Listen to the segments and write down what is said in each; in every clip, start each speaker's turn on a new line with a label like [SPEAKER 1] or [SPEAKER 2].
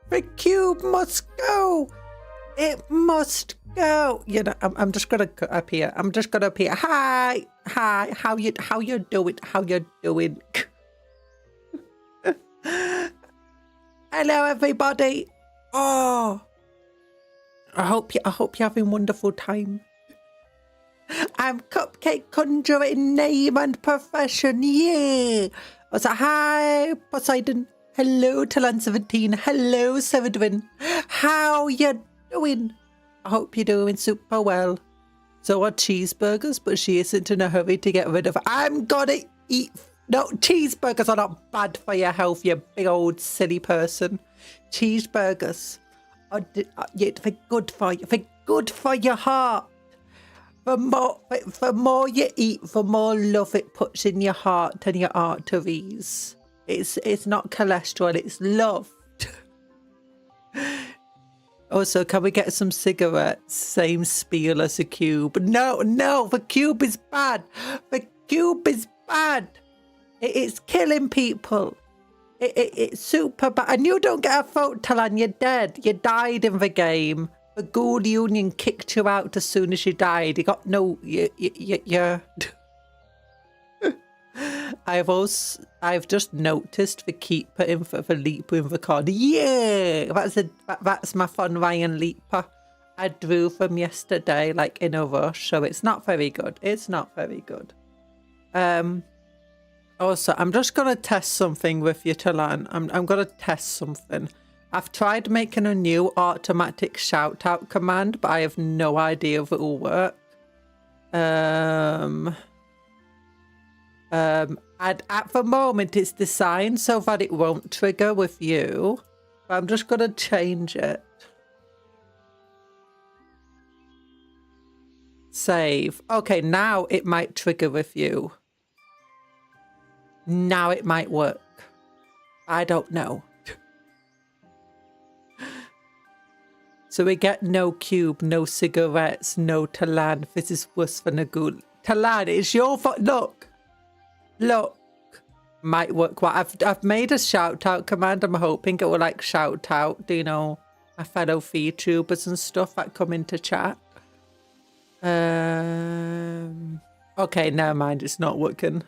[SPEAKER 1] The cube must go. It must go. You know, I'm just gonna appear. I'm just gonna appear. Hi, how you doing? How you doing? Hello, everybody. Oh, I hope you're having a wonderful time. I'm Cupcake Conjuror in name and profession. Yeah. I say hi, Poseidon. Hello, Talan17. Hello, Sevedwin. How you doing? I hope you're doing super well. So are cheeseburgers, but she isn't in a hurry to get rid of. I'm gonna eat. No, cheeseburgers are not bad for your health, you big old silly person. Cheeseburgers are they're good for you. They're good for your heart. The more you eat, the more love it puts in your heart and your arteries. It's not cholesterol, it's love. Also, can we get some cigarettes? Same spiel as a cube. No, the cube is bad. The cube is bad. It's killing people. It's super bad. And you don't get a vote, Talan, you're dead. You died in the game. The Ghoul Union kicked you out as soon as you died. You got no... You're... I've just noticed the keeper in for the leaper in the corner. Yeah, that's my fun Ryan leaper. I drew from yesterday, like in a rush, so it's not very good. It's not very good. Also, I'm just gonna test something with you, Talan. I'm gonna test something. I've tried making a new automatic shout out command, but I have no idea if it will work. And at the moment it's designed so that it won't trigger with you, but I'm just gonna change it. Save. Okay, now it might trigger with you. Now it might work. I don't know. So we get no cube, no cigarettes, no Talan. This is worse than a ghoul. Talan, it's your fault. Look, might work well. I've made a shout out command. I'm hoping it will like shout out, you know, my fellow VTubers and stuff that come into chat. Okay, never mind. It's not working.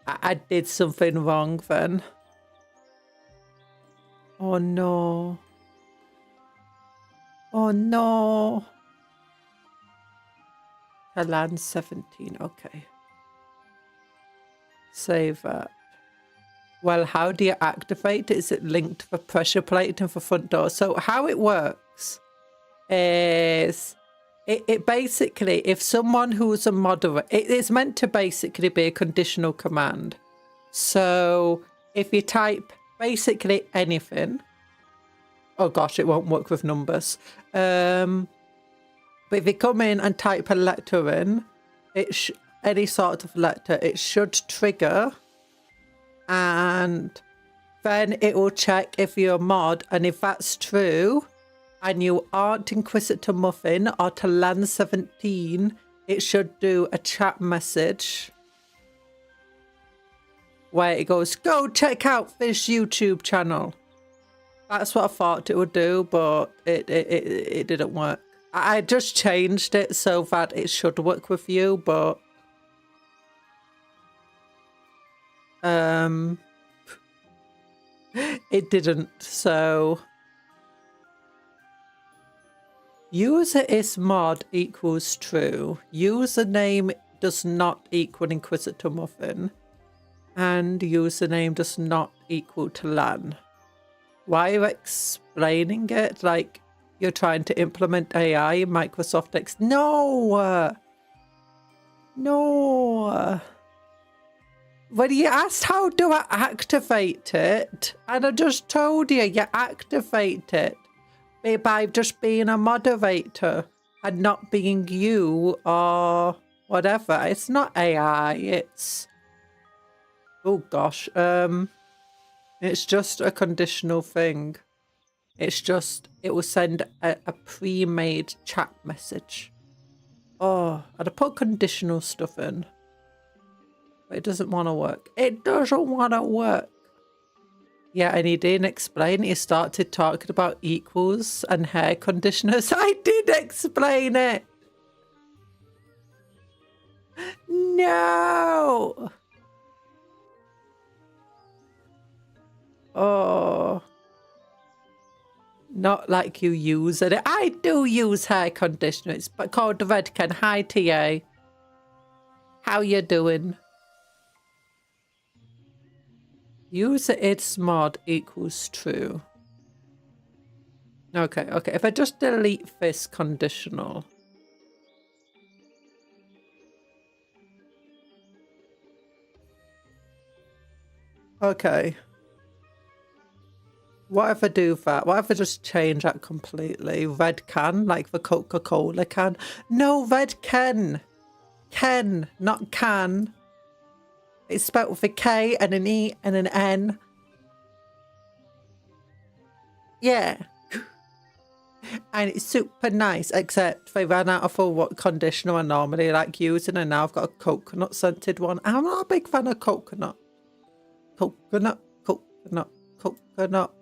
[SPEAKER 1] I did something wrong then. Oh no. Oh no. Talan 17, okay. Save that. Well, how do you activate it? Is it linked to the pressure plate in the front door? So how it works is it basically, if someone who's a moderator, it's meant to basically be a conditional command. So if you type basically anything, oh gosh, it won't work with numbers. But if you come in and type a letter in, any sort of letter, it should trigger, and then it will check if you're a mod, and if that's true, and you aren't Inquisitor Muffin or Talan 17, it should do a chat message where it goes, go check out this YouTube channel. That's what I thought it would do, but it didn't work. I just changed it so that it should work with you, but it didn't. So user is mod equals true. Username does not equal Inquisitor Muffin, and username does not equal Talan. Why are you explaining it like you're trying to implement AI in Microsoft X? No. When you asked how do I activate it, and I just told you, you activate it by just being a moderator and not being you or whatever. It's not AI, it's... Oh gosh, it's just a conditional thing. It's just, it will send a pre-made chat message. Oh, and I put conditional stuff in. But it doesn't want to work. It doesn't want to work. Yeah, and he didn't explain. He started talking about equals and hair conditioners. I did explain it. No. Oh. Not like you use it. I do use hair conditioner. It's called the Redken. Hi, TA. How you doing? User its mod equals true. Okay, okay. If I just delete this conditional. Okay. What if I do that? What if I just change that completely? Red can, like the Coca-Cola can. No, red can. Ken, not can. It's spelled with a K and an E and an N. Yeah. And it's super nice, except they ran out of what conditioner I normally like using, and now I've got a coconut scented one. I'm not a big fan of coconut. Coconut, coconut, coconut.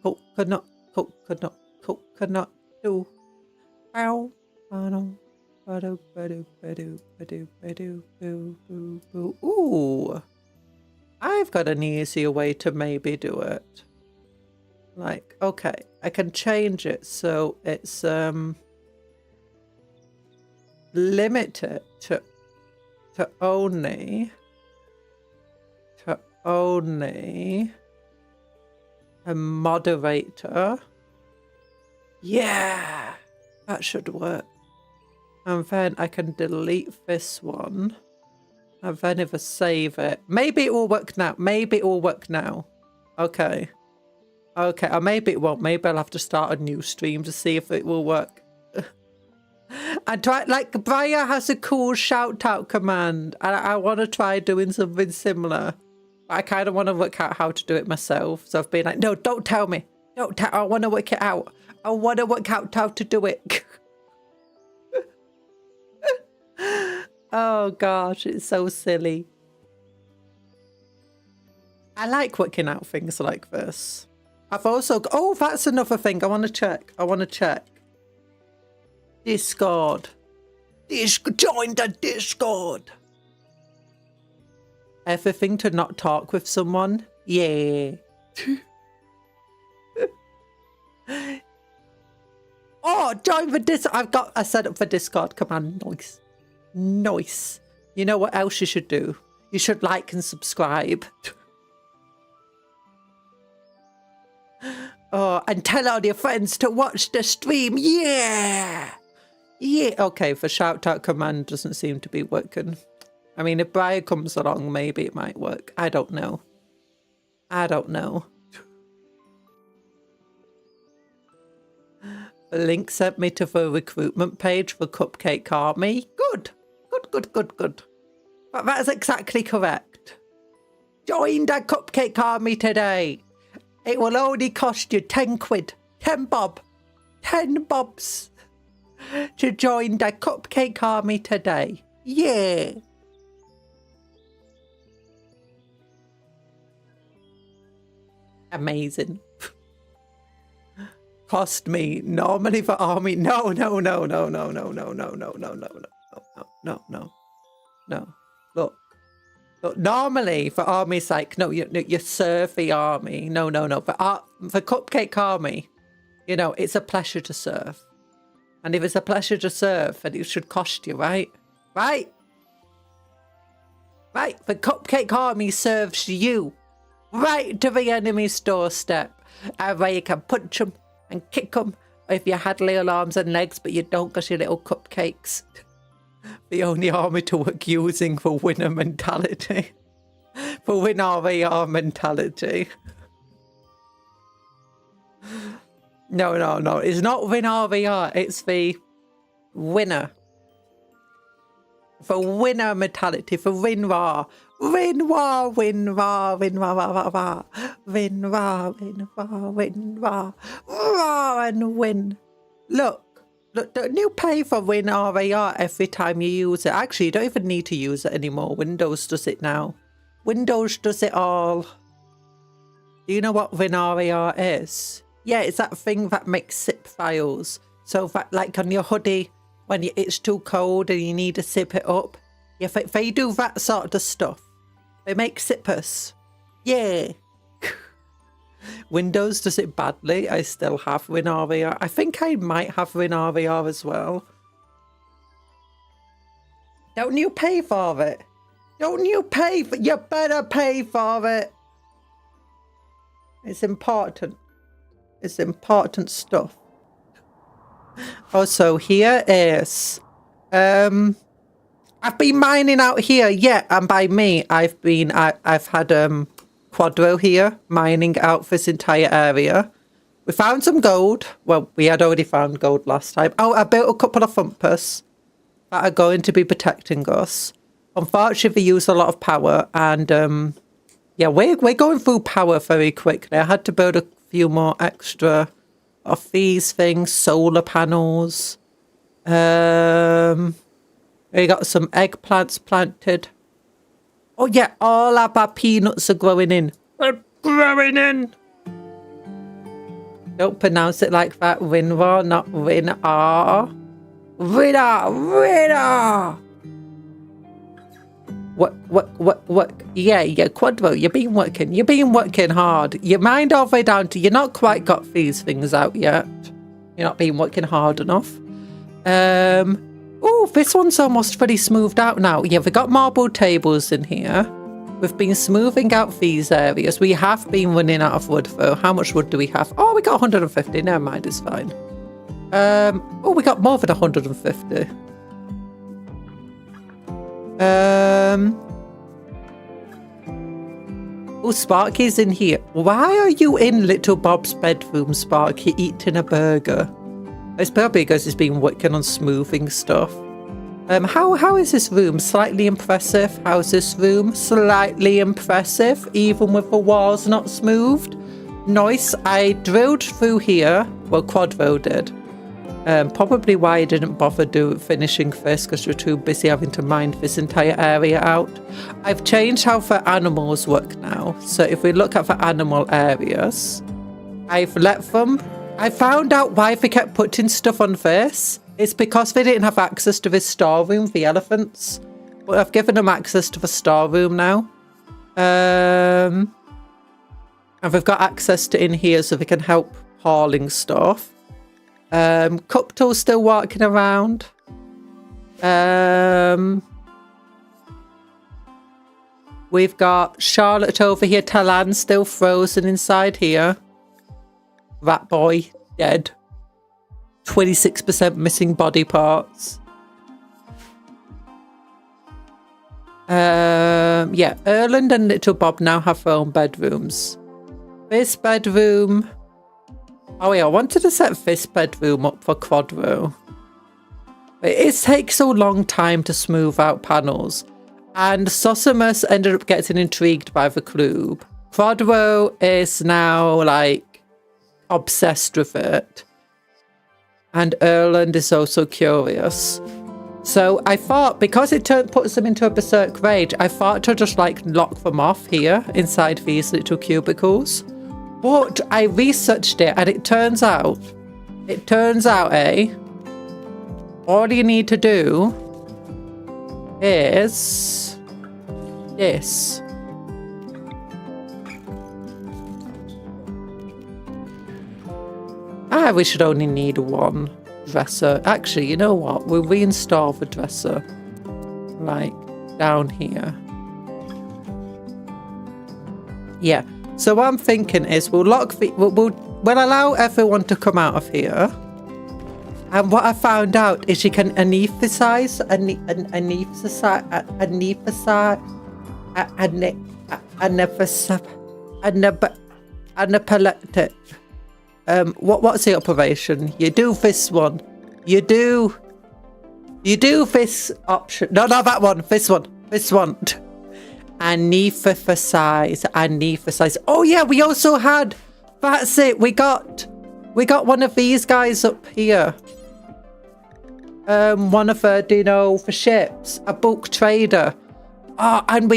[SPEAKER 1] Coconut, coconut, coconut, do. Ow. Ooh. I've got an easier way to maybe do it. Like, okay, I can change it so it's limited to only a moderator. Yeah, that should work. And then I can delete this one. And then if I save it, maybe it will work now. Maybe it will work now. Okay. Okay, or maybe it won't. Maybe I'll have to start a new stream to see if it will work. And try, like, Briar has a cool shout out command. And I want to try doing something similar. I kind of want to work out how to do it myself. So I've been like, no, don't tell me. Don't tell. I want to work it out. I want to work out how to do it. Oh, gosh. It's so silly. I like working out things like this. I've also... Oh, that's another thing. I want to check. Discord. Join the Discord. Everything to not talk with someone. Yeah. Oh, join the Discord. I set up the Discord command. Nice. Nice. You know what else you should do? You should like and subscribe. Oh, and tell all your friends to watch the stream. Yeah. Yeah. Okay, the shout out command doesn't seem to be working. I mean, if Brian comes along, maybe it might work. I don't know. I don't know. The link sent me to the recruitment page for Cupcake Army. Good. Good, good, good, good. But that is exactly correct. Join the Cupcake Army today. It will only cost you 10 quid. 10 bob. 10 bobs. To join the Cupcake Army today. Yeah. Amazing. Cost me normally for army. No. Look, normally for army's like, no, you serve the army. No. For Cupcake Army, you know, it's a pleasure to serve. And if it's a pleasure to serve, then it should cost you, right? Right? The Cupcake Army serves you right to the enemy's doorstep. And where you can punch them and kick them if you had little arms and legs, but you don't because you're little cupcakes. The only army to work using for winner mentality. For win RVR mentality. No. It's not win RVR. It's the winner. For winner mentality. For win-war. Win-war, win-war, win-war, win-war, win-war, win-war, war and win. Look, don't you pay for win RAR every time you use it? Actually, you don't even need to use it anymore. Windows does it now. Windows does it all. Do you know what WinRAR is? Yeah, it's that thing that makes zip files. So that, like on your hoodie, when it's too cold and you need to zip it up. Yeah, they do that sort of stuff. They make zippers. Yeah. Windows does it badly. I still have WinRAR. I think I might have WinRAR as well. Don't you pay for it? Don't you pay for it? You better pay for it. It's important. It's important stuff. Also, here is... I've been mining out here. Yeah, and by me, I've had Quadro here mining out this entire area. We found some gold. Well, we had already found gold last time. Oh, I built a couple of thumpers that are going to be protecting us. Unfortunately, they use a lot of power, and yeah, we're going through power very quickly. I had to build a few more extra of these things, solar panels. We got some eggplants planted. Oh yeah, all of our peanuts are growing in. They're growing in. Don't pronounce it like that. WinRAR, not WinR. WinR. What? Yeah, Quadro, you've been working hard. Your mind all the way down to, you're not quite got these things out yet. You're not been working hard enough. Oh, this one's almost fully smoothed out now. Yeah, we've got marble tables in here. We've been smoothing out these areas. We have been running out of wood though. How much wood do we have? Oh, we got 150. Never mind, it's fine. Oh, we got more than 150. Oh, Sparky's in here. Why are you in Little Bob's bedroom, Sparky, eating a burger? It's probably because he's been working on smoothing stuff. How is this room? Slightly impressive. How's this room? Slightly impressive, even with the walls not smoothed. Nice. I drilled through here. Well, Quadro did. Probably why I didn't bother finishing this, because we're too busy having to mine this entire area out. I've changed how the animals work now. So if we look at the animal areas, I've let them... I found out why they kept putting stuff on this. It's because they didn't have access to this storeroom, the elephants. But I've given them access to the storeroom now. And we've got access to in here so they can help hauling stuff. Cuptle's still walking around. We've got Charlotte over here. Talan's still frozen inside here. Rat boy, dead. 26% missing body parts. Yeah, Erland and Little Bob now have their own bedrooms. This bedroom... Oh yeah, I wanted to set this bedroom up for Quadro. It takes a long time to smooth out panels. And Sosimus ended up getting intrigued by the cube. Quadro is now, like, obsessed with it. And Erland is also curious. So I thought, because it puts them into a berserk rage, I thought to just, like, lock them off here inside these little cubicles. But I researched it, and it turns out, all you need to do is this. We should only need one dresser. Actually, you know what? We'll reinstall the dresser, like, down here. Yeah. So what I'm thinking is we'll allow everyone to come out of here. And what I found out is you can anesthetize what's the operation? You do this one. You do this option. No, not that one. This one. Anesthetize. Oh yeah, we also had... That's it. We got one of these guys up here. One of the, for ships. A bulk trader. Oh, and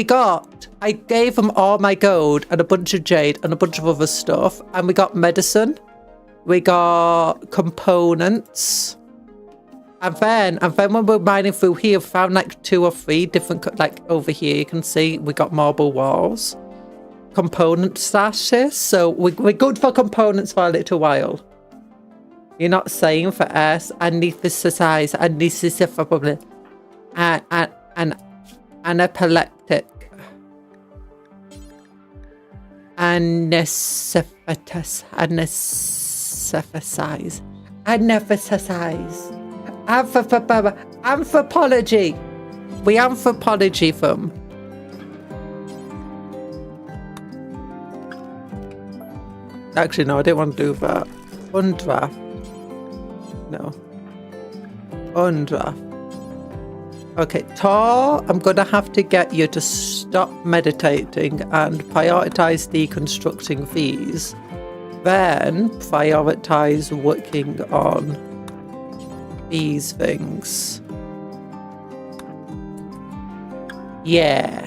[SPEAKER 1] I gave them all my gold and a bunch of jade and a bunch of other stuff. And we got medicine. We got components. And then when we're mining through here, we found like 2 or 3 different, like over here, you can see we got marble walls. Component stashes. So we're good for components for a little while. You're not saying for us, anesthetize, probably, and epileptic, anesthetize, anthropology. We anthropology them. Actually, no, I didn't want to do that. Undraft. No. Undraft. Okay, Tar, I'm going to have to get you to stop meditating and prioritize deconstructing these. Then prioritize working on these things. Yeah.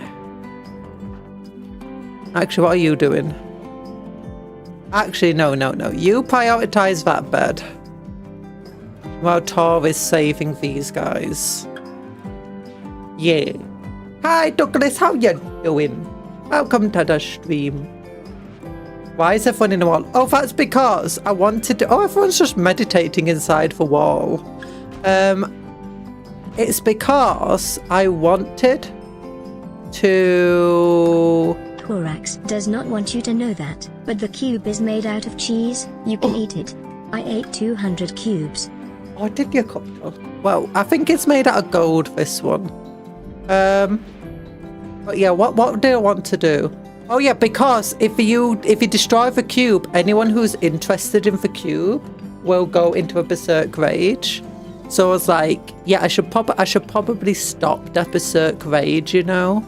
[SPEAKER 1] Actually, what are you doing? Actually, no. You prioritize that bed. While Tor is saving these guys. Yeah. Hi, Douglas. How you doing? Welcome to the stream. Why is everyone in the wall? Oh, that's because I wanted to... Oh, everyone's just meditating inside the wall. It's because I wanted to...
[SPEAKER 2] Thorax does not want you to know that, but the cube is made out of cheese. You can eat it. I ate 200 cubes.
[SPEAKER 1] Oh, did you, Cuptle? Well, I think it's made out of gold, this one. But yeah, what do I want to do? Oh yeah, because if you destroy the cube, anyone who's interested in the cube will go into a berserk rage. So I was like, yeah, I should probably stop that berserk rage, you know.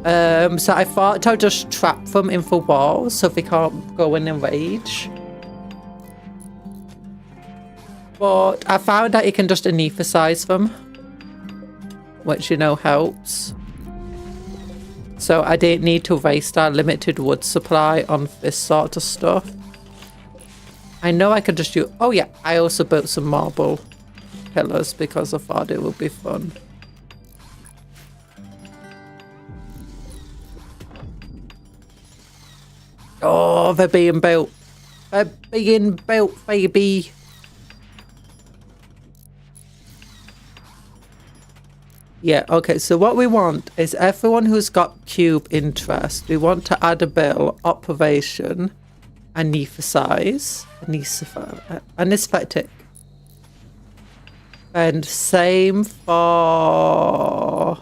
[SPEAKER 1] So I thought I'll just trap them in the wall so they can't go in a rage. But I found that you can just anesthetize them, which, you know, helps. So I didn't need to waste our limited wood supply on this sort of stuff. I know I could just do... Oh yeah, I also built some marble pillars because I thought it would be fun. Oh, they're being built. They're being built, baby. Yeah, okay, so what we want is everyone who's got cube interest, we want to add a bill, operation, anesthetize, anesthetic. And same for...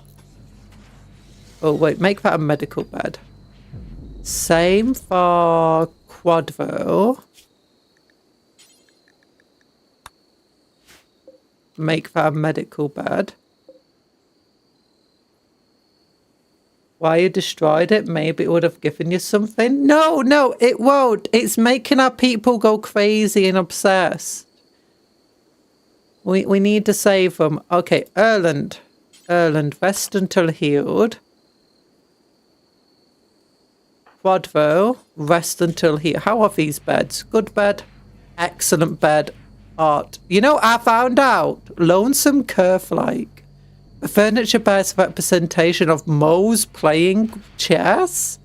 [SPEAKER 1] Oh, wait, make that a medical bed. Same for Quadro. Make that a medical bed. Why you destroyed it? Maybe it would have given you something. No, it won't. It's making our people go crazy and obsessed. We need to save them. Okay, Erland, rest until healed. Quadro, rest until healed. How are these beds? Good bed. Excellent bed. Art. You know, I found out. Lonesome curve-like. The furniture bears representation of moles playing chess?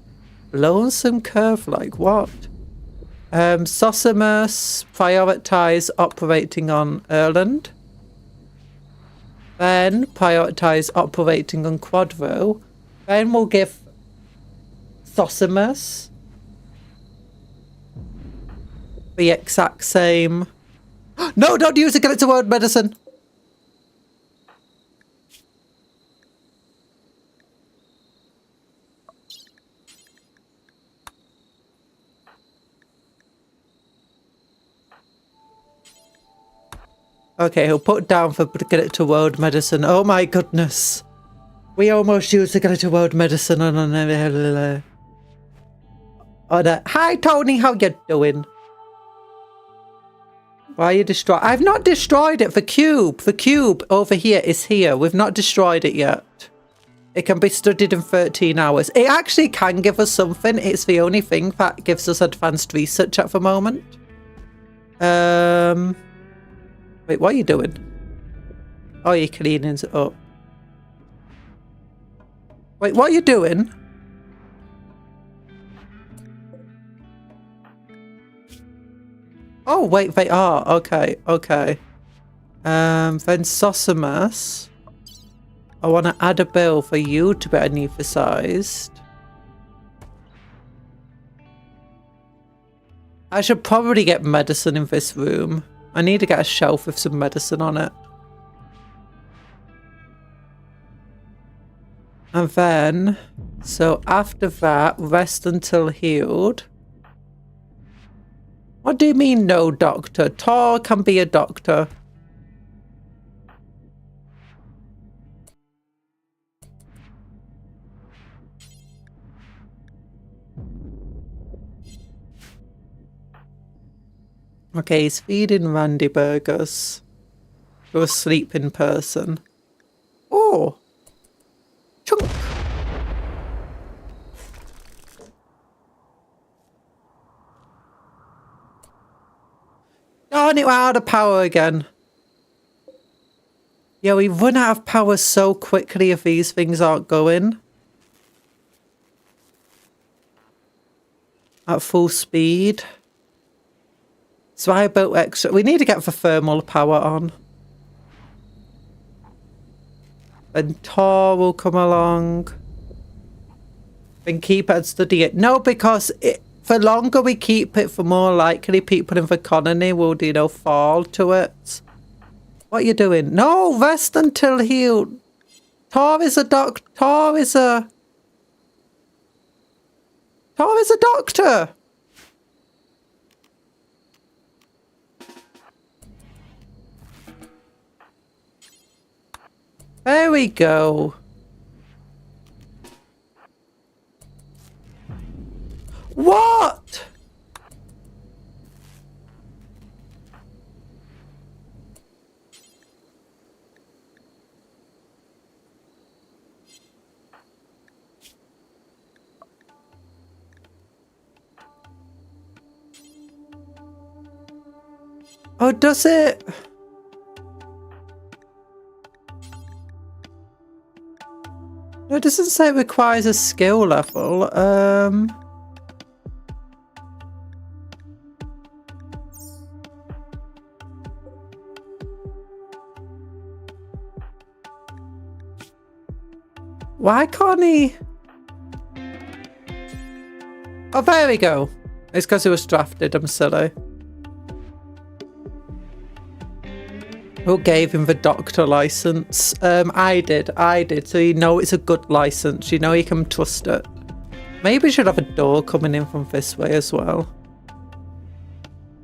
[SPEAKER 1] Lonesome curve, like what? Sosimus, prioritize operating on Erland. Then prioritize operating on Quadro. Then we'll give Sosimus the exact same... No, don't use it, get it to word medicine! Okay, he'll put down for get it to world medicine. Oh my goodness. We almost used to get it to world medicine on Hi Tony, how you doing? Why are you destroyed? I've not destroyed it. The cube over here is here. We've not destroyed it yet. It can be studied in 13 hours. It actually can give us something. It's the only thing that gives us advanced research at the moment. Wait, what are you doing? Oh, you're cleaning it up. Wait, what are you doing? Oh, wait, they are. Okay, okay. Then Sosimus. I want to add a bill for you to be anesthetized. I should probably get medicine in this room. I need to get a shelf with some medicine on it. And then, so after that, rest until healed. What do you mean, no doctor? Tor can be a doctor. Okay, he's feeding Randy burgers to a sleeping person. Oh! Chunk! Darn it, we're out of power again. Yeah, we run out of power so quickly if these things aren't going at full speed. So I built extra. We need to get the thermal power on. Then Tor will come along. And keep it and study it. No, because the longer we keep it, the more likely people in the colony will, you know, fall to it. What are you doing? No, rest until healed. Tor is a doctor. Tor is a doctor. There we go. What? Oh, does it? No, it doesn't say it requires a skill level. Why can't he? Oh, there we go. It's because it was drafted. I'm silly. Who gave him the doctor license? I did. So you know it's a good license. You know you can trust it. Maybe we should have a door coming in from this way as well.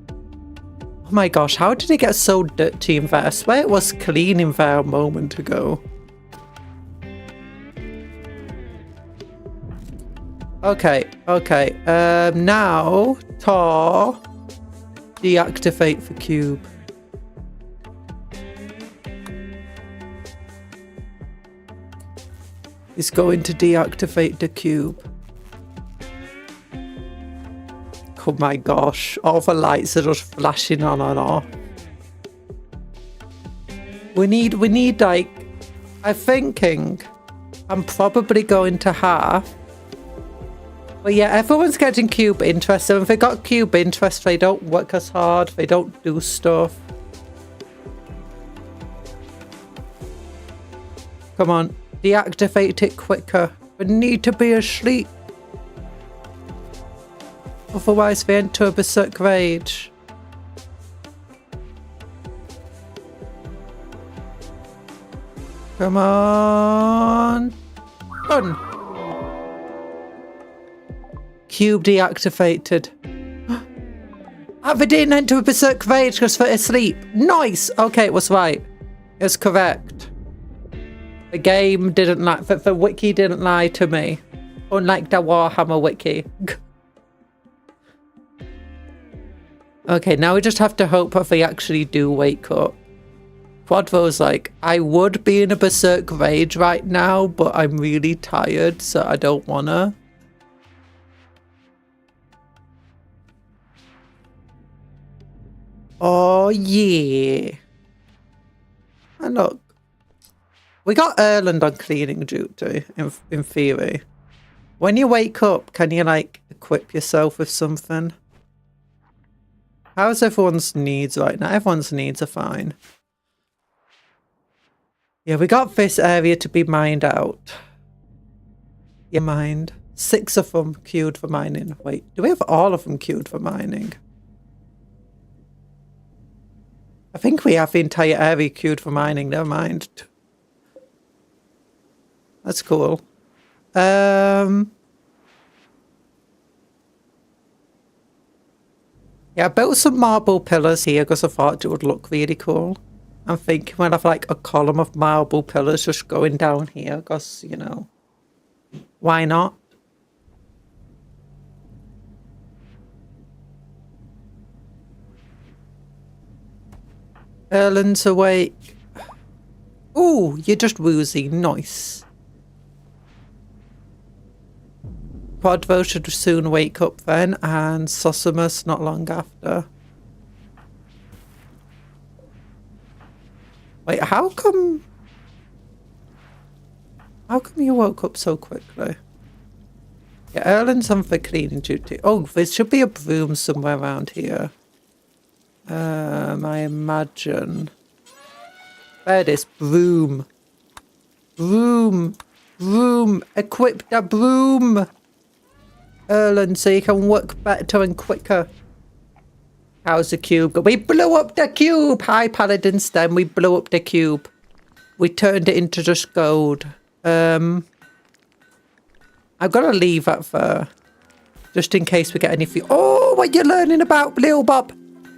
[SPEAKER 1] Oh my gosh, how did it get so dirty in there? I swear it was clean in there a moment ago. Okay. Now, Tor, deactivate the cube. Is going to deactivate the cube. Oh my gosh, all the lights are just flashing on and off. We need like, I'm thinking I'm probably going to have, but yeah, everyone's getting cube interest, and if they got cube interest, they don't work as hard, they don't do stuff. Come on. Deactivate it quicker. We need to be asleep. Otherwise they enter a berserk rage. Come on. Run. Cube deactivated. They didn't enter a berserk rage because they're asleep. Nice. Okay, it was right. It was correct. The game didn't lie. The wiki didn't lie to me. Unlike the Warhammer wiki. Okay, now we just have to hope that they actually do wake up. Quadvo's like, I would be in a berserk rage right now, but I'm really tired, so I don't wanna. Oh, yeah. And look. We got Erland on cleaning duty, in theory. When you wake up, can you, like, equip yourself with something? How's everyone's needs right now? Everyone's needs are fine. Yeah, we got this area to be mined out. Yeah, mined. 6 of them queued for mining. Wait, do we have all of them queued for mining? I think we have the entire area queued for mining. Never mind. That's cool. Yeah, I built some marble pillars here because I thought it would look really cool. I'm thinking we'll have like a column of marble pillars just going down here because, you know, why not? Erland's awake. Ooh, you're just woozy. Nice. Quadvo should soon wake up then, and Sosimus not long after. Wait, how come you woke up so quickly? Yeah, Erland's on for cleaning duty. Oh, there should be a broom somewhere around here. I imagine. There it is. Broom. Broom. Broom. Equip the broom. Erland, so you can work better and quicker. How's the cube? We blew up the cube! Hi, Paladin Stem. We blew up the cube. We turned it into just gold. I've got to leave that there. Just in case we get anything. Oh, what you learning about, Little Bob?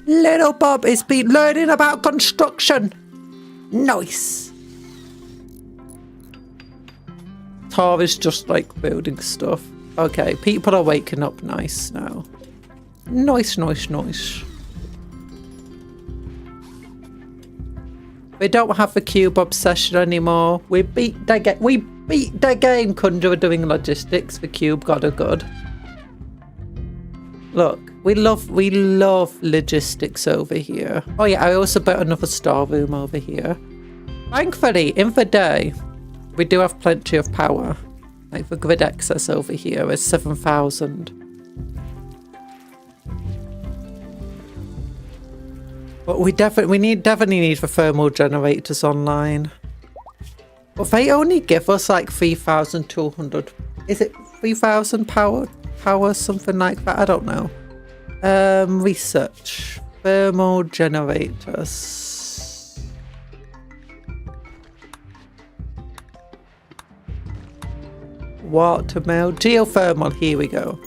[SPEAKER 1] Little Bob is been learning about construction. Nice. Tar is just like building stuff. Okay, people are waking up nice now. Nice, nice, nice. We don't have the cube obsession anymore. We beat the game. We beat the game. Conjuror doing logistics. The cube got a good. Look, we love logistics over here. Oh yeah, I also built another star room over here. Thankfully, in the day, we do have plenty of power. Like the grid access over here is 7,000. But we definitely need the thermal generators online. But they only give us like 3,200. Is it 3,000 power, something like that? I don't know. Research. Thermal generators. Watermill. Geothermal. Here we go.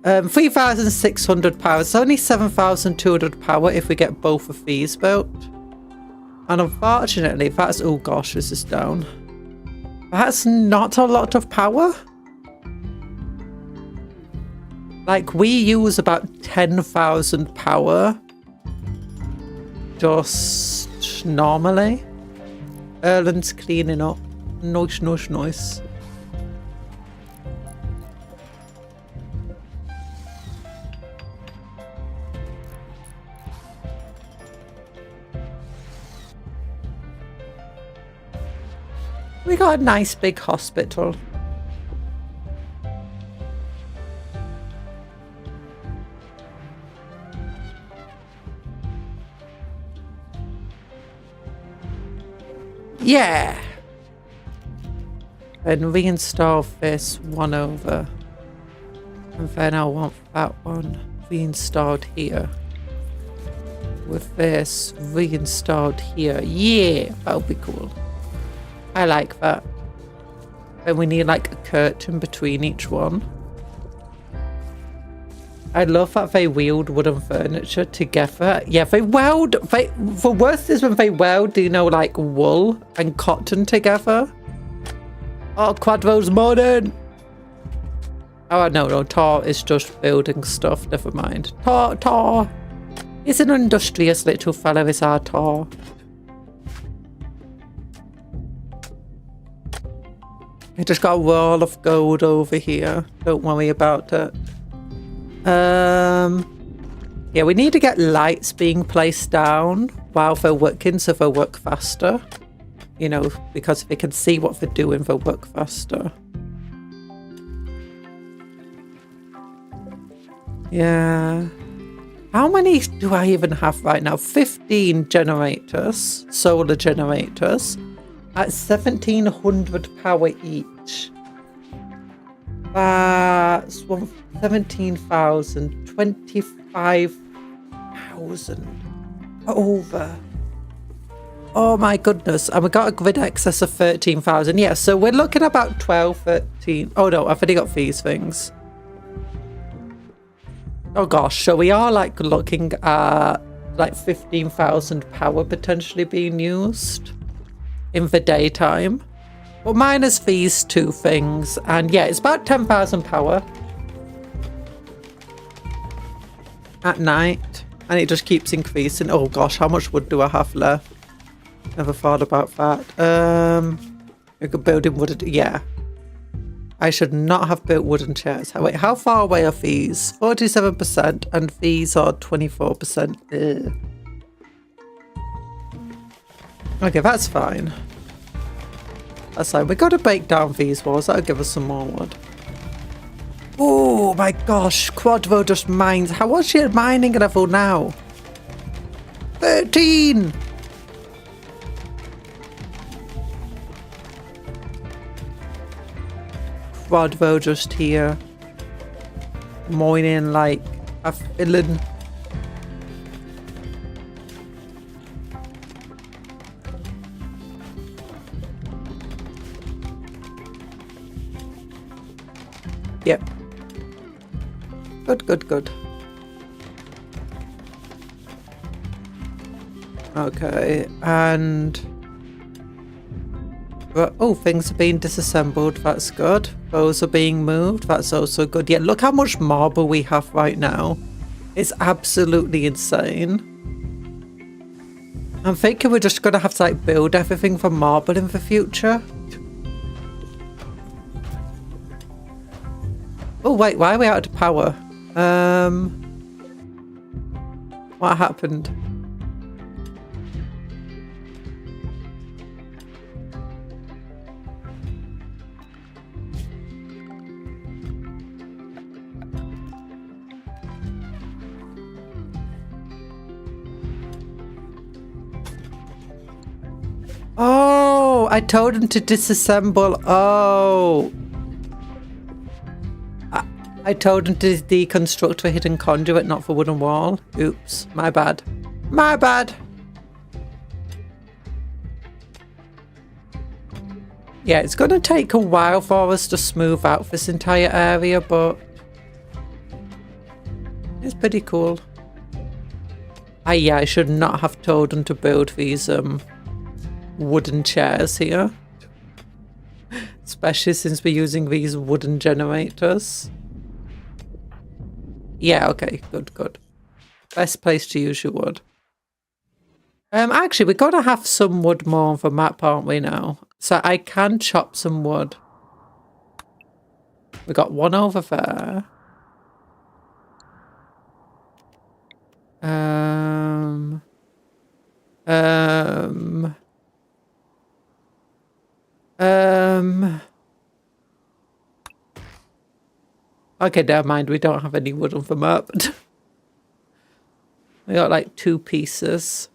[SPEAKER 1] 3,600 power. It's only 7,200 power if we get both of these built. And unfortunately, that's... Oh gosh, this is down. That's not a lot of power. Like, we use about 10,000 power. Just normally. Erland's cleaning up. Nice, nice, nice. We got a nice big hospital. Yeah. And reinstall this one over. And then I want that one reinstalled here. With this reinstalled here. Yeah, that'll be cool. I like that. And we need like a curtain between each one. I love that they weld wooden furniture together. Yeah, the worst is when they weld, you know, like wool and cotton together. Oh, Quadvo's modern. Oh, no, Tar is just building stuff. Never mind. Tar. He's an industrious little fella, is our Tar. I just got a wall of gold over here. Don't worry about it. Yeah, we need to get lights being placed down while they're working so they'll work faster. You know, because they can see what they're doing, they'll work faster. Yeah. How many do I even have right now? 15 generators, solar generators, at 1700 power each. That's 17,000, 25,000 over. Oh my goodness. And we got a grid excess of 13,000. Yeah, so we're looking about 12, 13. Oh no, I've already got these things. Oh gosh, so we are like looking at like 15,000 power potentially being used in the daytime. Well, minus these two things. And yeah, it's about 10,000 power at night. And it just keeps increasing. Oh gosh, how much wood do I have left? Never thought about that. We could build in wooden. Yeah. I should not have built wooden chairs. Wait, how far away are these? 47% and these are 24%. Ugh. Okay, that's fine. That's fine. We got to break down these walls. That'll give us some more wood. Oh my gosh, Quadro just mines. How much your mining level now? 13! Quadro just here. Mining like a villain. Yep. Good, good, good. Okay, and... oh, things are being disassembled. That's good. Those are being moved. That's also good. Yeah, look how much marble we have right now. It's absolutely insane. I'm thinking we're just going to have to like build everything from marble in the future. Oh, wait, why are we out of power? What happened? Oh, I told him to disassemble. Oh. I told him to deconstruct a hidden conduit, not for wooden wall. Oops, my bad. My bad. Yeah, it's going to take a while for us to smooth out this entire area, but it's pretty cool. Yeah, I should not have told him to build these wooden chairs here. Especially since we're using these wooden generators. Yeah, okay, good, good. Best place to use your wood. Actually, we're going to have some wood more on the map, aren't we now? So I can chop some wood. We got one over there. Okay, never mind. We don't have any wood on the map. We got like 2 pieces.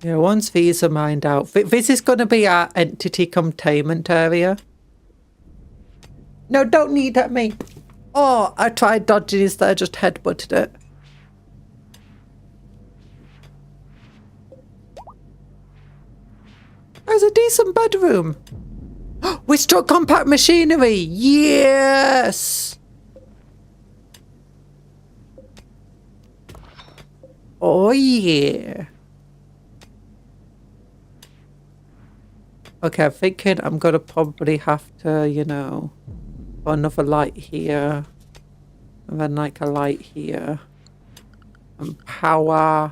[SPEAKER 1] Yeah, once these are mined out. This is going to be our entity containment area. No, don't need at me. Oh, I tried dodging instead. I just headbutted it. There's a decent bedroom. We struck compact machinery. Yes. Oh, yeah. Okay, I'm thinking I'm going to probably have to, you know, put another light here. And then like a light here. And power.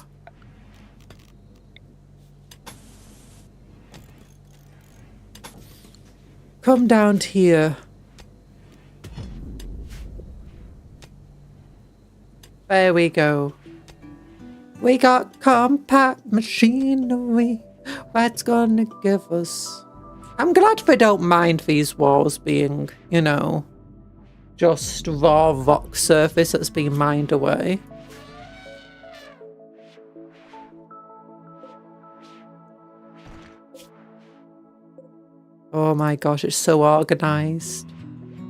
[SPEAKER 1] Come down to here. There we go. We got compact machinery. What's gonna give us? I'm glad we don't mind these walls being, you know, just raw rock surface that's being mined away. Oh my gosh, it's so organized.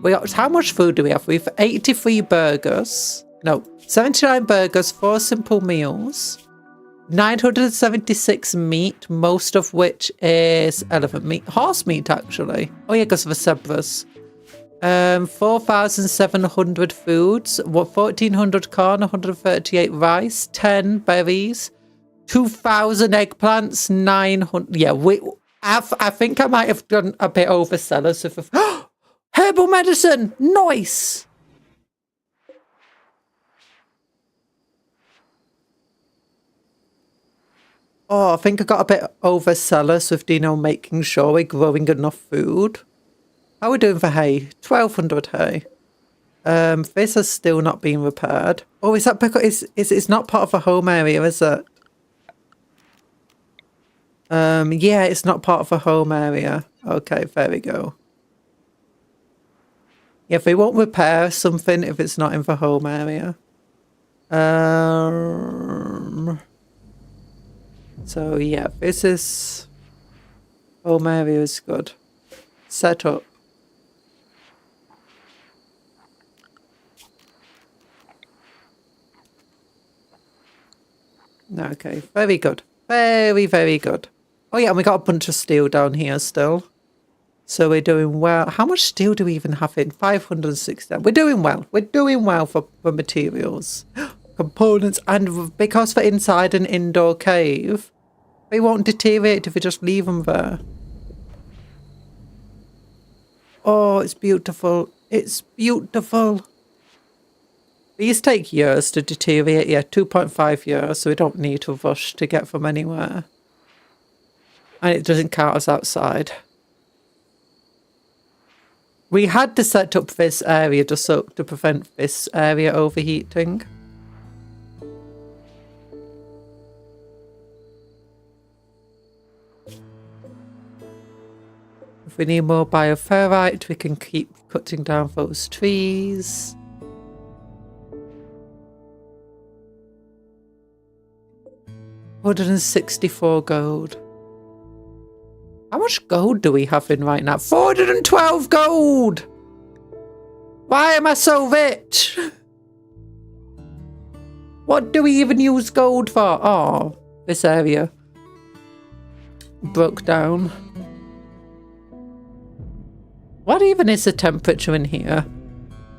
[SPEAKER 1] We got, how much food do we have? We've 83 burgers. No, 79 burgers, 4 simple meals, 976 meat, most of which is elephant meat, horse meat actually. Oh yeah, because of the zebras. 4,700 foods, 1,400 corn, 138 rice, 10 berries, 2,000 eggplants, 900. Yeah, I think I might have done a bit overzealous of herbal medicine. Nice. Oh, I think I got a bit overzealous with, you know, making sure we're growing enough food. How are we doing for hay? 1,200 hay. This has still not been repaired. Oh, is that because it's not part of a home area, is it? Yeah, it's not part of a home area. Okay, there we go. Yeah, if we won't repair something if it's not in the home area. So yeah, this is home area is good. Set up. Okay, very good. Very, very good. Oh yeah, and we got a bunch of steel down here still. So we're doing well. How much steel do we even have in? 560. We're doing well. We're doing well for materials. Components. And because we're inside an indoor cave, they won't deteriorate if we just leave them there. Oh, it's beautiful. It's beautiful. These take years to deteriorate. Yeah, 2.5 years. So we don't need to rush to get from anywhere. And it doesn't count as outside. We had to set up this area just so to prevent this area overheating. If we need more bioferrite, we can keep cutting down those trees. $164 gold. How much gold do we have in right now? 412 gold! Why am I so rich? What do we even use gold for? Oh, this area broke down. What even is the temperature in here?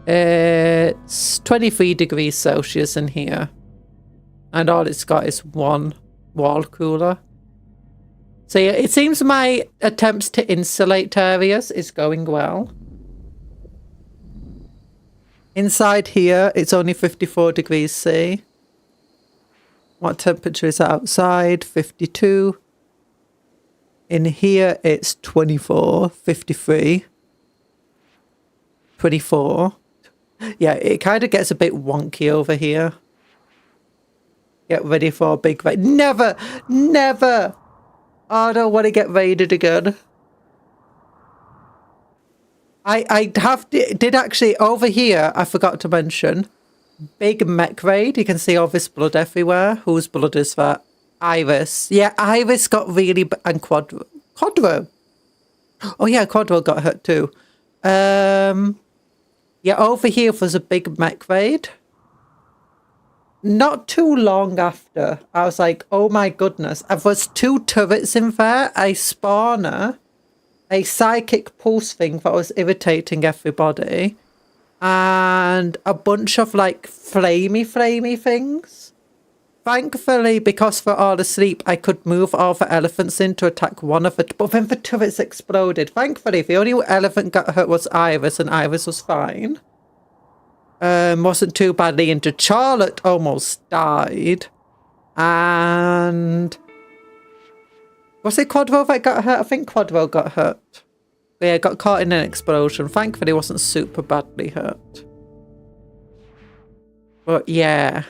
[SPEAKER 1] It's 23 degrees Celsius in here. And all it's got is one wall cooler. So yeah, it seems my attempts to insulate areas is going well. Inside here, it's only 54 degrees C. What temperature is outside? 52. In here, it's 24, 53, 24. Yeah, it kind of gets a bit wonky over here. Get ready for a big raid. Never, never. Oh, I don't want to get raided again. I did actually, over here, I forgot to mention, big mech raid. You can see all this blood everywhere. Whose blood is that? Iris. Yeah, Iris got really, and Quadro. Oh yeah, Quadro got hurt too. Yeah, over here was a big mech raid. Not too long after, I was like, oh my goodness. There was 2 turrets in there, a spawner, a psychic pulse thing that was irritating everybody, and a bunch of like flamey things. Thankfully, because we're all asleep, I could move all the elephants in to attack one of it, but then the turrets exploded. Thankfully, the only elephant got hurt was Iris, and Iris was fine. Wasn't too badly injured. Charlotte almost died. And was it Quadro that got hurt? I think Quadro got hurt. Yeah, got caught in an explosion. Thankfully, he wasn't super badly hurt. But yeah.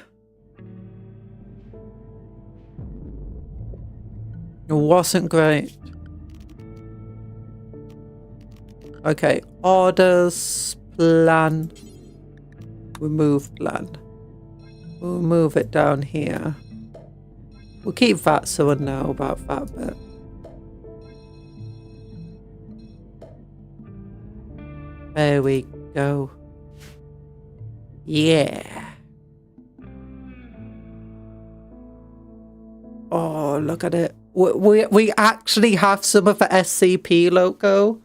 [SPEAKER 1] It wasn't great. Okay, orders, plan, remove plan. We'll move it down here. We'll keep that so we'll know about that bit. There we go. Yeah. Oh, look at it. We actually have some of the SCP logo,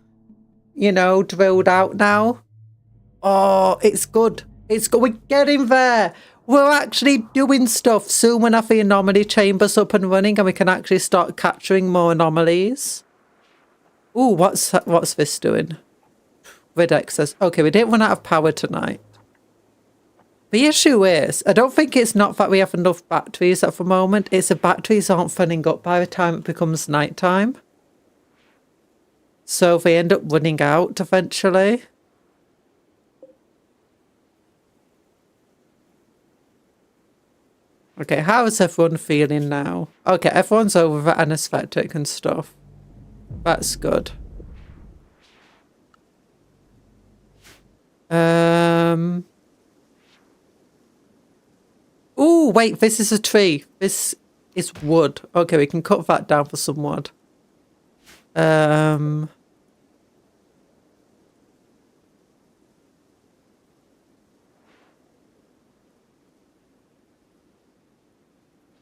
[SPEAKER 1] you know, drilled out now. Oh, it's good. It's good. We're getting there. We're actually doing stuff. Soon we'll have the anomaly chambers up and running and we can actually start capturing more anomalies. Ooh, what's this doing? Ridex says, okay, we didn't run out of power tonight. The issue is, I don't think it's not that we have enough batteries at the moment. It's the batteries aren't filling up by the time it becomes nighttime. So they end up running out eventually. Okay, how is everyone feeling now? Okay, everyone's over the anesthetic and stuff. That's good. Oh, wait, this is a tree. This is wood. Okay, we can cut that down for some wood.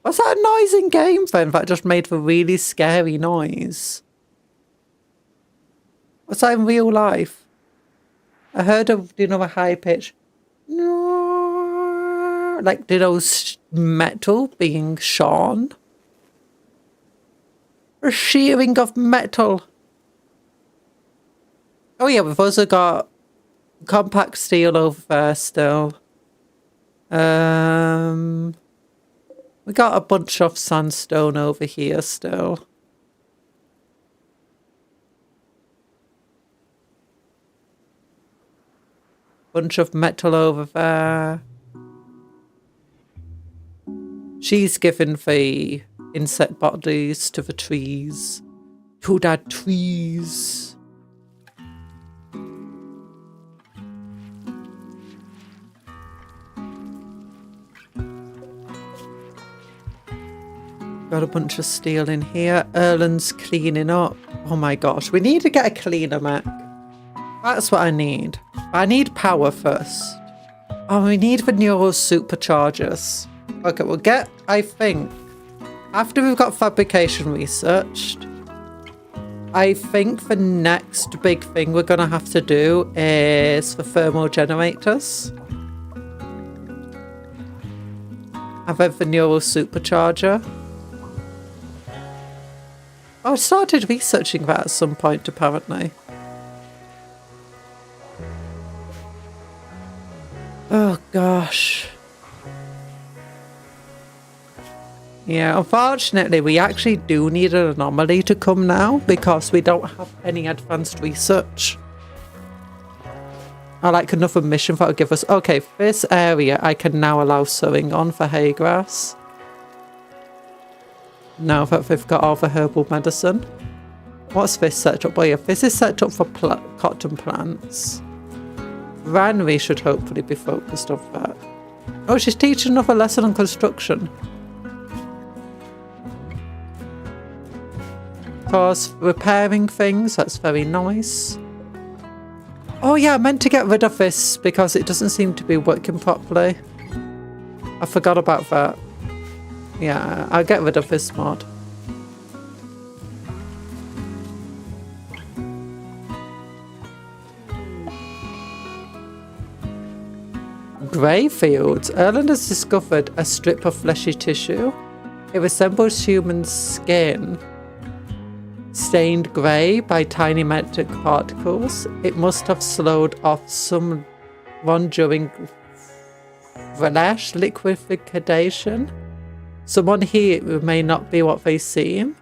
[SPEAKER 1] What's that noise in game then that just made the really scary noise? What's that in real life? I heard of, you know, a high pitch. No, like, you know, metal being shorn. A shearing of metal. Oh yeah, we've also got compact steel over there still. We got a bunch of sandstone over here still. Bunch of metal over there. She's given the insect bodies to the trees. To the trees. Got a bunch of steel in here. Erlen's cleaning up. Oh my gosh, we need to get a cleaner mech. That's what I need. I need power first. Oh, we need the neural superchargers. Okay, we'll get, I think, after we've got fabrication researched, I think the next big thing we're going to have to do is the thermal generators. And then the neural supercharger. Oh, I started researching that at some point, apparently. Oh, gosh. Yeah, unfortunately, we actually do need an anomaly to come now because we don't have any advanced research. I like another mission that will give us... Okay, this area I can now allow sowing on for hay grass. Now that we've got all the herbal medicine. What's this set up? Oh yeah, this is set up for cotton plants. Granary should hopefully be focused on that. Oh, she's teaching another lesson on construction. Of course, repairing things, that's very nice. Oh yeah, I meant to get rid of this because it doesn't seem to be working properly. I forgot about that. Yeah, I'll get rid of this mod. Grey fields. Erland has discovered a strip of fleshy tissue. It resembles human skin, stained grey by tiny metallic particles. It must have slowed off someone during flesh liquefaction. Someone here may not be what they seem.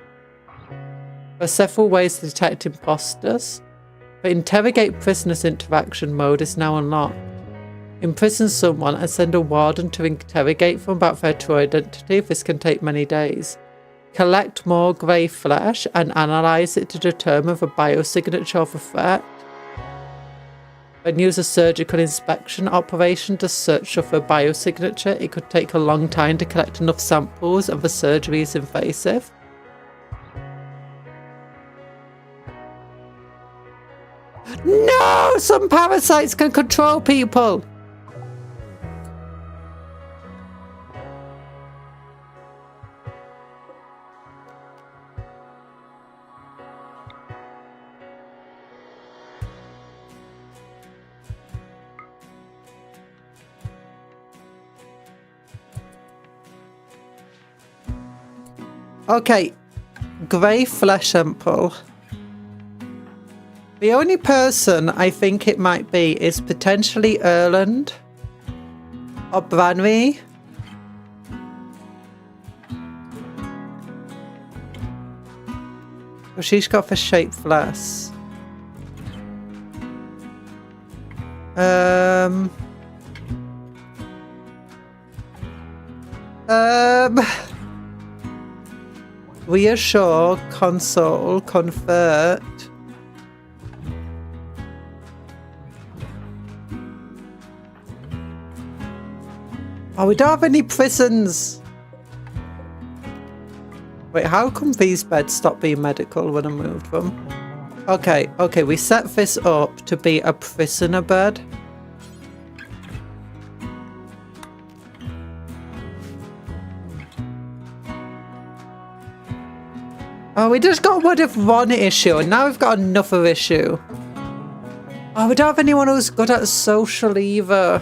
[SPEAKER 1] There are several ways to detect imposters. The interrogate prisoners interaction mode is now unlocked. Imprison someone and send a warden to interrogate them about their true identity. This can take many days. Collect more grey flesh and analyze it to determine the biosignature of the threat. Then use a surgical inspection operation to search for the biosignature. It could take a long time to collect enough samples and the surgery is invasive. No! Some parasites can control people! Okay, grey flesh sample. The only person I think it might be is potentially Erland or Branwy. Well, she's got the shape flesh. Reassure, console, convert. Oh, we don't have any prisons. Wait, how come these beds stop being medical when I moved them? Okay, we set this up to be a prisoner bed. Oh, we just got rid of one issue, and now we've got another issue. Oh, we don't have anyone who's good at social either.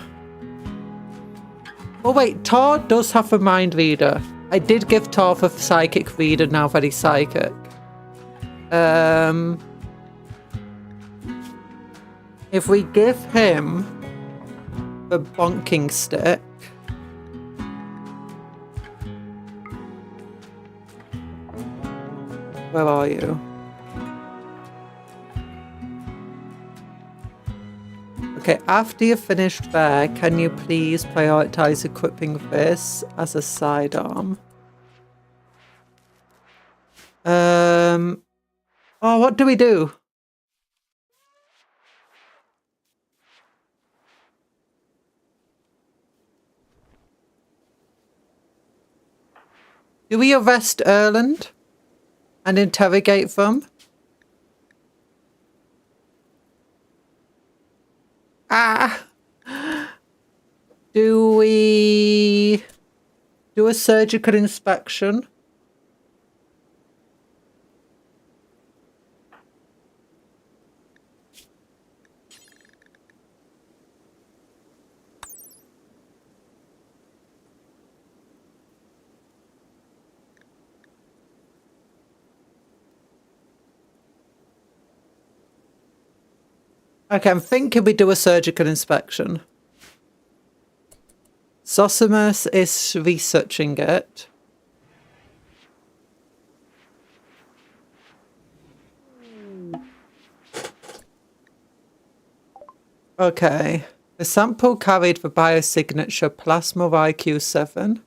[SPEAKER 1] Oh wait, Tor does have a mind reader. I did give Tor a psychic reader, now that he's psychic. If we give him the bonking stick. Where are you? Okay, after you've finished there, can you please prioritize equipping this as a sidearm? Oh, what do we do? Do we arrest Erland and interrogate them? Do we do a surgical inspection? Okay, I'm thinking we do a surgical inspection. Zosimus is researching it. Okay. The sample carried the biosignature plasma IQ7.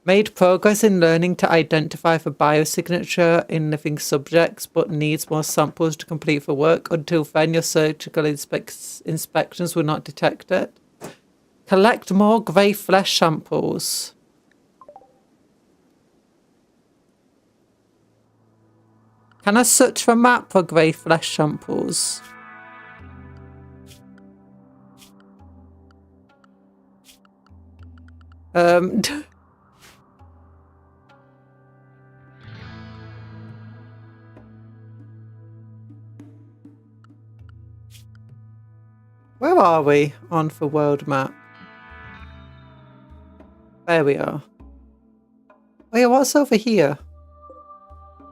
[SPEAKER 1] Made progress in learning to identify the biosignature in living subjects, but needs more samples to complete the work. Until then, your surgical inspections will not detect it. Collect more grey flesh samples. Can I search the map for grey flesh samples? Where are we on the world map? There we are. Oh yeah, what's over here?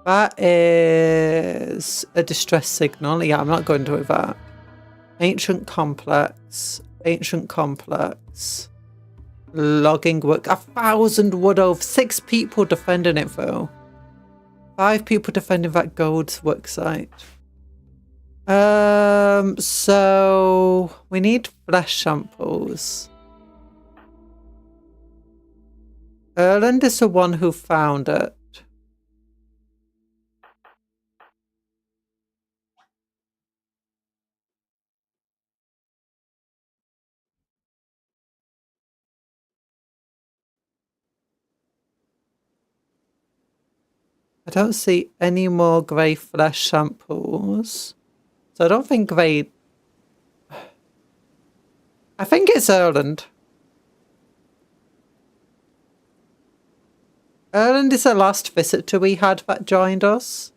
[SPEAKER 1] That is a distress signal. Yeah, I'm not going to do that. Ancient complex. Ancient complex. Logging work. 1,000 wood over. 6 people defending it though. 5 people defending that gold work site. So we need flesh samples. Erland is the one who found it. I don't see any more grey flesh samples. So I don't think grey... I think it's Erland. Erland is the last visitor we had that joined us.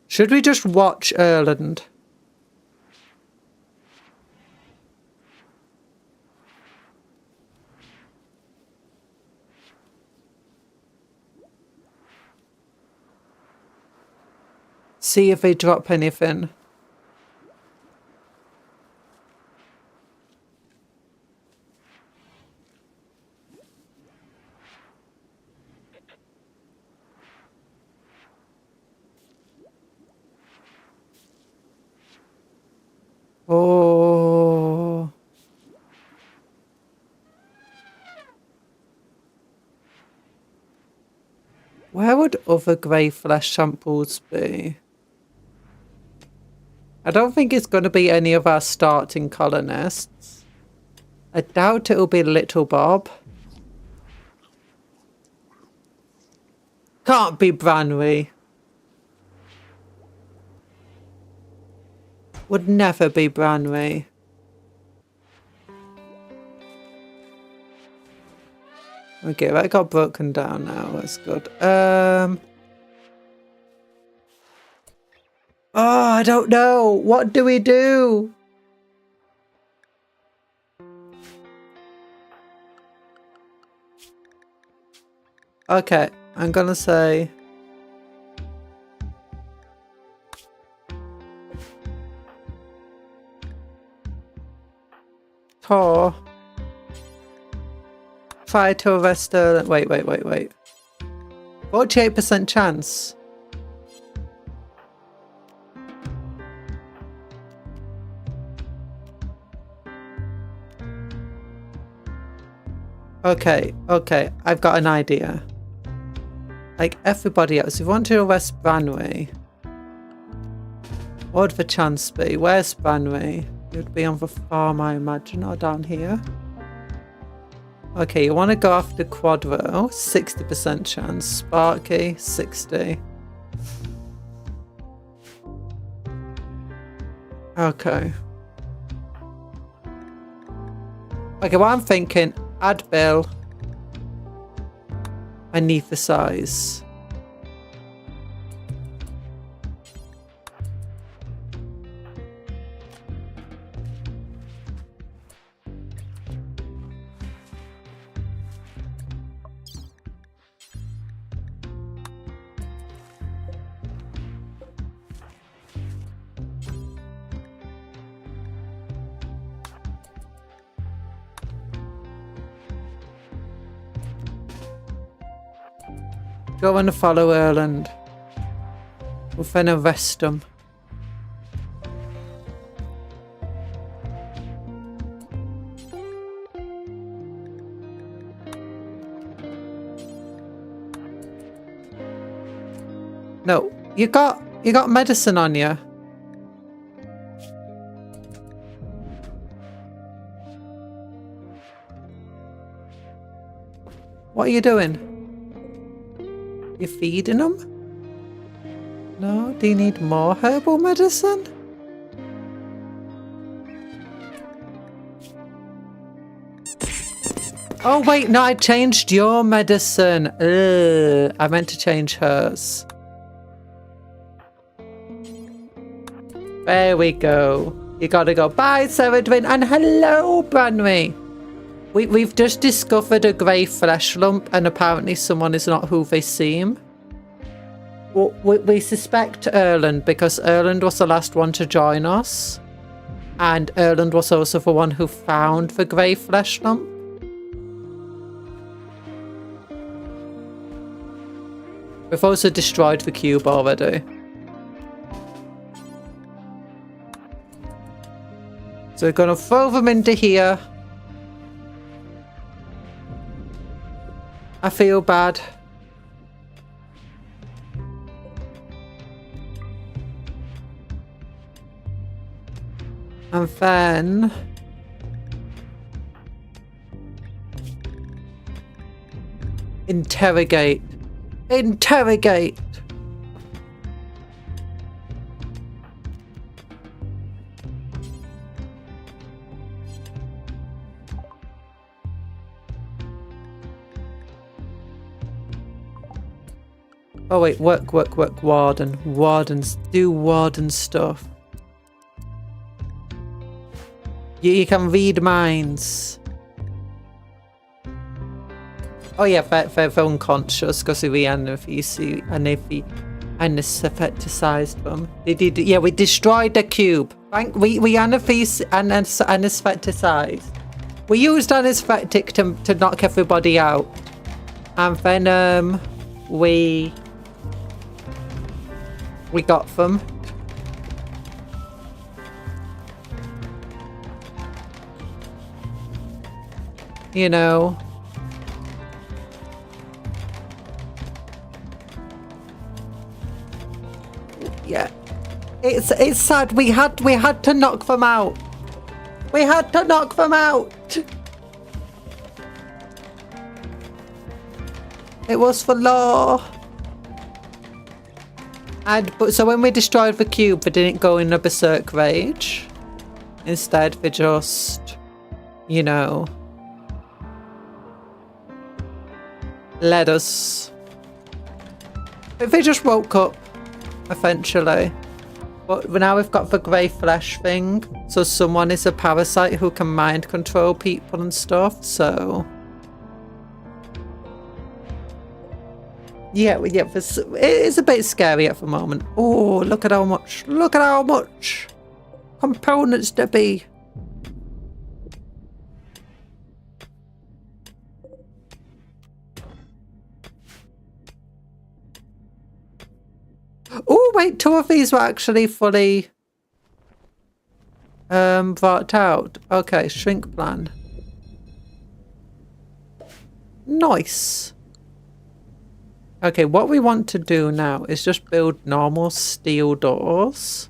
[SPEAKER 1] Should we just watch Erland? See if they drop anything. Oh. Where would other grey flesh samples be? I don't think it's going to be any of our starting colonists. I doubt it'll be Little Bob. Can't be Branwy. Would never be Branwy. Okay, that got broken down now. That's good. Oh, I don't know. What do we do? Okay, I'm gonna say... Tor. Try to arrest her. Wait. 48% chance. Okay, I've got an idea. Like everybody else, if you want to arrest Branwy, what would the chance be? Where's Branwy? It would be on the farm, I imagine, or down here. Okay, you want to go after Quadro, 60% chance. Sparky, 60. Okay, what I'm thinking, add Bill. Anesthetize. Go and follow Erland. We'll then arrest him. No, you got medicine on you. What are you doing? You feeding them? No? Do you need more herbal medicine? Oh wait, no, I changed your medicine. Ugh, I meant to change hers. There we go. You gotta go. Bye, Seradwin, and hello, Branwy. We've just discovered a grey flesh lump, and apparently someone is not who they seem. we suspect Erland because Erland was the last one to join us. And Erland was also the one who found the grey flesh lump. We've also destroyed the cube already. So we're gonna throw them into here. I feel bad. And then interrogate. Interrogate. Oh wait, work, warden. Wardens, do warden stuff. You can read minds. Oh yeah, they're unconscious because we anestheticized them. Yeah, we destroyed the cube. We anestheticized. We used anesthetic to knock everybody out. And then we got them. You know. Yeah. It's sad. We had to knock them out. We had to knock them out. It was for law. But so when we destroyed the cube, they didn't go in a berserk rage. Instead, they just, you know, led us. They just woke up, eventually. But now we've got the grey flesh thing. So someone is a parasite who can mind control people and stuff, so... Yeah, it's a bit scary at the moment. Oh, look at how much components there be. Oh, wait, 2 of these were actually fully brought out. Okay, shrink plan. Nice. Okay, what we want to do now is just build normal steel doors.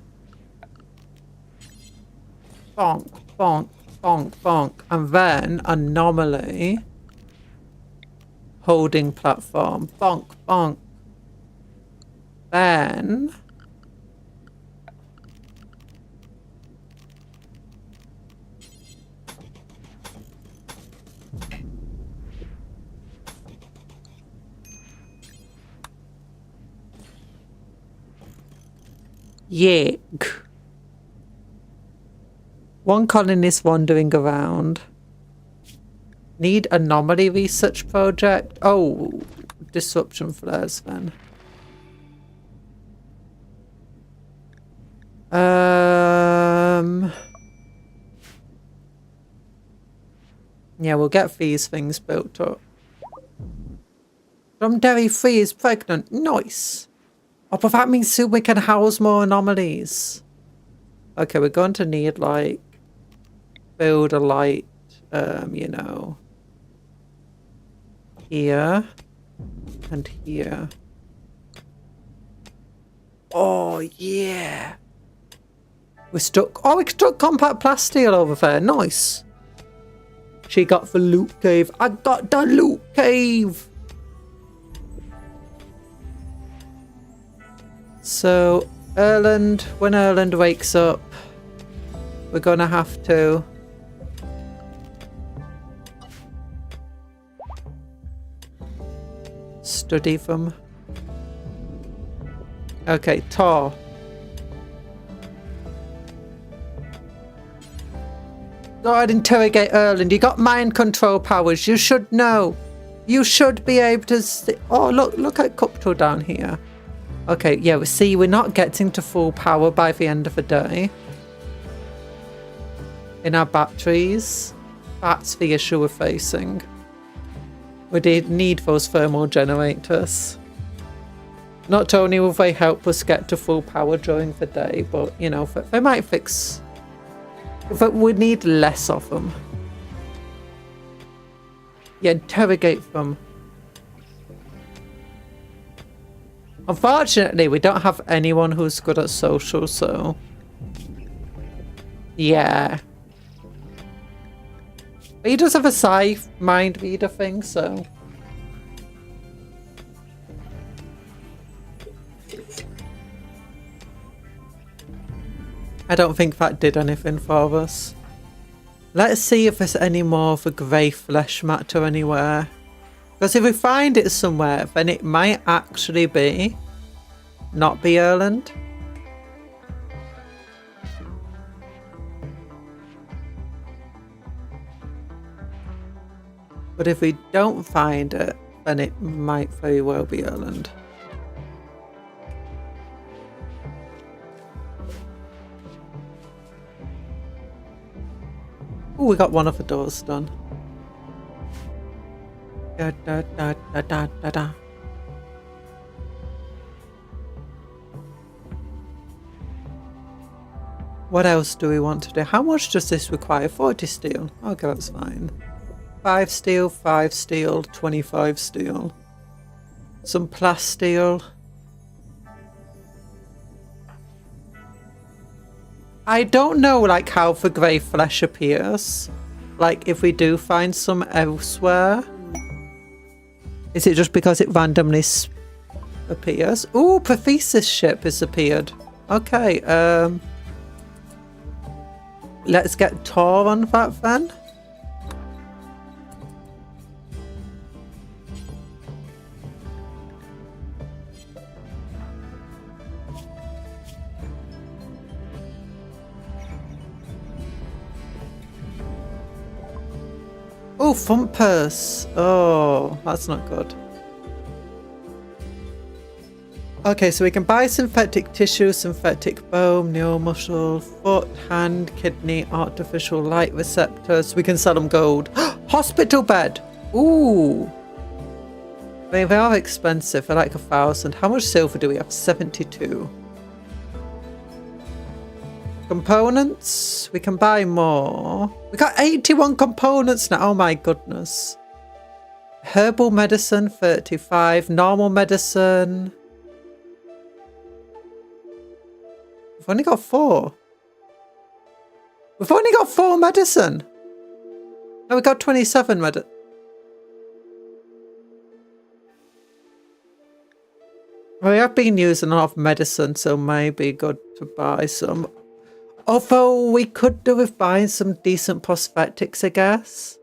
[SPEAKER 1] Bonk, bonk, bonk, bonk. And then anomaly. Holding platform. Bonk, bonk. Then... Yig. One colonist wandering around. Need anomaly research project. Oh, disruption flares then. Yeah, we'll get these things built up. From Dairy 3 is pregnant. Nice. Oh, but that means soon we can house more anomalies. Okay, we're going to need, like, build a light, you know, here and here. Oh, yeah. We stuck compact plasteel over there. Nice. She got the loot cave. I got the loot cave. So, Erland, when Erland wakes up, we're gonna have to study them. Okay, Tor. Go ahead, interrogate Erland. You got mind control powers. You should know. You should be able to see. Oh, look at Cuptle down here. Okay, yeah, see, we're not getting to full power by the end of the day. In our batteries, that's the issue we're facing. We need those thermal generators. Not only will they help us get to full power during the day, but, you know, they might fix... But we need less of them. Yeah, interrogate them. Unfortunately, we don't have anyone who's good at social, so... Yeah. But he does have a scythe mind reader thing, so... I don't think that did anything for us. Let's see if there's any more of the grey flesh matter anywhere. Because if we find it somewhere, then it might actually be... not be Erland. But if we don't find it, then it might very well be Erland. Oh, we got one of the doors done. Da, da, da, da, da, da, da. What else do we want to do? How much does this require? 40 steel. Okay, that's fine. 5 steel, 5 steel, 25 steel. Some plasteel. I don't know, like, how the grey flesh appears. Like, if we do find some elsewhere. Is it just because it randomly appears? Ooh, Prothesis ship has appeared. Okay, let's get Tor on that then. Oh, Thumpers. Oh, that's not good. Okay, so we can buy synthetic tissue, synthetic bone, neuromuscle, foot, hand, kidney, artificial light receptors. We can sell them gold. Hospital bed. Ooh. I mean, they are expensive. They're like 1,000. How much silver do we have? 72. Components. We can buy more. We got 81 components now. Oh my goodness. Herbal medicine, 35. Normal medicine. We've only got 4. We've only got 4 medicine. No, we got 27 medicine. We have been using a lot of medicine, so maybe good to buy some. Although we could do with buying some decent prosthetics, I guess.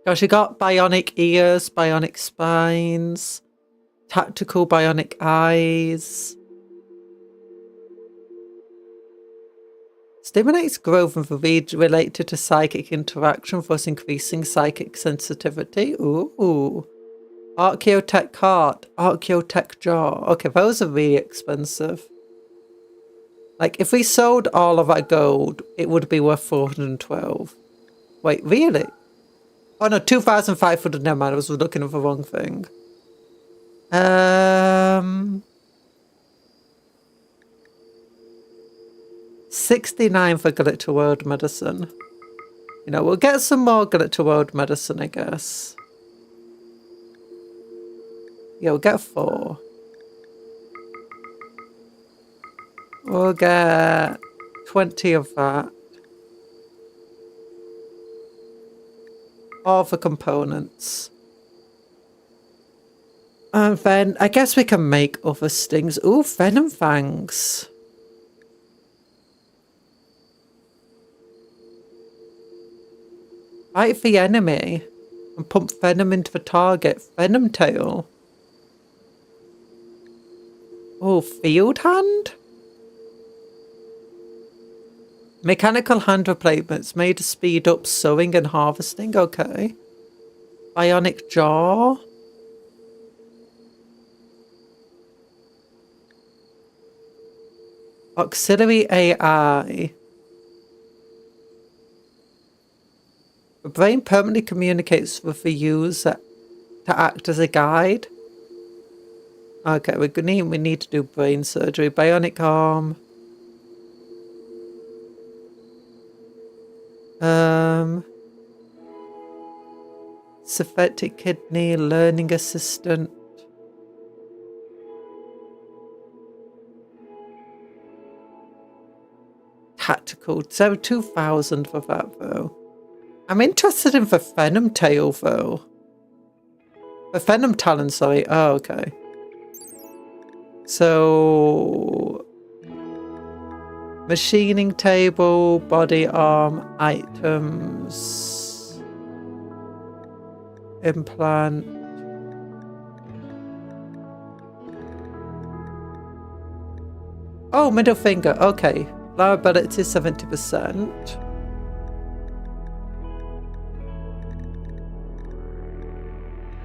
[SPEAKER 1] Gosh, we got bionic ears, bionic spines, tactical bionic eyes. Stimulates growth of the reed related to psychic interaction, thus increasing psychic sensitivity. Ooh. Archaeotech heart, Archaeotech jaw. Okay, those are really expensive. Like, if we sold all of our gold, it would be worth 412. Wait, really? Oh no, 2,500. Never mind, I was looking at the wrong thing. 69 for Glitter World medicine. You know, we'll get some more Glitter World medicine, I guess. Yeah, we'll get 4. We'll get 20 of that. All the components. And then I guess we can make other stings. Ooh, venom fangs. Fight the enemy and pump venom into the target. Venom tail. Oh, field hand? Mechanical hand replacements made to speed up sowing and harvesting. Okay. Bionic jaw. Auxiliary AI. The brain permanently communicates with the user to act as a guide. Okay, we need to do brain surgery. Bionic arm. Synthetic kidney, learning assistant. Tactical. 2,000 for that though. I'm interested in the Venom tail though. The Venom talon, sorry. Oh, okay. So machining table, body arm, items, implant. Oh, middle finger. Okay. Reliability 70%.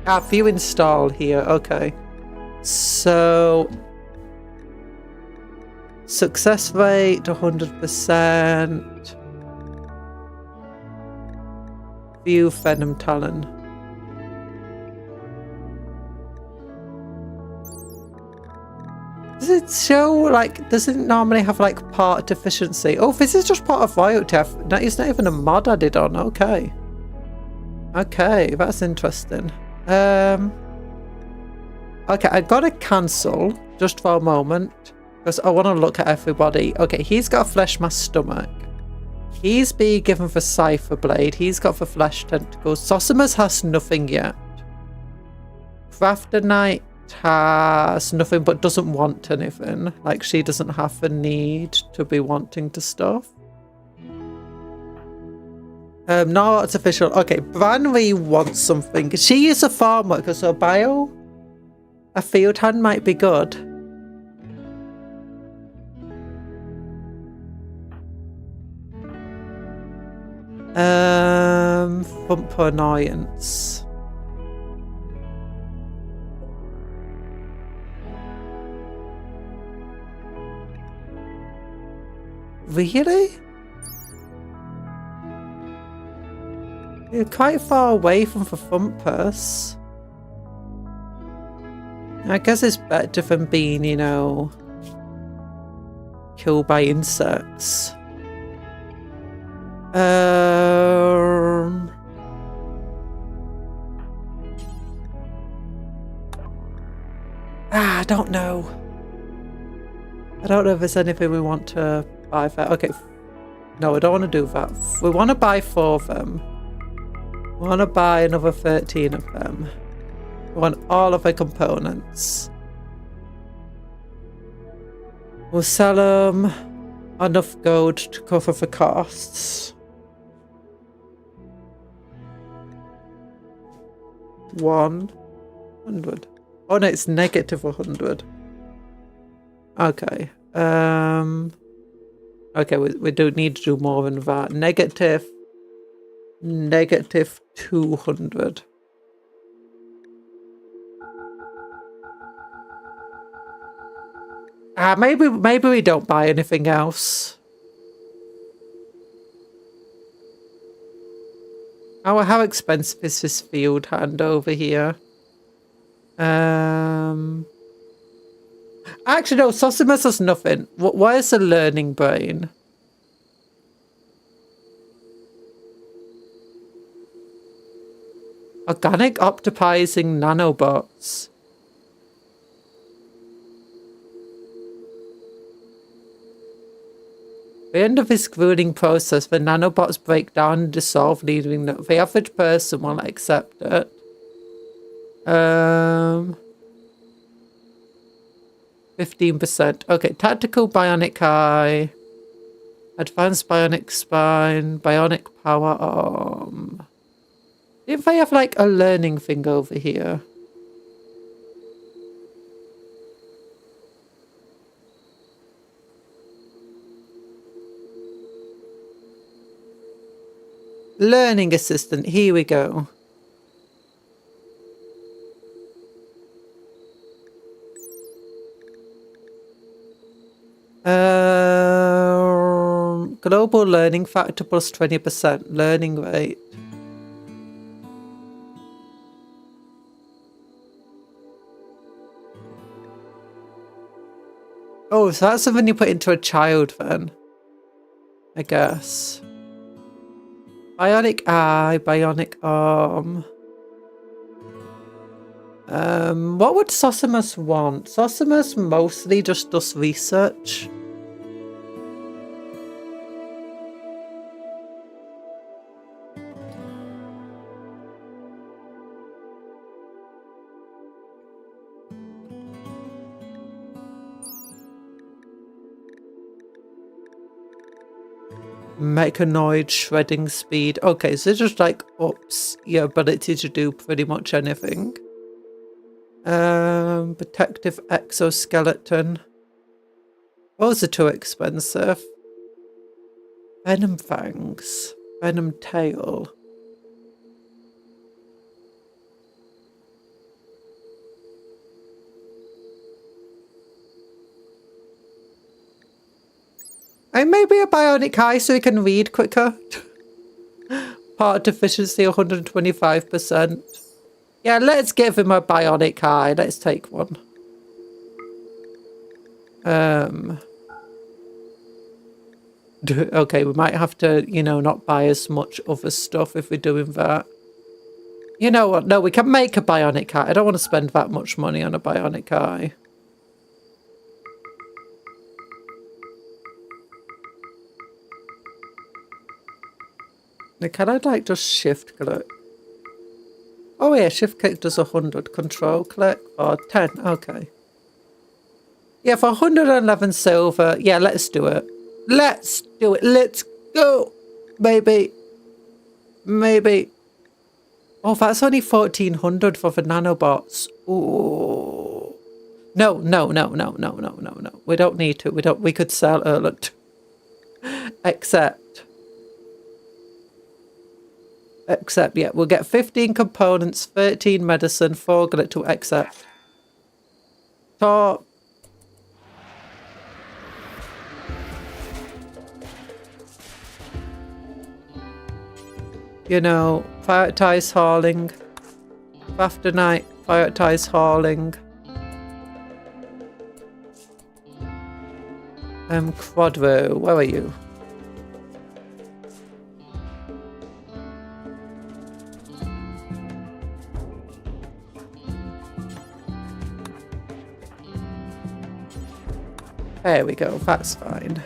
[SPEAKER 1] Ah, view install here. Okay. So success rate 100%. View Venom talon. Does it show, like, does it normally have, like, part deficiency? Oh, this is just part of royalty. It's not even a mod added on. Okay. Okay, that's interesting. Okay, I gotta cancel just for a moment because I want to look at everybody. Okay, he's got a flesh mass stomach. He's being given the cipher blade. He's got the flesh tentacles. Sosimus has nothing yet. Crafter Knight has nothing but doesn't want anything. Like, she doesn't have the need to be wanting to stuff. No artificial. Okay, Branry wants something. She is a farmer because her bio, a field hand might be good. Bumper annoyance. Really? You're quite far away from the thumpers. I guess it's better than being, you know, killed by insects. I don't know. I don't know if there's anything we want to buy for. Okay. No, I don't want to do that. We want to buy 4 of them. We want to buy another 13 of them. We want all of the components. We'll sell them enough gold to cover the costs. 100. Oh no, it's negative 100. Okay. Okay, we don't need to do more than that. Negative 200. Maybe we don't buy anything else. How expensive is this field hand over here? Actually, no, Sosimus has nothing. Where's the learning brain? Organic optimizing nanobots. At the end of this grueling process, the nanobots break down and dissolve, leaving the average person will accept it. 15%. Okay, tactical bionic eye, advanced bionic spine, bionic power arm. If I have like a learning thing over here. Learning assistant, here we go. Global learning factor plus 20%. Learning rate. Oh, so that's something you put into a child then. I guess. Bionic eye, bionic arm. What would Sosimus want? Sosimus mostly just does research. Mechanoid shredding speed. Okay, so just like ups your ability to do pretty much anything. Protective exoskeleton. Those are too expensive. Venom fangs. Venom tail. And maybe a bionic eye so he can read quicker. Part deficiency 125%. Yeah, let's give him a bionic eye. Let's take one. Okay, we might have to, you know, not buy as much other stuff if we're doing that. You know what? No, we can make a bionic eye. I don't want to spend that much money on a bionic eye. Can I like just shift click? Oh yeah, shift click does 100. Control click or 10. Okay. Yeah, for 111 silver. Yeah, let's do it. Let's do it. Let's go. Maybe. Maybe. Oh, that's only 1400 for the nanobots. Ooh. No. We don't need to. We could sell Erland. Except, yeah, we'll get 15 components, 13 medicine, 4 grit to accept. Top. You know, prioritize hauling. After night, prioritize hauling. Quadro, where are you? There we go, that's fine.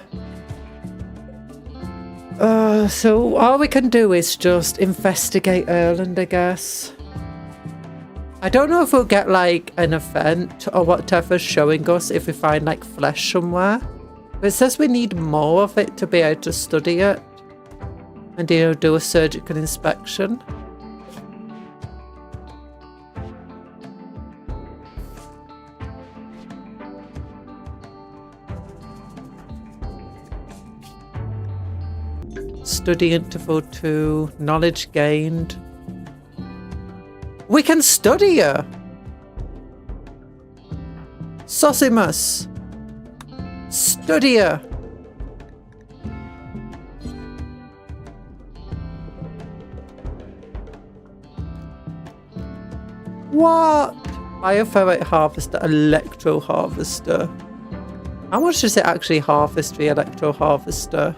[SPEAKER 1] So all we can do is just investigate Erland, I guess. I don't know if we'll get like an event or whatever showing us if we find like flesh somewhere. But it says we need more of it to be able to study it. And, you know, do a surgical inspection. Study interval 2, knowledge gained. We can study her! Sosimus! Study her! What? Bioferrite harvester, electro harvester. How much does it actually harvest the electro harvester?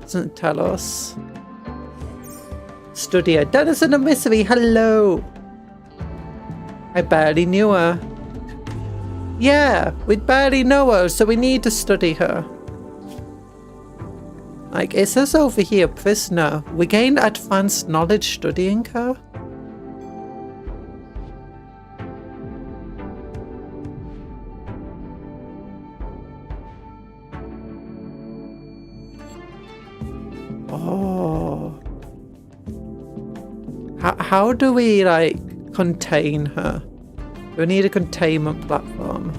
[SPEAKER 1] Doesn't tell us. Study her. Denizen of Misery, hello! I barely knew her. Yeah, we barely know her, so we need to study her. Like, it says over here, prisoner. We gained advanced knowledge studying her. Oh. How do we, like, contain her? Do we need a containment platform?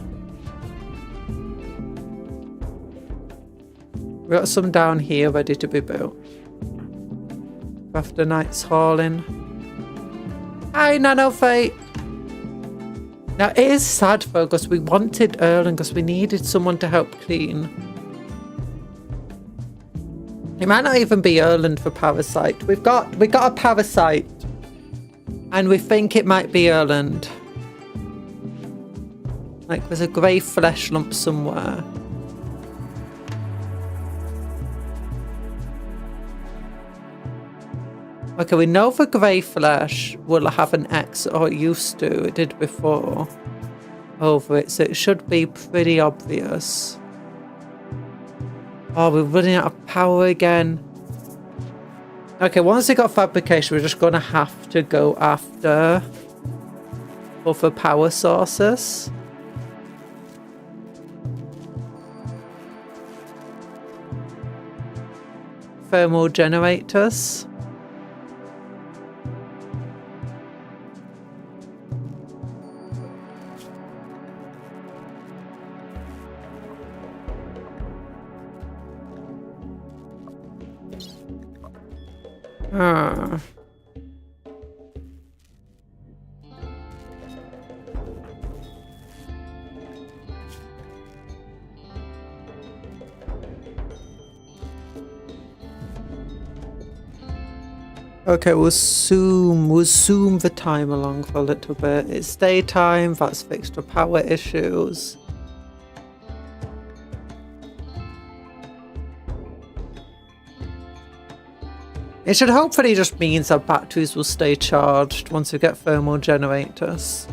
[SPEAKER 1] We got some down here ready to be built. After night's hauling. Hi, Nano Fate. Now, it is sad though, because we wanted Erlen, because we needed someone to help clean. It might not even be Erlen for Parasite. We got a Parasite. And we think it might be Erlen. Like, there's a grey flesh lump somewhere. Okay, we know the grey flesh will have an X, or it used to, it did before, over it, so it should be pretty obvious. Oh, we're running out of power again. Okay, once we got fabrication, we're just gonna have to go after other power sources. Thermal generators. Okay, we'll zoom the time along for a little bit. It's daytime, that's fixed the power issues. It should hopefully just means our batteries will stay charged once we get thermal generators.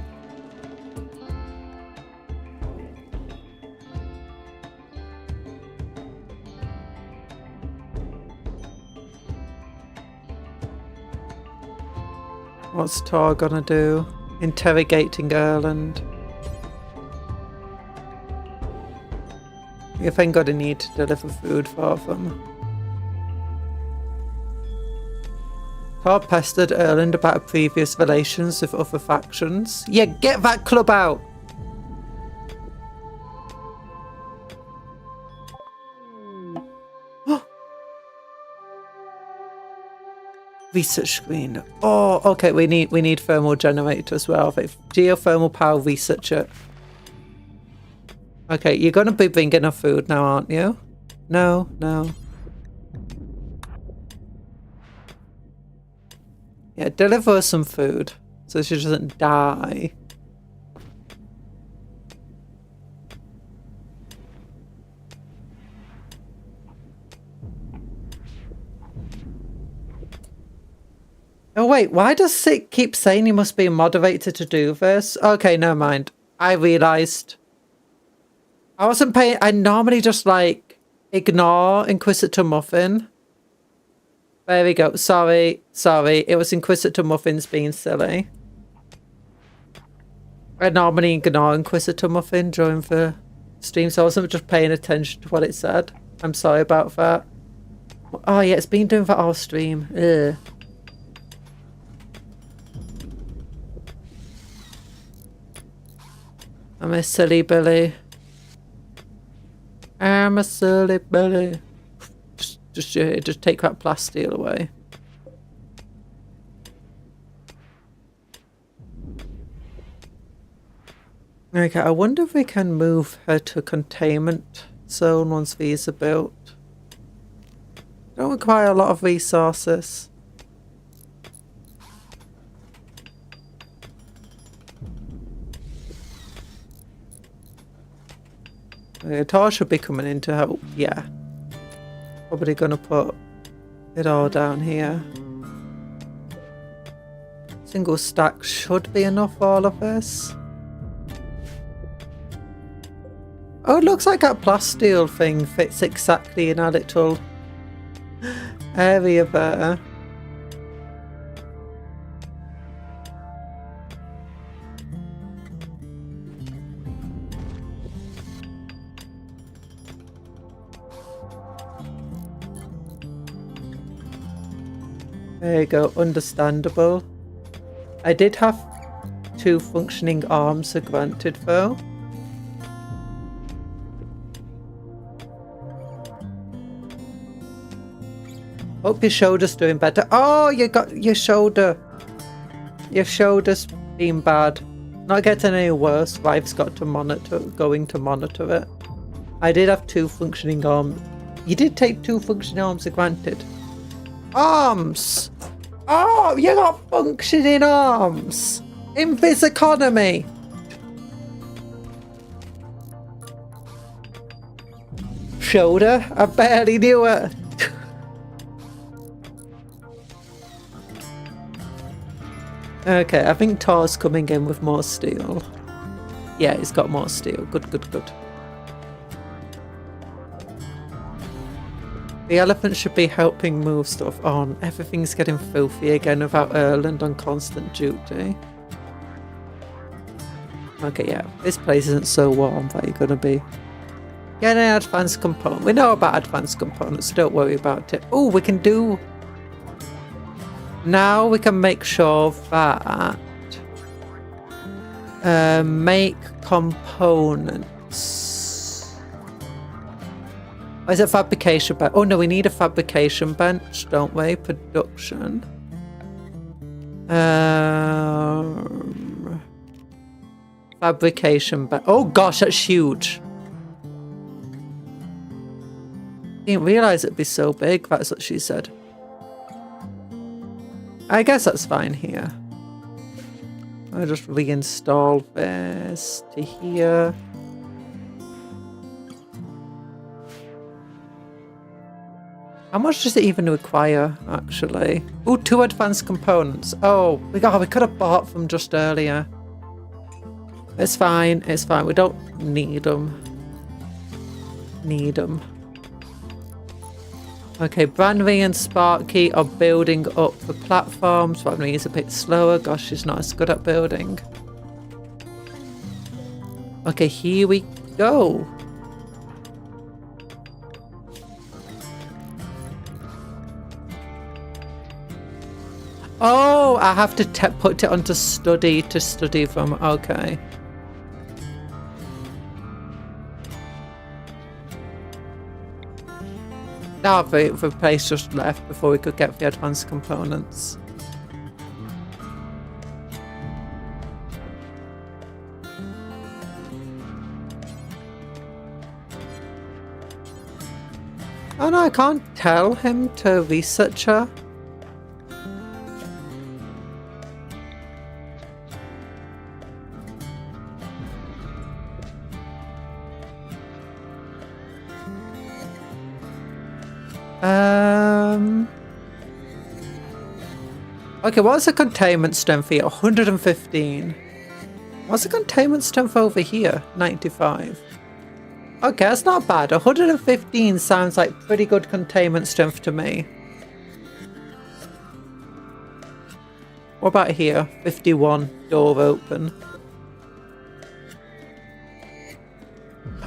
[SPEAKER 1] What's Tor gonna do? Interrogating Erland. I think I'm gonna need to deliver food for them. Tor pestered Erland about previous relations with other factions. Yeah, get that club out! Research screen. Oh, okay. We need thermal generator as well. Geothermal power. Research it. Okay, you're gonna be bringing her food now, aren't you? No, no. Yeah, deliver her some food so she doesn't die. Oh wait, why does it keep saying you must be a moderator to do this? Okay, never mind. I realised. I wasn't paying. I normally just like ignore Inquisitor Muffin. There we go. Sorry. It was Inquisitor Muffin's being silly. I normally ignore Inquisitor Muffin during the stream, so I wasn't just paying attention to what it said. I'm sorry about that. Oh yeah, it's been doing that all stream. Ugh. I'm a silly Billy. I'm a silly Billy. Just take that plasteel away. Okay, I wonder if we can move her to containment zone once these are built. Don't require a lot of resources. Tor should be coming in to help. Yeah. Probably gonna put it all down here. Single stack should be enough for all of this. Oh, it looks like that plasteel thing fits exactly in our little area there. There you go, understandable. I did have 2 functioning arms granted though. Hope your shoulder's doing better. Oh, you got your shoulder. Your shoulder's been bad. Not getting any worse. Wife's got to monitor, going to monitor it. I did have 2 functioning arms. You did take 2 functioning arms for granted. Arms! Oh, you got functioning arms! In this economy! Shoulder? I barely knew it. Okay, I think Tar's coming in with more steel. Yeah, he's got more steel. Good, good, good. The elephant should be helping move stuff on. Everything's getting filthy again without Erland on constant duty. Okay, yeah. This place isn't so warm that you're gonna be getting an advanced component. We know about advanced components, so don't worry about it. Oh, we can do... Now we can make sure that... make components. Or is it fabrication bench? Oh no, we need a fabrication bench, don't we? Production. Fabrication bench. Oh gosh, that's huge. Didn't realise it'd be so big. That's what she said. I guess that's fine here. I'll just reinstall this to here. How much does it even require, actually? Oh, 2 advanced components. Oh, we could have bought them just earlier. It's fine, it's fine. We don't need them. Okay, Brandy and Sparky are building up the platforms. Brandy is a bit slower. Gosh, she's not as good at building. Okay, here we go. Oh, I have to put it onto study to study from. Okay. Now the place just left before we could get the advanced components. Oh no, I can't tell him to research her. Okay, what's the containment strength here? 115. What's the containment strength over here? 95. Okay, that's not bad. 115 sounds like pretty good containment strength to me. What about here? 51. Door open.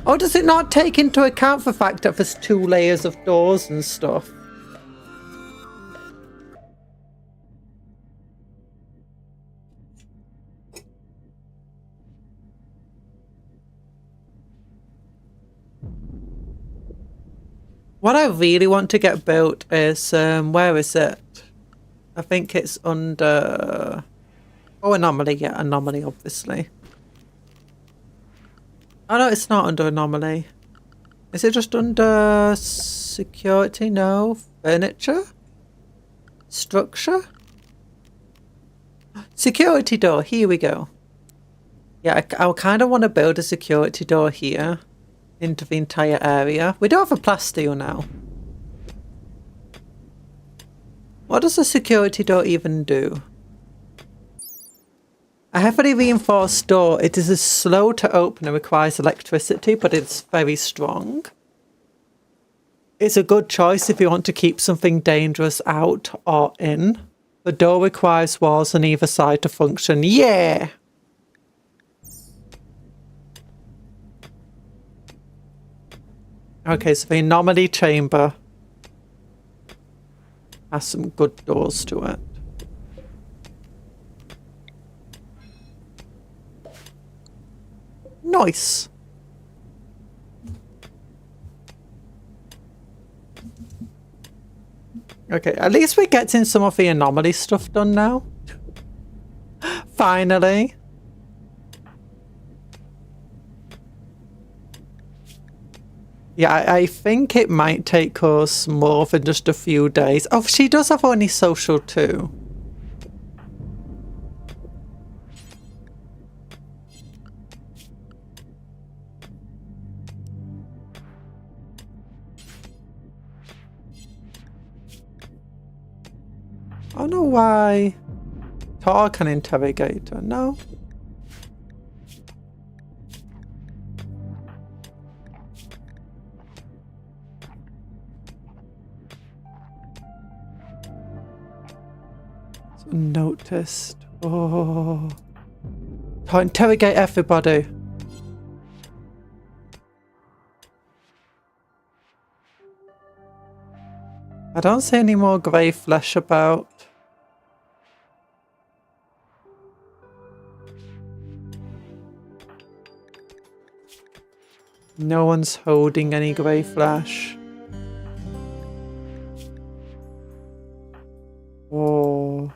[SPEAKER 1] Oh, does it not take into account the fact that there's 2 layers of doors and stuff? What I really want to get built is, where is it? I think it's under... Oh, anomaly. Yeah, anomaly, obviously. Oh, no, it's not under anomaly. Is it just under security? No. Furniture? Structure? Security door. Here we go. Yeah, I kind of want to build a security door here into the entire area. We do have a plasteel now. What does a security door even do? A heavily reinforced door. It is slow to open and requires electricity, but it's very strong. It's a good choice if you want to keep something dangerous out or in. The door requires walls on either side to function. Yeah! Okay, so the anomaly chamber has some good doors to it. Nice. Okay, at least we're getting some of the anomaly stuff done now. Finally. Yeah, I think it might take us more than just a few days. Oh, she does have only social too. I don't know why talk an interrogator. No. So noticed. Oh. To interrogate everybody. I don't see any more grey flesh about. No one's holding any grey flesh. Oh.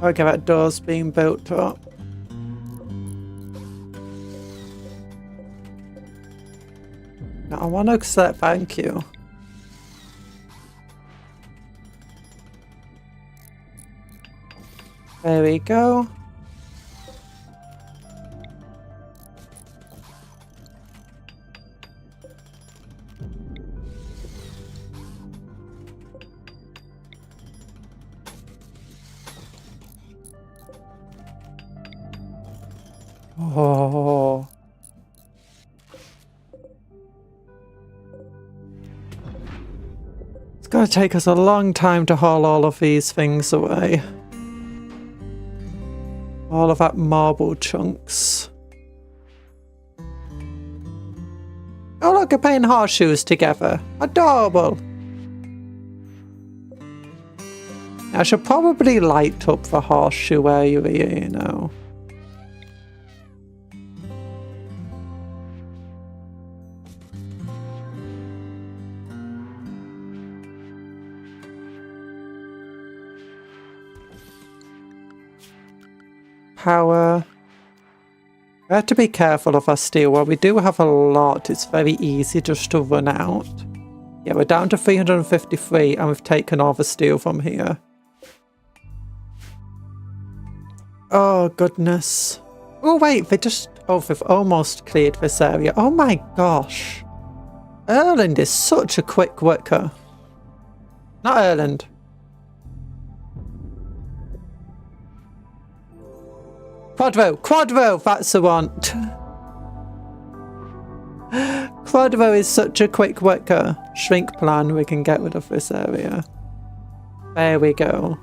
[SPEAKER 1] Okay, that door's being built up. Now, I want to accept thank you. There we go. Oh. It's going to take us a long time to haul all of these things away. All of that marble chunks. Oh look, they're playing horseshoes together. Adorable. I should probably light up the horseshoe area, you know. Power. We have to be careful of our steel. While we do have a lot, it's very easy just to run out. Yeah, we're down to 353 and we've taken all the steel from here. Oh, goodness. Oh, wait, they just... Oh, they've almost cleared this area. Oh, my gosh. Erland is such a quick worker. Not Erland. Quadro, that's the one. Quadro is such a quick worker. Shrink plan, we can get rid of this area. There we go.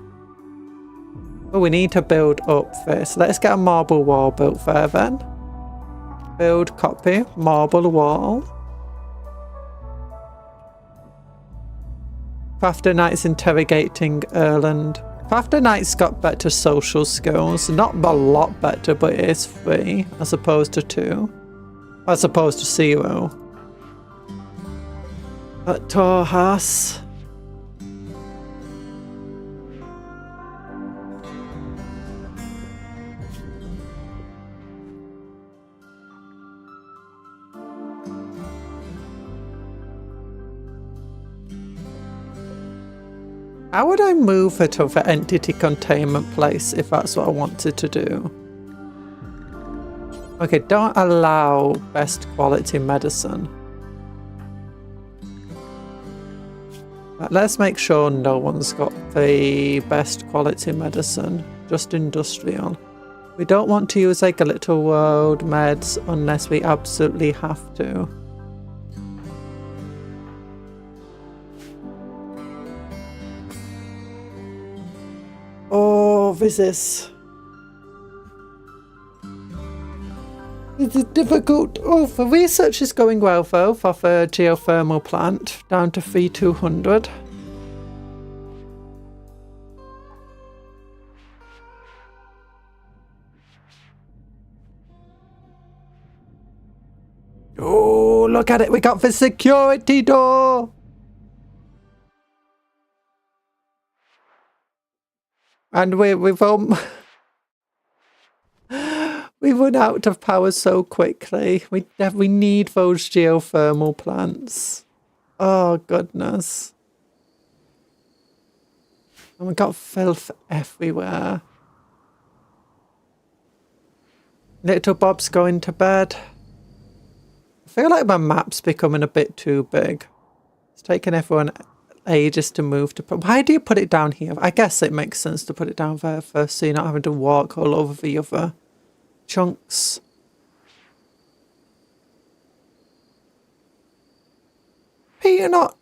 [SPEAKER 1] Oh, we need to build up this. Let's get a marble wall built there then. Build, copy, marble wall. Crafter Knight's interrogating Erland. Crafter Knight's got better social skills. Not a lot better, but it is 3 as opposed to 2. As opposed to 0. But Torhas. How would I move it to the entity containment place if that's what I wanted to do? Okay, don't allow best quality medicine. Let's make sure no one's got the best quality medicine, just industrial. We don't want to use like a little world meds unless we absolutely have to. Oh, this is difficult. Oh, the research is going well though for the geothermal plant, down to 3200. Oh, Oh, look at it. We got the security door. And we've we run out of power so quickly. We need those geothermal plants. Oh, goodness. And we got filth everywhere. Little Bob's going to bed. I feel like my map's becoming a bit too big. It's taking everyone ages to move to... Why do you put it down here? I guess it makes sense to put it down there first so you're not having to walk all over the other chunks. Peanut.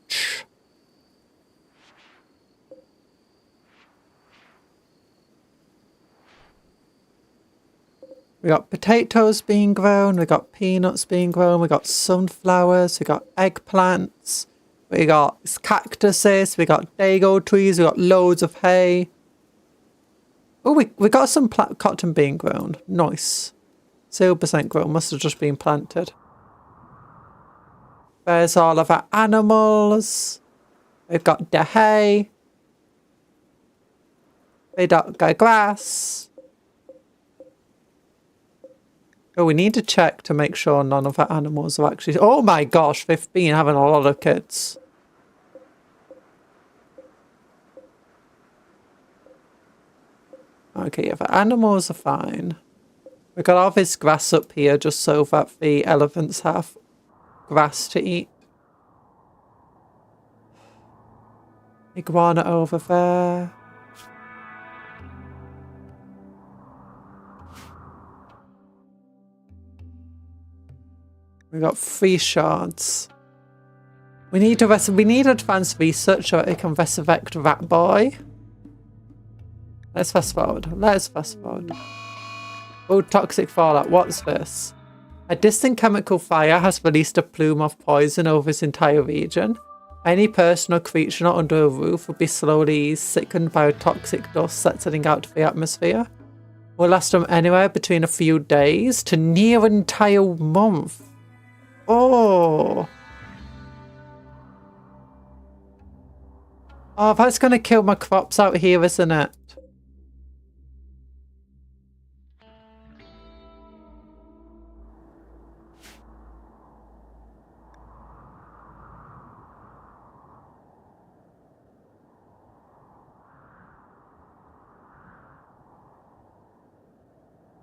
[SPEAKER 1] We got potatoes being grown, we got peanuts being grown, we got sunflowers, we got eggplants, we got cactuses, we got dago trees, we got loads of hay. Oh, we got some cotton being grown. Nice. 0% grown, must have just been planted. There's all of our animals. We've got the hay. We got the grass. Oh, we need to check to make sure none of our animals are actually... Oh my gosh, they've been having a lot of kids. Okay, yeah, the animals are fine. We've got all this grass up here just so that the elephants have grass to eat. Iguana over there. We got 3 shards. We need advanced research so it can resurrect that boy. Let's fast forward. Let's fast forward. Oh, toxic fallout. What's this? A distant chemical fire has released a plume of poison over this entire region. Any person or creature not under a roof will be slowly sickened by a toxic dust settling out of the atmosphere. Will last from anywhere between a few days to near an entire month. Oh. Oh, that's going to kill my crops out here, isn't it?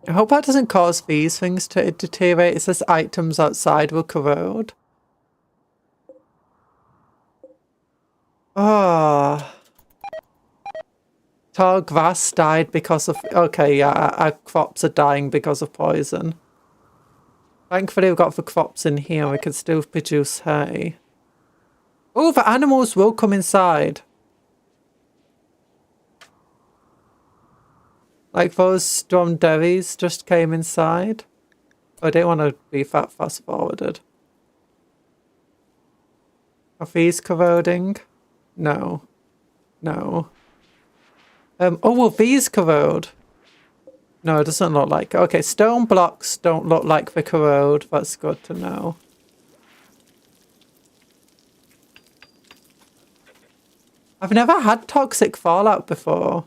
[SPEAKER 1] I hope that doesn't cause these things to deteriorate. It says items outside will corrode. Oh. Tall grass died because of... Okay, yeah, our crops are dying because of poison. Thankfully, we've got the crops in here. We can still produce hay. Oh, the animals will come inside. Like those strawberries just came inside. I don't want to be that fast forwarded. Are these corroding? No. No. Oh, will these corrode? No, it doesn't look like it. Okay, stone blocks don't look like they corrode. That's good to know. I've never had toxic fallout before.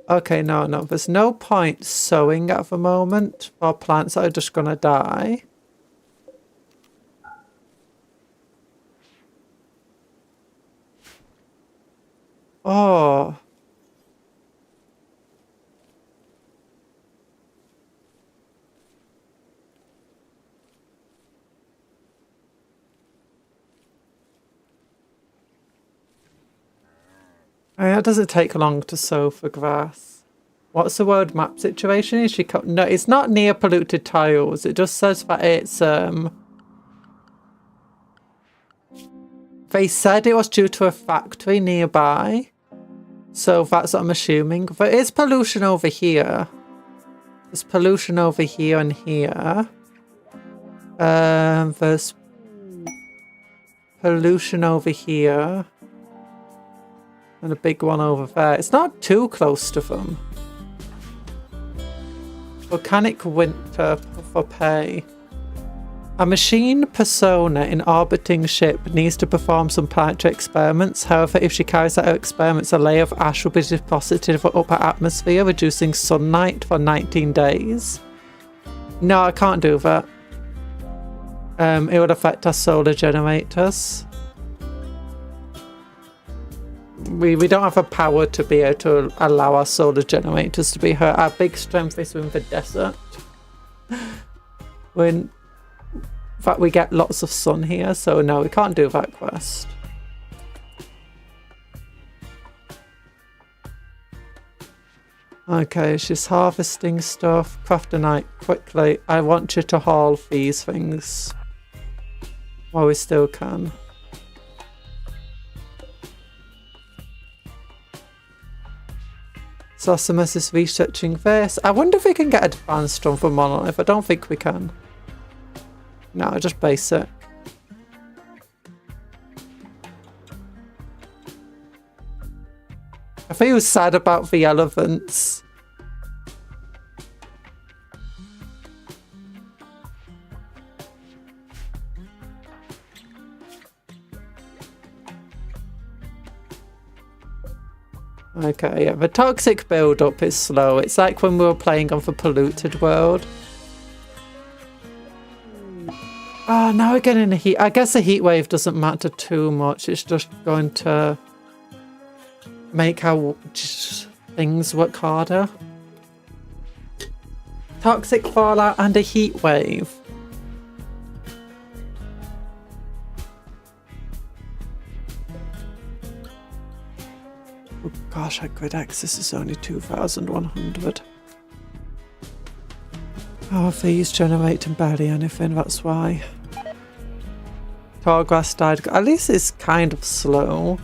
[SPEAKER 1] Okay, no, there's no point sowing at the moment for plants that are just gonna die. Oh. I mean, that doesn't take long to sow for grass. What's the world map situation? Is she no, it's not near polluted tiles. It just says that it's they said it was due to a factory nearby. So that's what I'm assuming. There is pollution over here. There's pollution over here and here. There's pollution over here. And a big one over there. It's not too close to them. Volcanic winter for pay. A machine persona in orbiting ship needs to perform some planetary experiments. However, if she carries out her experiments, a layer of ash will be deposited for upper atmosphere, reducing sunlight for 19 days. No, I can't do that. It would affect our solar generators. We don't have the power to be able to allow our solar generators to be hurt. Our big strength is in the desert. In fact, we get lots of sun here, so no, we can't do that quest. Okay, she's harvesting stuff. Craft a night quickly. I want you to haul these things while we still can. Zosimus is researching this. I wonder if we can get advanced from the monolith. I don't think we can. No, just basic. I feel sad about the elephants. Okay, yeah, the toxic build-up is slow. It's like when we were playing on the polluted world. Oh, now we're getting a heat. I guess a heat wave doesn't matter too much. It's just going to make our things work harder. Toxic fallout and a heat wave. Oh gosh, our grid access is only 2,100. Oh, these generating barely anything, that's why. Tall grass died. At least it's kind of slow.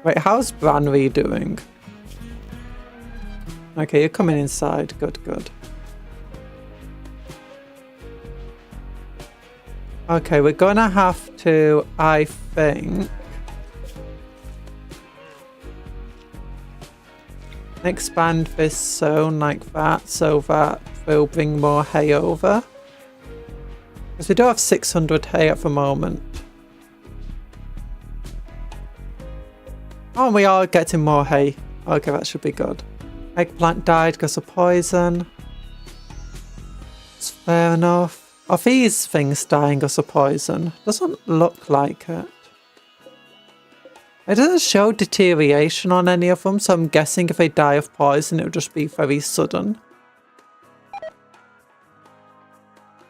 [SPEAKER 1] Wait, how's Branry doing? Okay, you're coming inside. Good, good. Okay, we're gonna have to, I think, expand this zone like that so that we'll bring more hay over. Because we do have 600 hay at the moment. Oh, we are getting more hay. Okay, that should be good. Eggplant died because of poison. It's fair enough. Are these things dying because of poison? Doesn't look like it. It doesn't show deterioration on any of them, so I'm guessing if they die of poison, it'll just be very sudden.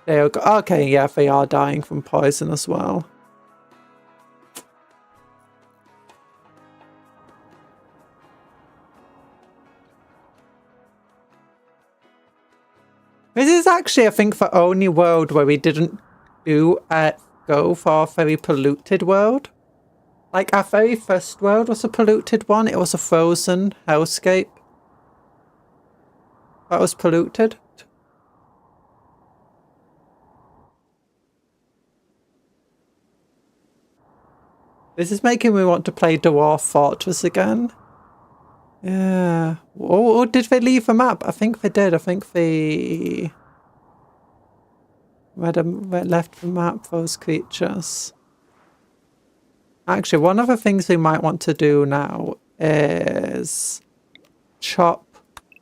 [SPEAKER 1] There we go. Okay, yeah, they are dying from poison as well. This is actually, I think, the only world where we didn't go for a very polluted world. Like, our very first world was a polluted one. It was a frozen hellscape. That was polluted. This is making me want to play Dwarf Fortress again. Yeah. Oh, did they leave a map? I think they did. I think they left the map for those creatures. Actually, one of the things we might want to do now is chop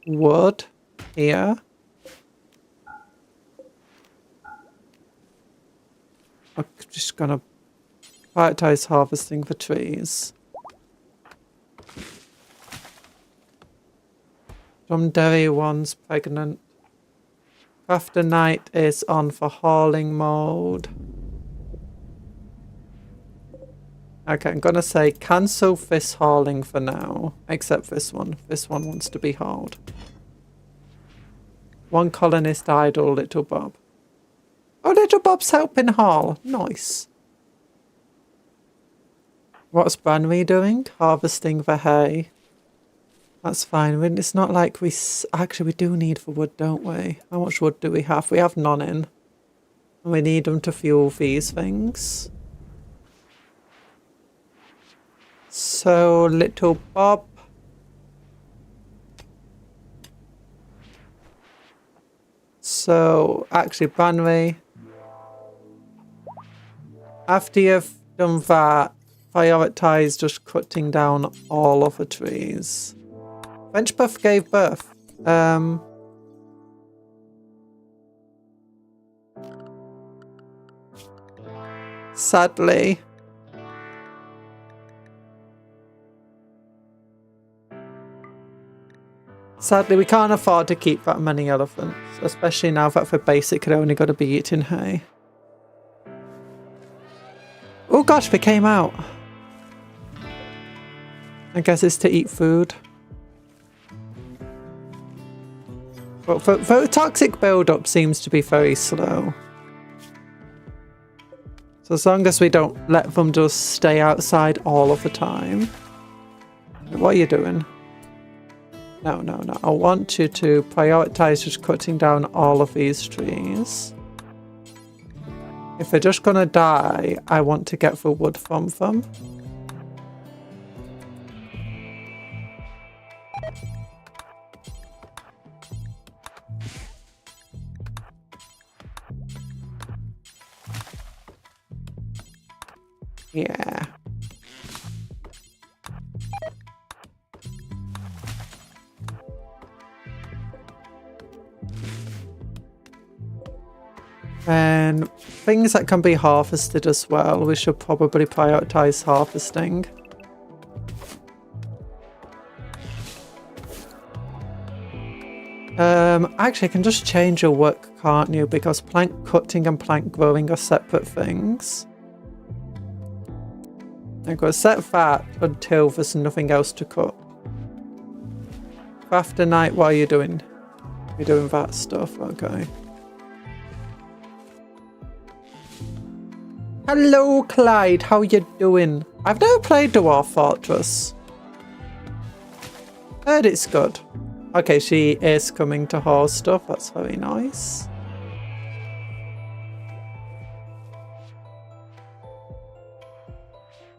[SPEAKER 1] wood here. I'm just gonna prioritize harvesting the trees. Drumderry one's pregnant. Crafter Knight is on for hauling mode. Okay, I'm gonna say cancel this hauling for now, except this one. This one wants to be hauled. One colonist idle, Little Bob. Oh, Little Bob's helping haul. Nice. What's Branry doing? Harvesting the hay. That's fine. I mean, it's not like we... Actually, we do need the wood, don't we? How much wood do we have? We have none in. And we need them to fuel these things. So, little Bob. So, actually, Banry, after you've done that, prioritize just cutting down all of the trees. Frenchbuff gave birth. Sadly. Sadly, we can't afford to keep that many elephants, especially now that they're basically only going to be eating hay. Oh gosh, they came out. I guess it's to eat food. But the toxic build-up seems to be very slow. So as long as we don't let them just stay outside all of the time. What are you doing? No, no, no. I want you to prioritize just cutting down all of these trees. If they're just gonna die, I want to get the wood from them. Yeah. And things that can be harvested as well, we should probably prioritize harvesting. Actually, I can just change your work, can't you? Because plank cutting and plank growing are separate things. I'm going to set that until there's nothing else to cut. After night, what are you doing? You're doing that stuff, okay. Hello, Clyde. How you doing? I've never played Dwarf Fortress. Heard it's good. Okay, she is coming to haul stuff. That's very nice.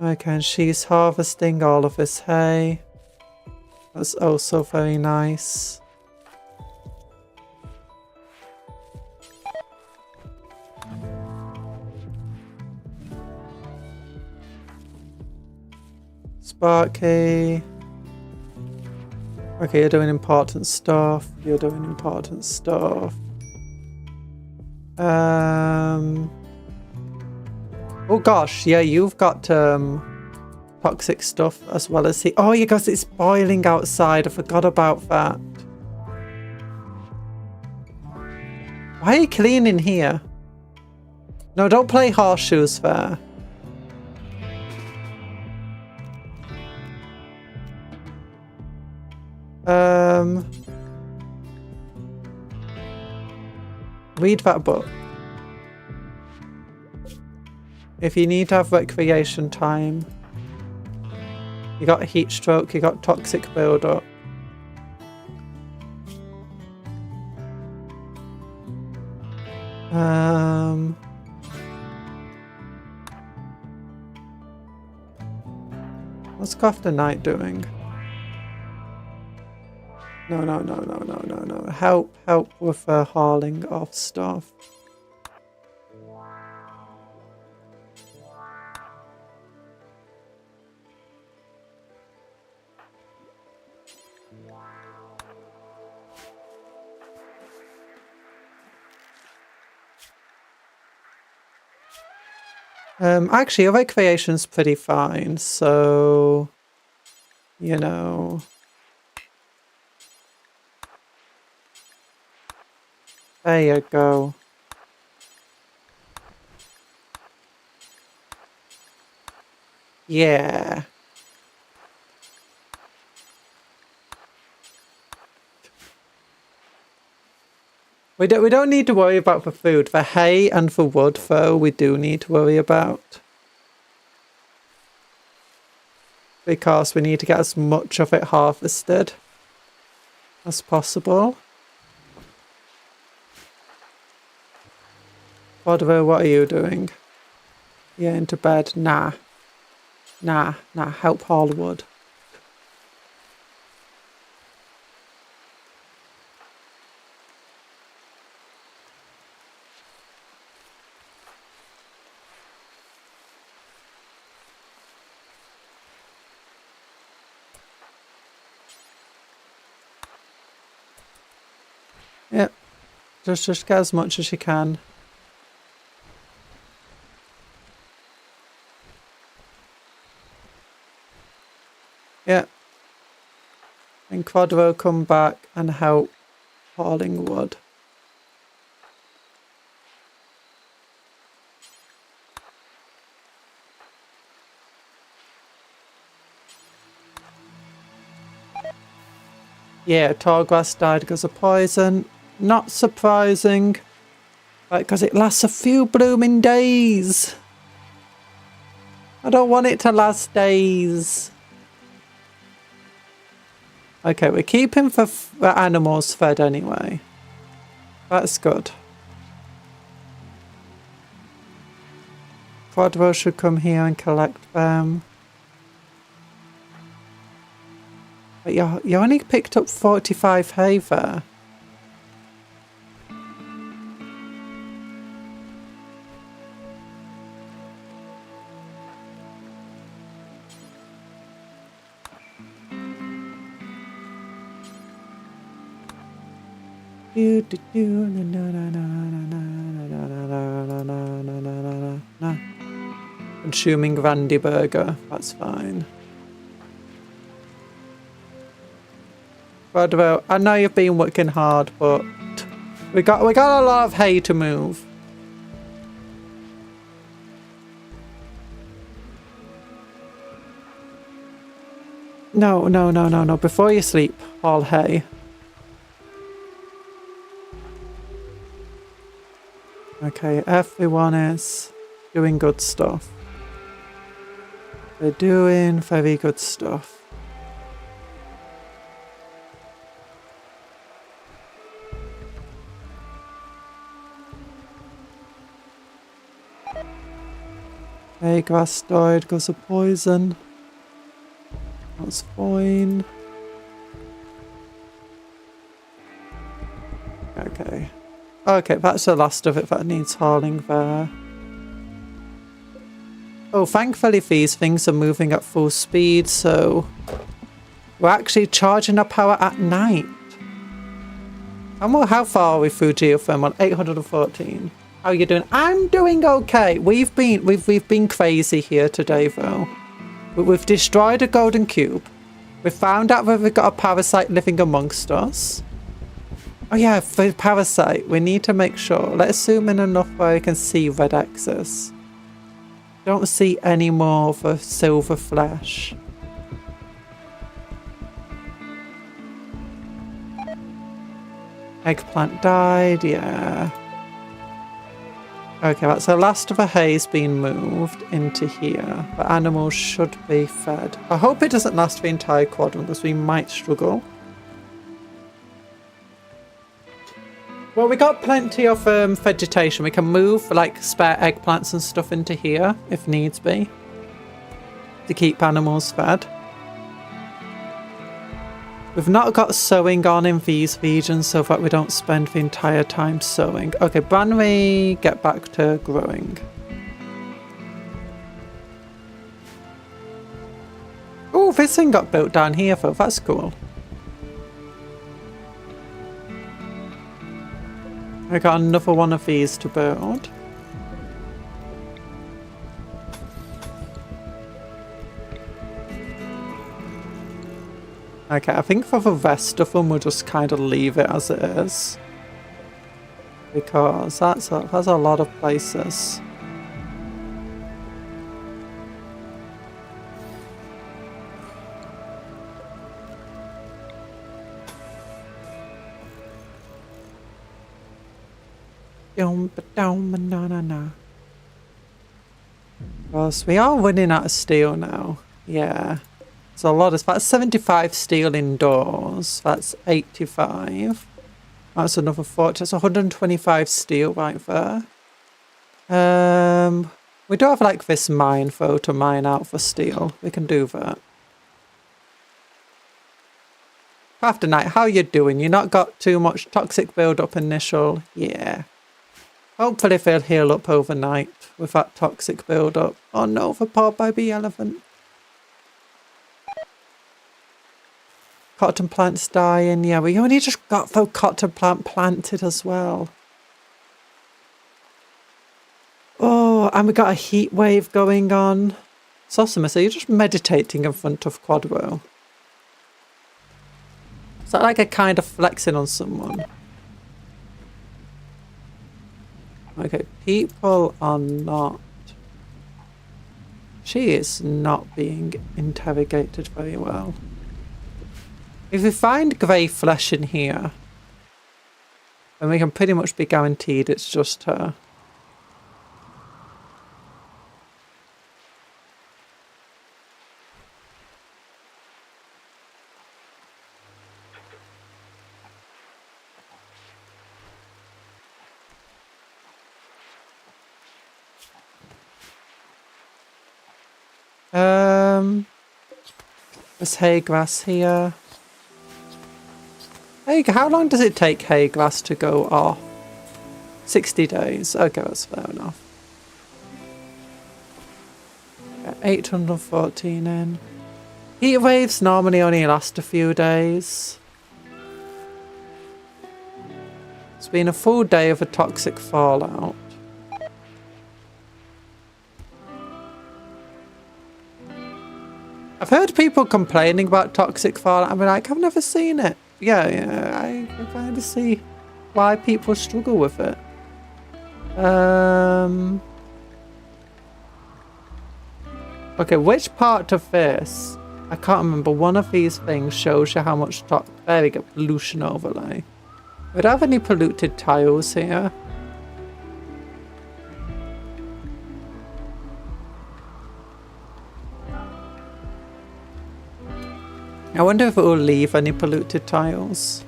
[SPEAKER 1] Okay, and she's harvesting all of this hay. That's also very nice. Sparky. Okay, you're doing important stuff. You're doing important stuff. Oh gosh, yeah, you've got toxic stuff as well as he. Oh, yeah, because it's boiling outside. I forgot about that. Why are you cleaning here? No, don't play horseshoes there. Read that book. If you need to have recreation time, you got a heat stroke, you got toxic build-up. What's After Night doing? No, no, no, no, no, no, no. Help with hauling off stuff. Actually, your recreation's pretty fine, so you know. There you go. Yeah. We don't need to worry about the food. The hay and the wood, though, we do need to worry about. Because we need to get as much of it harvested as possible. Rodvo, what are you doing? Yeah, into bed? Nah. Nah, help haul wood. Yep. Just get as much as you can. Yep. And Quadro come back and help hauling wood. Yeah, tall grass died because of poison. Not surprising. Right, because it lasts a few blooming days. I don't want it to last days. Okay, we're keeping for animals fed anyway. That's good. Quadro should come here and collect them. But you only picked up 45 hay there. Consuming Randy Burger, that's fine. Quadro, I know you've been working hard, but we got a lot of hay to move. No. Before you sleep, haul hay. Okay, everyone is doing good stuff. They're doing very good stuff. Okay, grass died because of poison. That's fine. Okay. Okay, that's the last of it that needs hauling there. Oh, thankfully these things are moving at full speed, so we're actually charging our power at night. And how far are we through geothermal? 814. How are you doing? I'm doing okay. We've been crazy here today though. We've destroyed a golden cube. We found out that we've got a parasite living amongst us. Oh yeah, for parasite, we need to make sure. Let's zoom in enough where I can see red axis. Don't see any more of the silver flesh. Eggplant died, yeah. Okay, that's the last of the hay's been moved into here. The animals should be fed. I hope it doesn't last the entire quadrant because we might struggle. Well, we got plenty of vegetation. We can move like spare eggplants and stuff into here if needs be to keep animals fed. We've not got sowing on in these regions so that we don't spend the entire time sowing. Okay, Branwy, get back to growing. Oh, this thing got built down here though. That's cool. I got another one of these to build. Okay, I think for the rest of them we'll just kind of leave it as it is. Because that's a lot of places. Because we are running out of steel now. Yeah. It's a lot. That's 75 steel indoors. That's 85. That's another 40. That's 125 steel right there. We do have like this mine though to mine out for steel. We can do that. After night, how you doing? You not got too much toxic build-up initial? Yeah. Hopefully they'll heal up overnight with that toxic build-up. Oh no, the poor baby elephant. Cotton plants dying. Yeah, we only just got the cotton plant planted as well. Oh, and we got a heat wave going on. Sosimus, are you just meditating in front of Quadro? Is that like a kind of flexing on someone? Okay, people are not... She is not being interrogated very well. If we find grey flesh in here, then we can pretty much be guaranteed it's just her. There's hay grass here. Hey, how long does it take hay grass to go off? 60 days. Okay, that's fair enough. Yeah, 814 in. Heat waves normally only last a few days. It's been a full day of a toxic fallout. I've heard people complaining about toxic fallout. I'm like, I've never seen it. Yeah, I kind of see why people struggle with it. Okay, which part of this? I can't remember. One of these things shows you how much there we go, pollution overlay. We don't have any polluted tiles here. I wonder if it will leave any polluted tiles.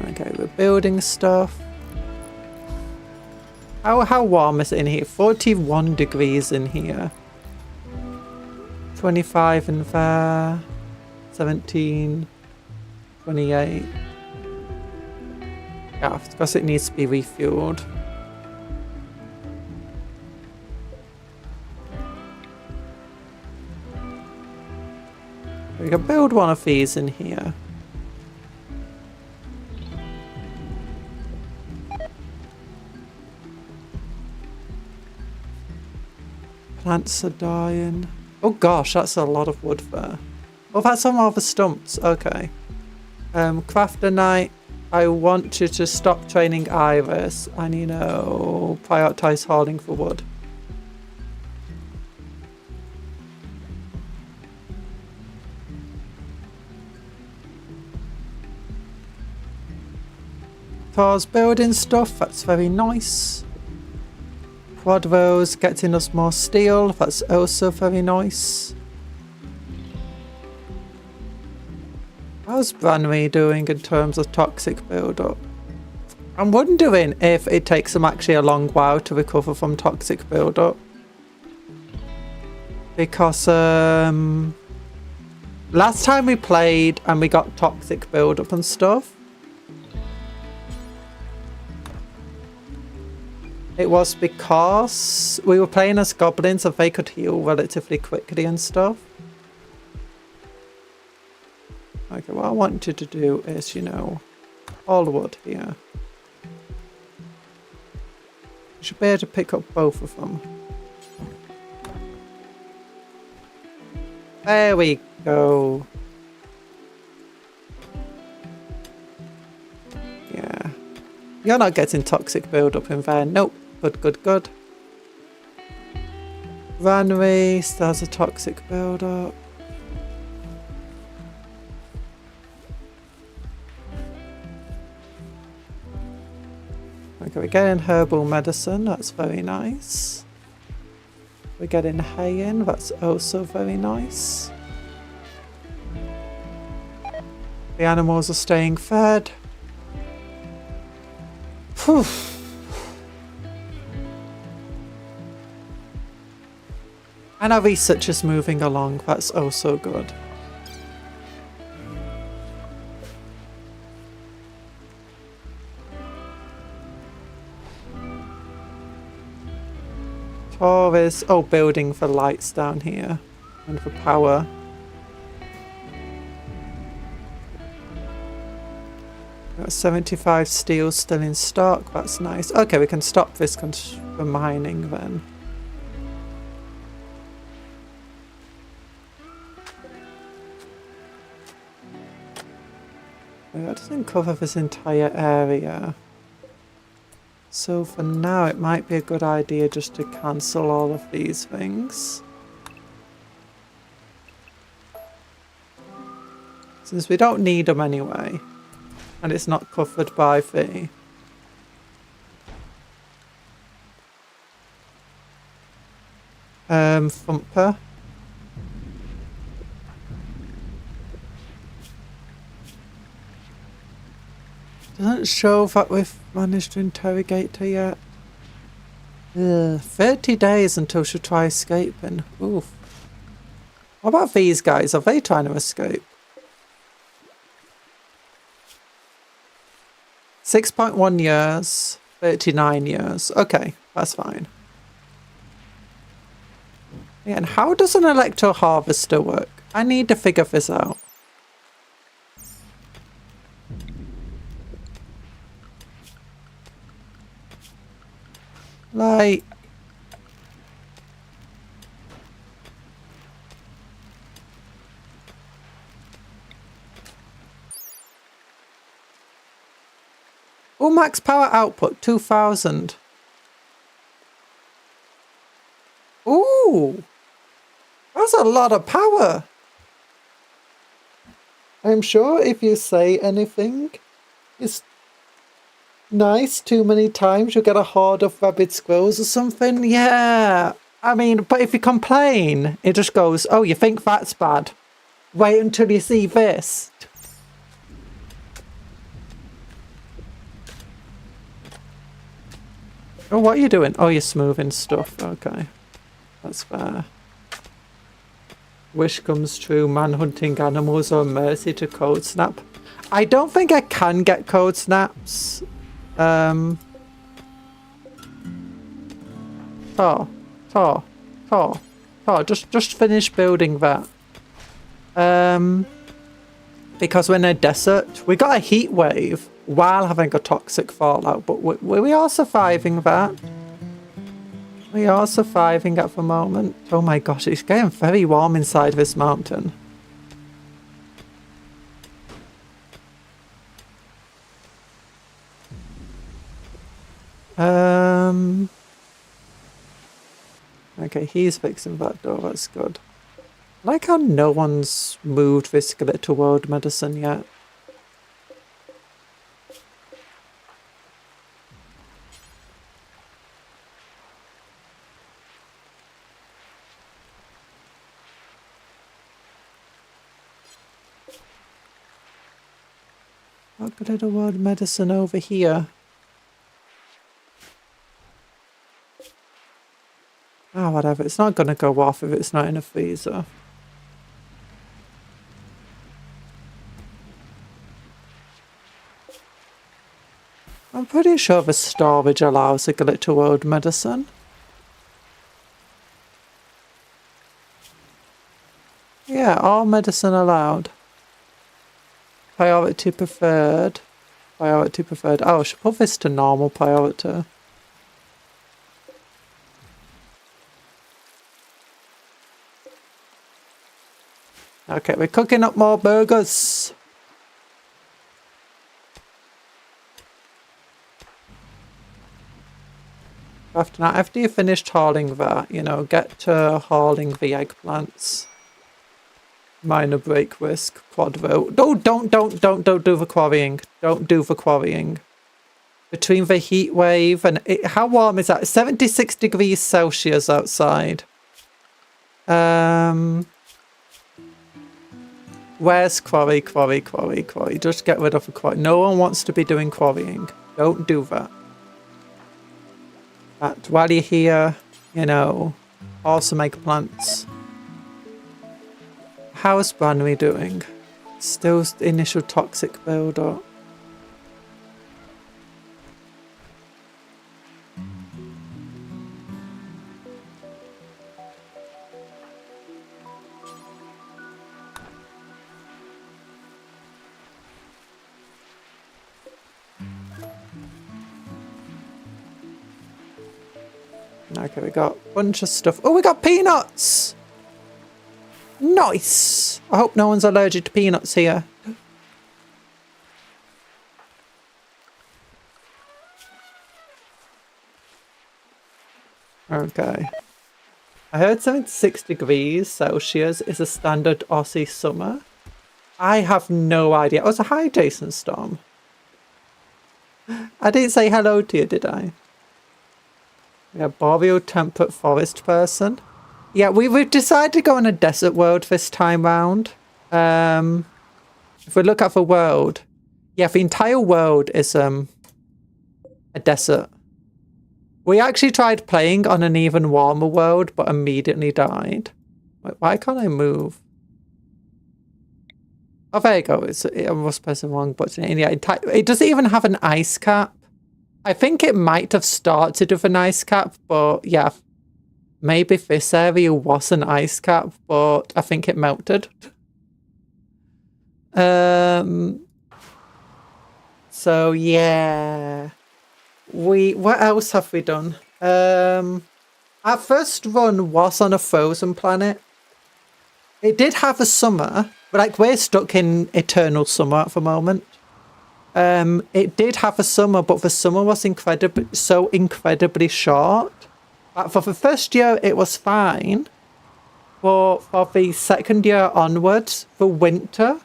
[SPEAKER 1] Okay, we're building stuff. How warm is it in here? 41 degrees in here. 25 in there. 17. 28. Yeah, because it needs to be refueled. We can build one of these in here. Plants are dying. Oh gosh, that's a lot of wood there. Oh, that's some other stumps. Okay. Crafter Knight, I want you to stop training Iris and, you know, prioritize hauling for wood. Thor's building stuff, that's very nice. Quadro's getting us more steel, that's also very nice. How's Branwy doing in terms of toxic build-up? I'm wondering if it takes them actually a long while to recover from toxic build-up. Because last time we played and we got toxic build-up and stuff, it was because we were playing as goblins and they could heal relatively quickly and stuff. Okay, what I want you to do is, you know, all wood here. You should be able to pick up both of them. There we go. Yeah. You're not getting toxic build-up in there. Nope. Good, good, good. Ranwy still has a toxic build-up. Okay, we're getting herbal medicine. That's very nice. We're getting hay in. That's also very nice. The animals are staying fed. Phew. And our research is moving along. That's oh so good. Taurus. Oh, building for lights down here. And for power. Got 75 steel still in stock. That's nice. Okay, we can stop this for mining then. That doesn't cover this entire area. So for now it might be a good idea just to cancel all of these things. Since we don't need them anyway. And it's not covered by fee. Thumper. Doesn't show that we've managed to interrogate her yet. 30 days until she tries escaping. Oof. What about these guys? Are they trying to escape? 6.1 years. 39 years. Okay, that's fine. Yeah, and how does an electro harvester work? I need to figure this out. Like... oh, max power output, 2000. Ooh! That's a lot of power! I'm sure if you say anything is nice too many times, you'll get a horde of rabid squirrels or something. Yeah! I mean, but if you complain, it just goes, oh, you think that's bad? Wait until you see this. Oh, what are you doing? Oh, you're smoothing stuff. Okay. That's fair. Wish comes true. Man hunting animals or mercy to code snap. I don't think I can get code snaps. Tar. Just finish building that. Because we're in a desert. We got a heat wave while having a toxic fallout, but we are surviving that. We are surviving at the moment. Oh my gosh, it's getting very warm inside this mountain. Okay, he's fixing that door, that's good. I like how no one's moved this glitter world medicine yet. What glitter world medicine over here? Ah, whatever. It's not going to go off if it's not in a freezer. I'm pretty sure the storage allows a glitter world medicine. Yeah, all medicine allowed. Priority preferred. Priority preferred. Oh, I should put this to normal priority. Okay, we're cooking up more burgers. After you finished hauling that, you know, get to hauling the eggplants. Minor break risk, quadro. No, don't do the quarrying. Don't do the quarrying. Between the heat wave and how warm is that? 76 degrees Celsius outside. Where's quarry? Just get rid of the quarry. No one wants to be doing quarrying. Don't do that. But while you're here, you know, Also make plants. How's Branwy doing? Still initial toxic build-up. Okay, we got a bunch of stuff. Oh, we got peanuts! Nice! I hope no one's allergic to peanuts here. Okay. I heard something 6 degrees Celsius is a standard Aussie summer. I have no idea. Oh, it's a hi, Jason Storm. I didn't say hello to you, did I? Yeah, boreal temperate forest person. Yeah, we've decided to go on a desert world this time round. If we look at the world, yeah, the entire world is a desert. We actually tried playing on an even warmer world, but immediately died. Wait, why can't I move? Oh, there you go. I must press the wrong button. Yeah, it doesn't even have an ice cap. I think it might have started with an ice cap, but yeah, maybe this area was an ice cap, but I think it melted. So yeah, what else have we done? Our first run was on a frozen planet. It did have a summer, but like we're stuck in eternal summer at the moment. It did have a summer, but the summer was incredibly short. But for the first year, it was fine. But for the second year onwards, the winter,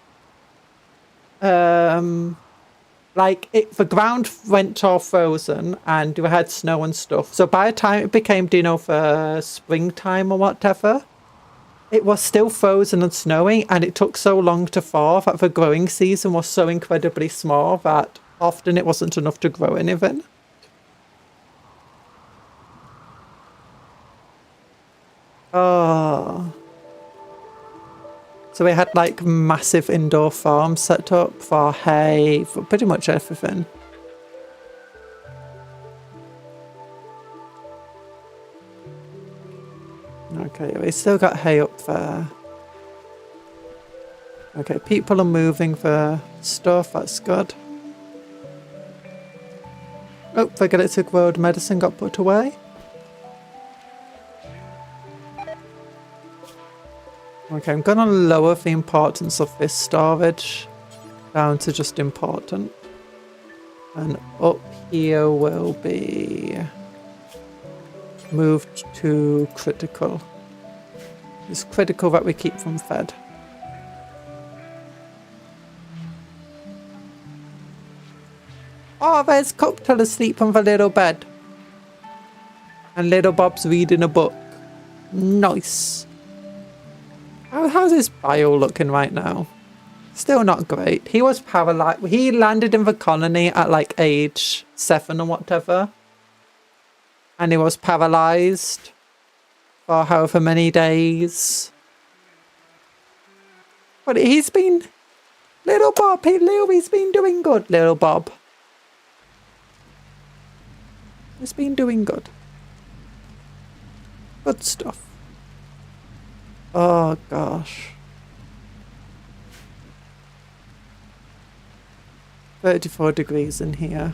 [SPEAKER 1] the ground went all frozen and we had snow and stuff. So by the time it became, for springtime or whatever, it was still frozen and snowing, and it took so long to thaw that the growing season was so incredibly small that often it wasn't enough to grow anything. Oh. So we had like massive indoor farms set up for hay, for pretty much everything. Okay, we still got hay up there. Okay, people are moving for stuff, that's good. Oh, the Galactic World medicine got put away. Okay, I'm going to lower the importance of this storage down to just important. And up here will be moved to critical. It's critical that we keep them fed. Oh, there's Cuptle asleep on the little bed. And little Bob's reading a book. Nice. How's his bio looking right now? Still not great. He was paralyzed. He landed in the colony at like age 7 or whatever. And he was paralyzed for however many days. But he's been... Little Bob, he's been doing good, little Bob. He's been doing good. Good stuff. Oh, gosh. 34 degrees in here.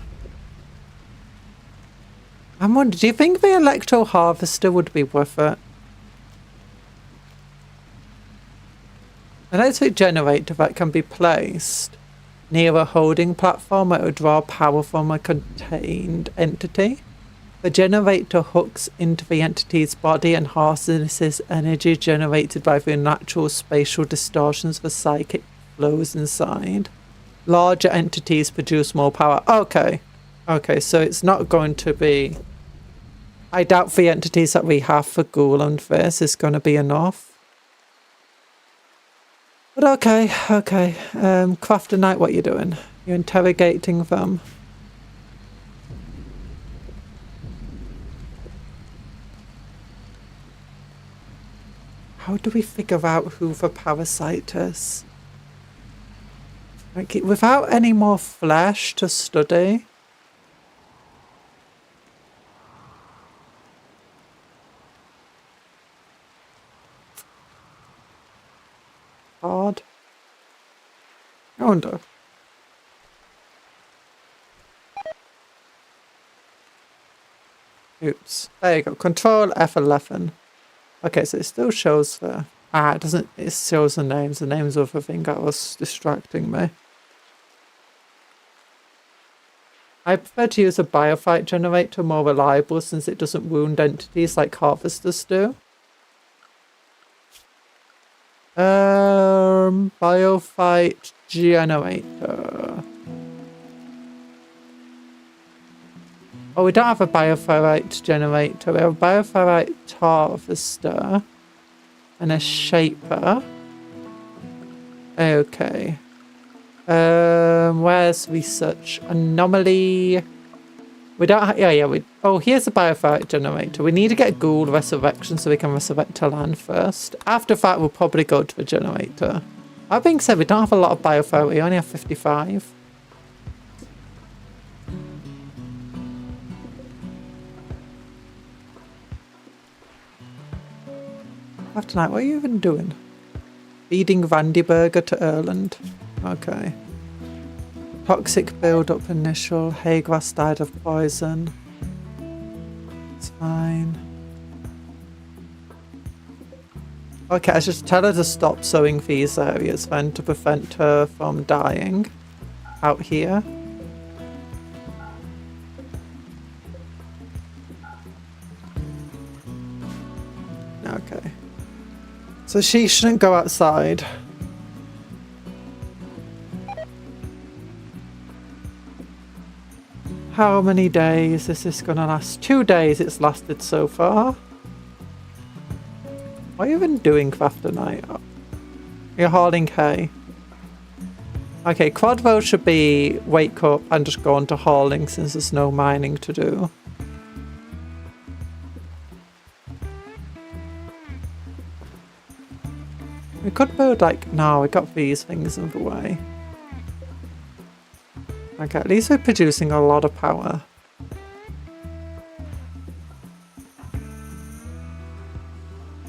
[SPEAKER 1] I'm wondering, do you think the electro harvester would be worth it? An electric generator that can be placed near a holding platform that would draw power from a contained entity. The generator hooks into the entity's body and harnesses energy generated by the natural spatial distortions the psychic flows inside. Larger entities produce more power. Okay. Okay, so it's not going to be... I doubt the entities that we have for Ghoul and this is going to be enough. But okay, okay. Crafter Knight, what are you doing? You're interrogating them. How do we figure out who the parasite is? Like, without any more flesh to study. Hard. I wonder. Oops. There you go. Control F11. Okay, so it still shows the... Ah, it doesn't... It shows the names. The names of the thing that was distracting me. I prefer to use a biophyte generator, more reliable, since it doesn't wound entities like harvesters do. Biophyte generator. Oh, we don't have a biophyte generator. We have a biophyte harvester and a shaper. Okay. Where's research? Anomaly. We don't have... Yeah, we... Oh, here's a biophyte generator. We need to get ghoul resurrection so we can resurrect to land first. After that, we'll probably go to the generator. That being said, we don't have a lot of biophyte. We only have 55. After night, what are you even doing? Feeding Randy Burger to Erland. Okay. Toxic build-up initial. Haygrass died of poison. It's fine. Okay, I should tell her to stop sowing these areas then to prevent her from dying out here. Okay. So she shouldn't go outside. How many days is this gonna last? 2 days it's lasted so far. What are you even doing after night? You're hauling hay. Okay, Quadro should be wake up and just go on to hauling since there's no mining to do. We could build like... No, we got these things in the way. Okay, at least we're producing a lot of power.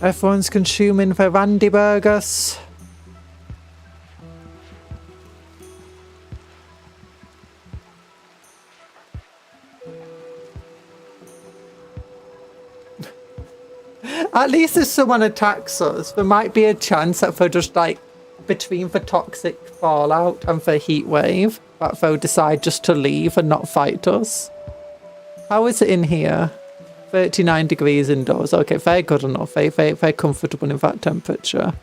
[SPEAKER 1] Everyone's consuming their Randy burgers. At least if someone attacks us, there might be a chance that they'll just like, between the toxic fallout and the heat wave, that they'll decide just to leave and not fight us. How is it in here? 39 degrees indoors. Okay, very good enough. Very comfortable in that temperature.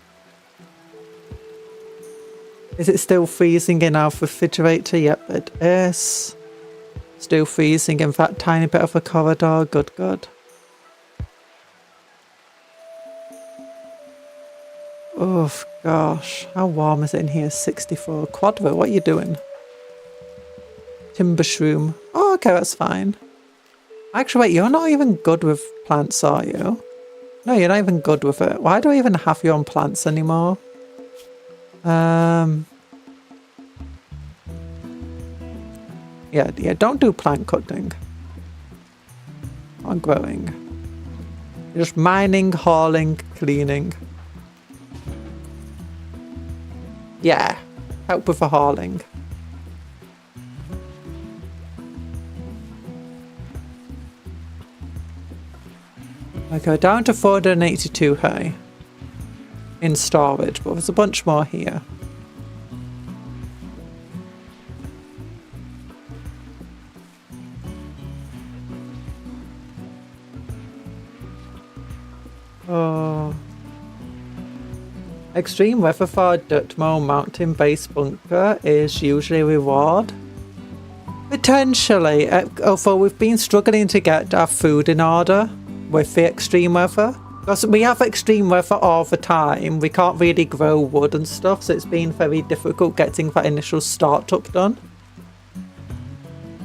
[SPEAKER 1] Is it still freezing in our refrigerator? Yep, it is. Still freezing in that tiny bit of a corridor. Good, good. Oh, gosh. How warm is it in here? 64. Quadro, what are you doing? Timber shroom. Oh, okay, that's fine. Actually, wait, you're not even good with plants, are you? No, you're not even good with it. Why do I even have you on plants anymore? Yeah, don't do plant cutting. Not growing. You're just mining, hauling, cleaning. Yeah, help with the hauling. I go down to 482 hay in storage, but there's a bunch more here. Oh. Extreme weather for Dutmo mountain base bunker is usually a reward. Potentially, although we've been struggling to get our food in order with the extreme weather. Because we have extreme weather all the time, we can't really grow wood and stuff, so it's been very difficult getting that initial startup done.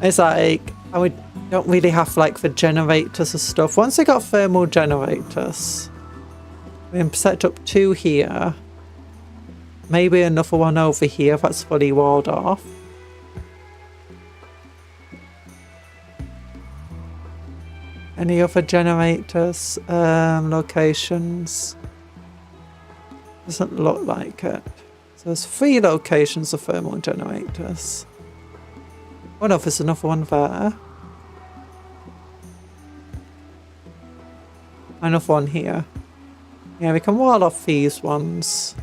[SPEAKER 1] It's like, and we don't really have like the generators and stuff. Once we got thermal generators, We can set up 2 here. Maybe another one over here that's fully walled off. Any other generators? Locations? Doesn't look like it. So there's 3 locations of thermal generators. Oh no, there's another one there. Another one here. Yeah, we can wall off these ones.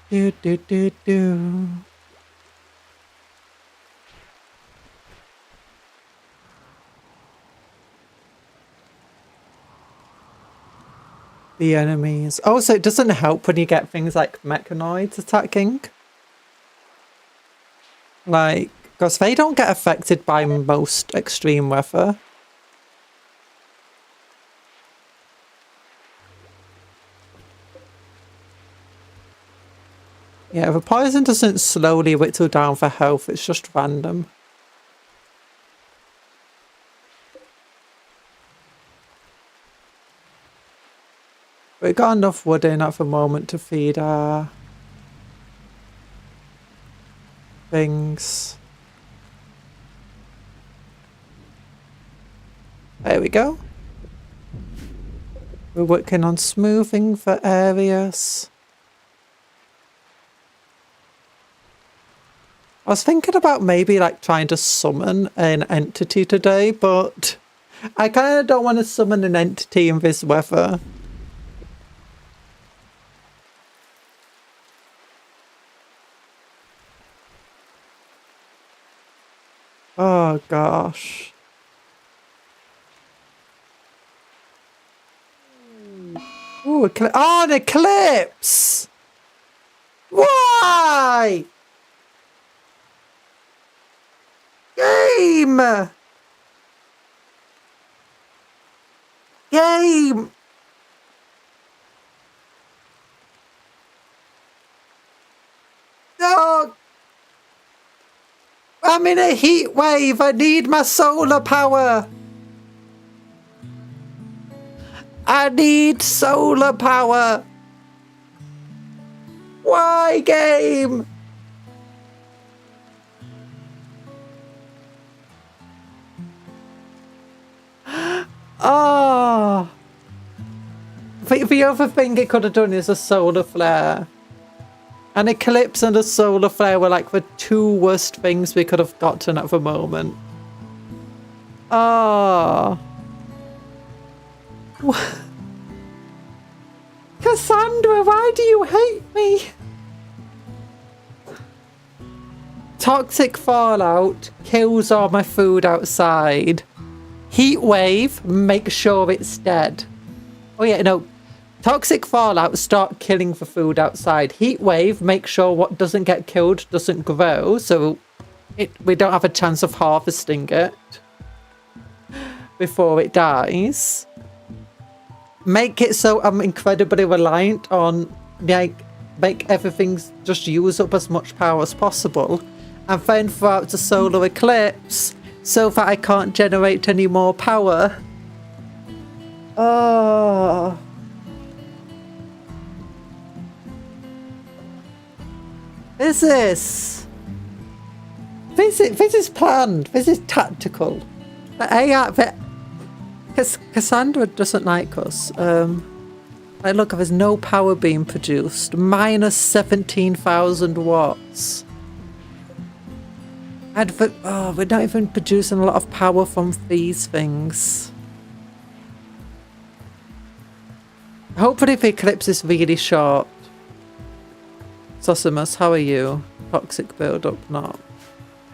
[SPEAKER 1] Do do do do. The enemies. Also, it doesn't help when you get things like mechanoids attacking. Like, because they don't get affected by most extreme weather. Yeah, the poison doesn't slowly whittle down for health, it's just random. We got enough wood in at the moment to feed our things. There we go. We're working on smoothing the areas. I was thinking about maybe like trying to summon an entity today, but I kind of don't want to summon an entity in this weather. Oh gosh. Ooh, an eclipse! Why? Game! Game! Oh! I'm in a heat wave! I need my solar power! I need solar power! Why, game? Oh! The other thing it could have done is a solar flare. An eclipse and a solar flare were like the 2 worst things we could have gotten at the moment. Oh. Cassandra, why do you hate me? Toxic fallout kills all my food outside. Heat wave, make sure it's dead. Oh yeah, no. Toxic fallout, start killing the food outside. Heat wave, make sure what doesn't get killed doesn't grow, so we don't have a chance of harvesting it before it dies. Make it so I'm incredibly reliant on, like, make everything just use up as much power as possible. And then throw out the solar eclipse so that I can't generate any more power. Oh. This is planned. This is tactical. The AI, Cassandra doesn't like us. Like, look, there's no power being produced. Minus 17,000 watts. We're not even producing a lot of power from these things. Hopefully the eclipse is really short. Sosimus, how are you? Toxic build-up, not.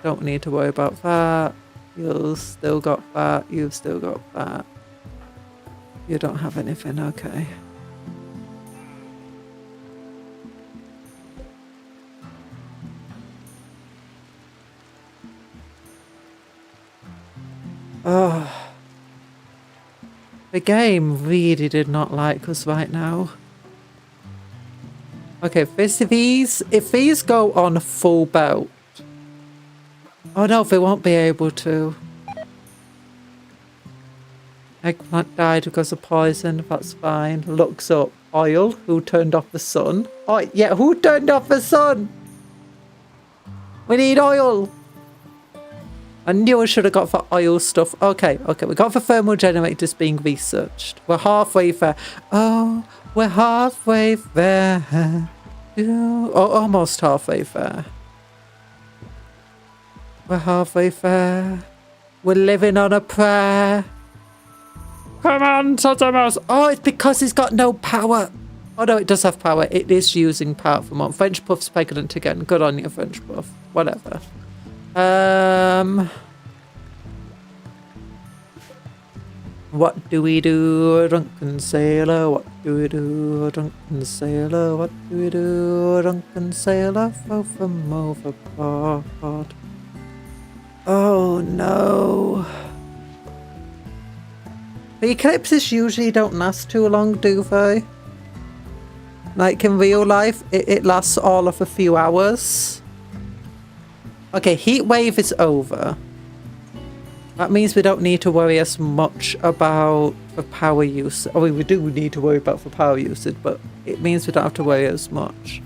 [SPEAKER 1] Don't need to worry about that. You've still got that. You've still got that. You don't have anything, okay. Oh. The game really did not like us right now. Okay, if these go on full belt. Oh no, they won't be able to. Eggplant died because of poison, that's fine. Looks up. Oil, who turned off the sun? Oh yeah, who turned off the sun? We need oil. I knew I should have got for oil stuff. Okay, we got for thermal generators being researched. We're halfway there. Oh, we're halfway there. Oh, almost halfway there. We're halfway there. We're living on a prayer. Come on, Totomouse. Oh, it's because he's got no power. Oh no, it does have power. It is using power for more. French Puff's pregnant again. Good on you, French Puff. Whatever. What do we do, drunken sailor? What do we do, drunken sailor? What do we do, drunken sailor? Fell from overboard. Oh no. The eclipses usually don't last too long, do they? Like in real life, it lasts all of a few hours. Okay, heat wave is over. That means we don't need to worry as much about the power use. I mean, we do need to worry about the power usage, but it means we don't have to worry as much.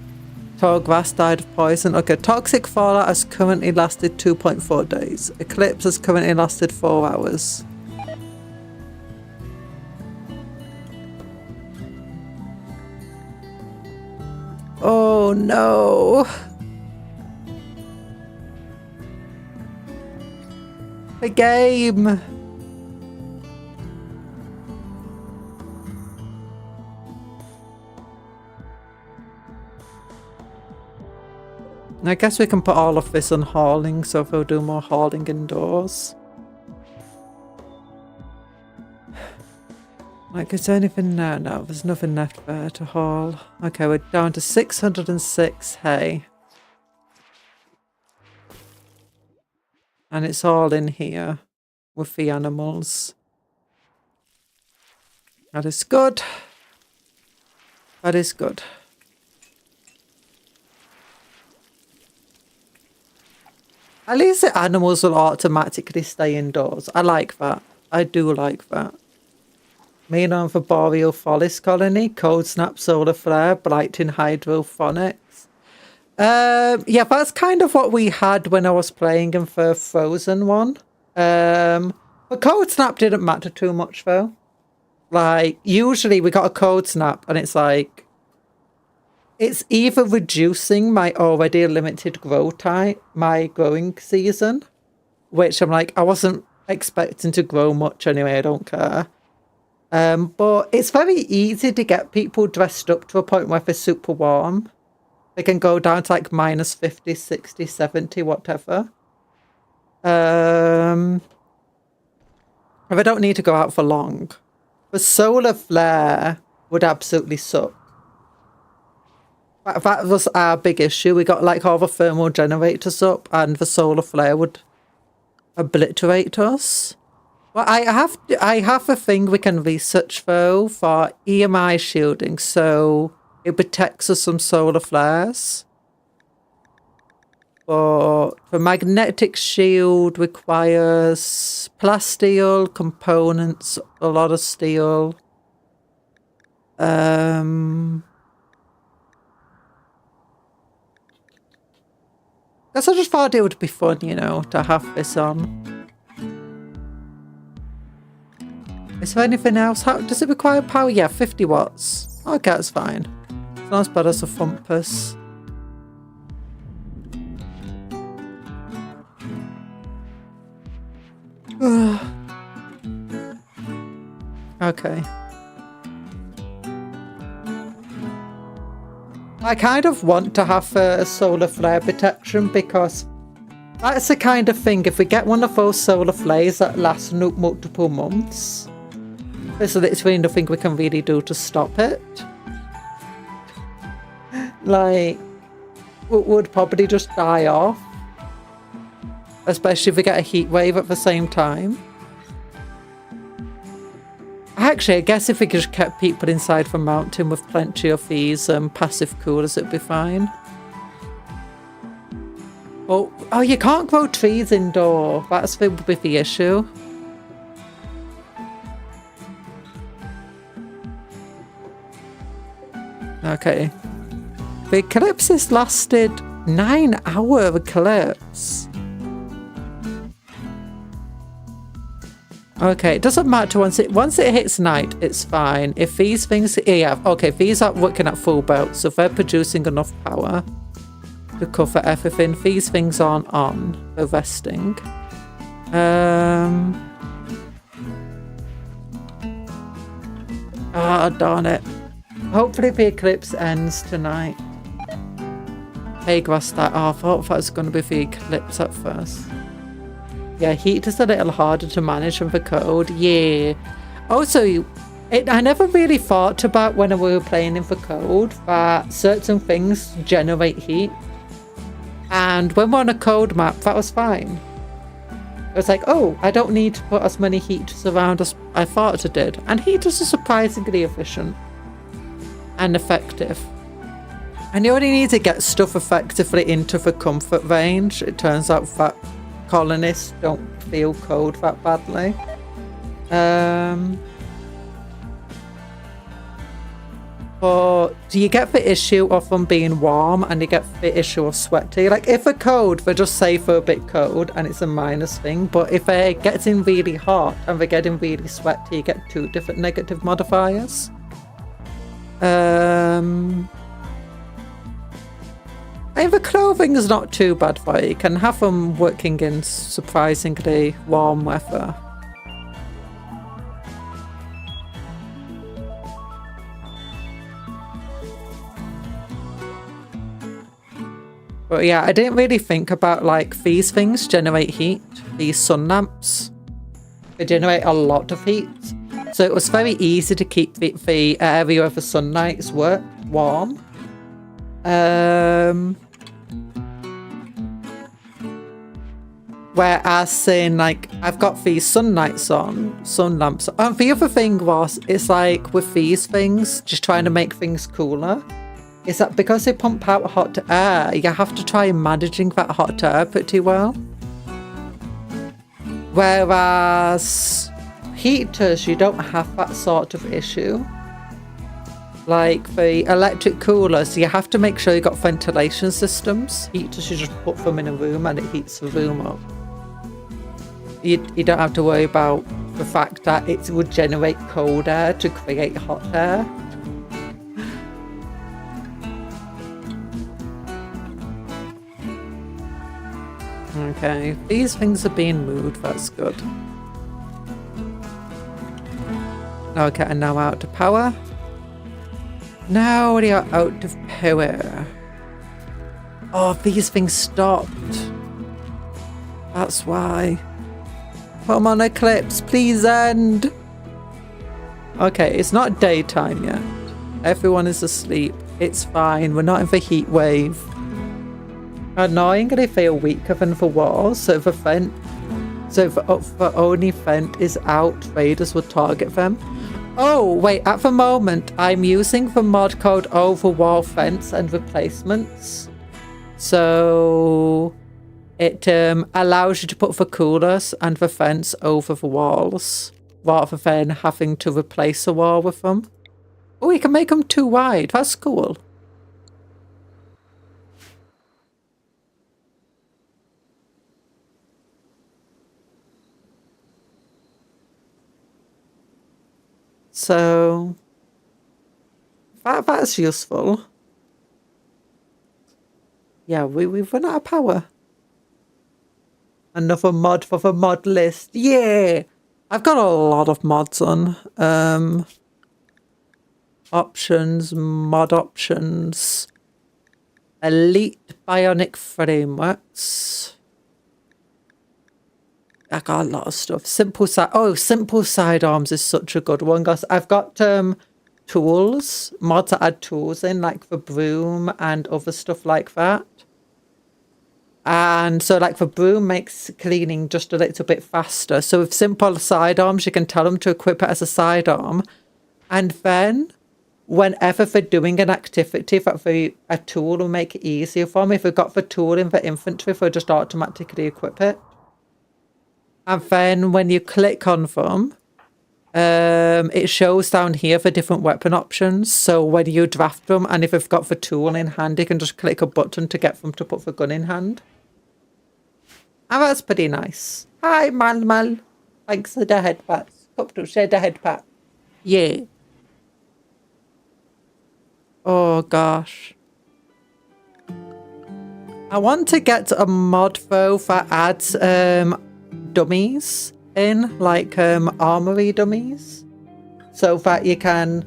[SPEAKER 1] Tall grass died of poison. Okay, toxic fallout has currently lasted 2.4 days. Eclipse has currently lasted 4 hours. Oh no. The game. I guess we can put all of this on hauling, so if we'll do more hauling indoors. Like, is there anything there? No, there's nothing left there to haul. Okay, we're down to 606 hay. And it's all in here with the animals. That is good. That is good. At least the animals will automatically stay indoors. I like that. I do like that. Main on for Boreal Forest Colony, Cold Snap Solar Flare, Blighting Hydroponics. Yeah, that's kind of what we had when I was playing in the Frozen one. But Cold Snap didn't matter too much though. Like, usually we got a Cold Snap and it's like, it's either reducing my already limited my growing season, which I'm like, I wasn't expecting to grow much anyway, I don't care. But it's very easy to get people dressed up to a point where they're super warm. They can go down to like minus 50, 60, 70, whatever. If I don't need to go out for long. The solar flare would absolutely suck. That was our big issue. We got like all the thermal generators up and the solar flare would obliterate us. Well, I have a thing we can research though for EMI shielding, so it protects us from solar flares. But the magnetic shield requires plasteel components, a lot of steel. Guess I just thought it would be fun, you know, to have this on. Is there anything else? How does it require power? Yeah, 50 watts. Okay, that's fine. It's not as bad as a Fumpus. Okay. I kind of want to have a solar flare protection because that's the kind of thing, if we get one of those solar flares that last multiple months, there's literally nothing we can really do to stop it. Like, it would probably just die off. Especially if we get a heat wave at the same time. Actually, I guess if we just kept people inside the mountain with plenty of these passive coolers, it'd be fine. Oh, you can't grow trees indoor. That's the issue. Okay. The eclipse has lasted 9-hour eclipse. Okay, it doesn't matter once it hits night, it's fine. If these things, yeah, okay, these are working at full belt, so if they're producing enough power to cover everything. These things aren't on, they're resting. Ah, darn it. Hopefully the eclipse ends tonight. Hey, grass that. Oh, I thought that was going to be the eclipse at first. Yeah, heat is a little harder to manage than the cold. Yeah. Also, I never really thought about when we were playing in the cold that certain things generate heat. And when we're on a cold map, that was fine. It was like, oh, I don't need to put as many heaters around as I thought it did. And heaters are surprisingly efficient and effective. And you only need to get stuff effectively into the comfort range. It turns out that colonists don't feel cold that badly. But do you get the issue of them being warm and you get the issue of sweaty? Like if they're cold, they just say they're a bit cold and it's a minus thing. But if they're getting really hot and they're getting really sweaty, you get two different negative modifiers. I mean, the clothing is not too bad for you. You can have them working in surprisingly warm weather. But yeah, I didn't really think about like these things generate heat. These sun lamps. They generate a lot of heat. So it was very easy to keep the area of the sunlights warm. Whereas in like I've got these sun lamps on. And the other thing was it's like with these things, just trying to make things cooler, is that because they pump out hot air, you have to try managing that hot air pretty well. Whereas heaters, you don't have that sort of issue. Like the electric coolers, you have to make sure you've got ventilation systems. Heaters, you just put them in a room and it heats the room up. You don't have to worry about the fact that it would generate cold air to create hot air. Okay, these things are being moved, that's good. Okay, and now out of power. Now we are out of power. Oh, these things stopped. That's why. Come on, eclipse, please end. Okay, it's not daytime yet. Everyone is asleep. It's fine, we're not in the heat wave. Annoyingly feel weaker than the walls, so if the only vent is out, raiders will target them. Oh, wait, at the moment, I'm using the mod code Overwall Fence and Replacements. So it allows you to put the coolers and the fence over the walls, rather than having to replace a wall with them. Oh, you can make them too wide. That's cool. So that's useful. Yeah, we've run out of power. Another mod for the mod list. Yeah! I've got a lot of mods on. Options, mod options. Elite bionic frameworks. I got a lot of stuff. Simple sidearms is such a good one, guys. I've got tools, mods that add tools in, like the broom and other stuff like that. And so like the broom makes cleaning just a little bit faster. So with simple sidearms, you can tell them to equip it as a sidearm. And then whenever they're doing an activity, a tool will make it easier for them. If they've got the tool in the inventory, they'll just automatically equip it. And then when you click on them, it shows down here the different weapon options. So when you draft them, and if you've got the tool in hand, you can just click a button to get them to put the gun in hand. And that's pretty nice. Hi, Mal. Thanks for the headpats. Cuptle, share the headpat. Yeah. Oh, gosh. I want to get a mod, though, that adds dummies in, like armory dummies. So that you can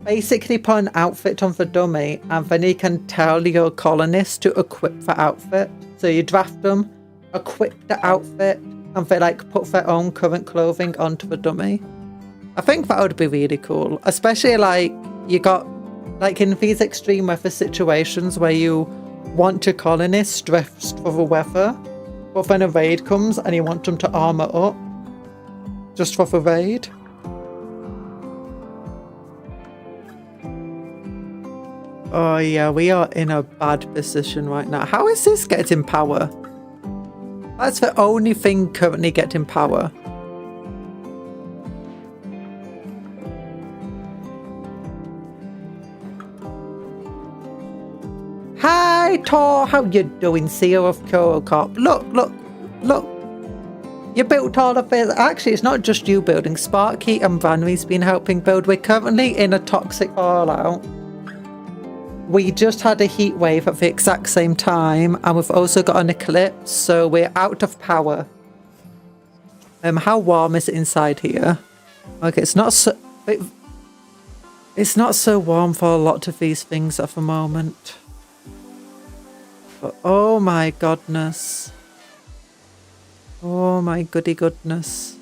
[SPEAKER 1] basically put an outfit on the dummy, and then you can tell your colonists to equip the outfit. So you draft them, equip the outfit, and they like put their own current clothing onto the dummy. I think that would be really cool, especially like you got like in these extreme weather situations where you want your colonists dressed for the weather, but then a raid comes and you want them to armor up just for the raid. Oh yeah, we are in a bad position right now. How is this getting power? That's the only thing currently getting power. Hi Tor, how you doing? CEO of Koro Corp. Look. You built all of this. Actually, it's not just you building. Sparky and Branry's been helping build. We're currently in a toxic fallout. We just had a heat wave at the exact same time, and we've also got an eclipse, so we're out of power. How warm is it inside here? Okay, it's not so warm for a lot of these things at the moment. But oh my goodness. Oh my goody goodness.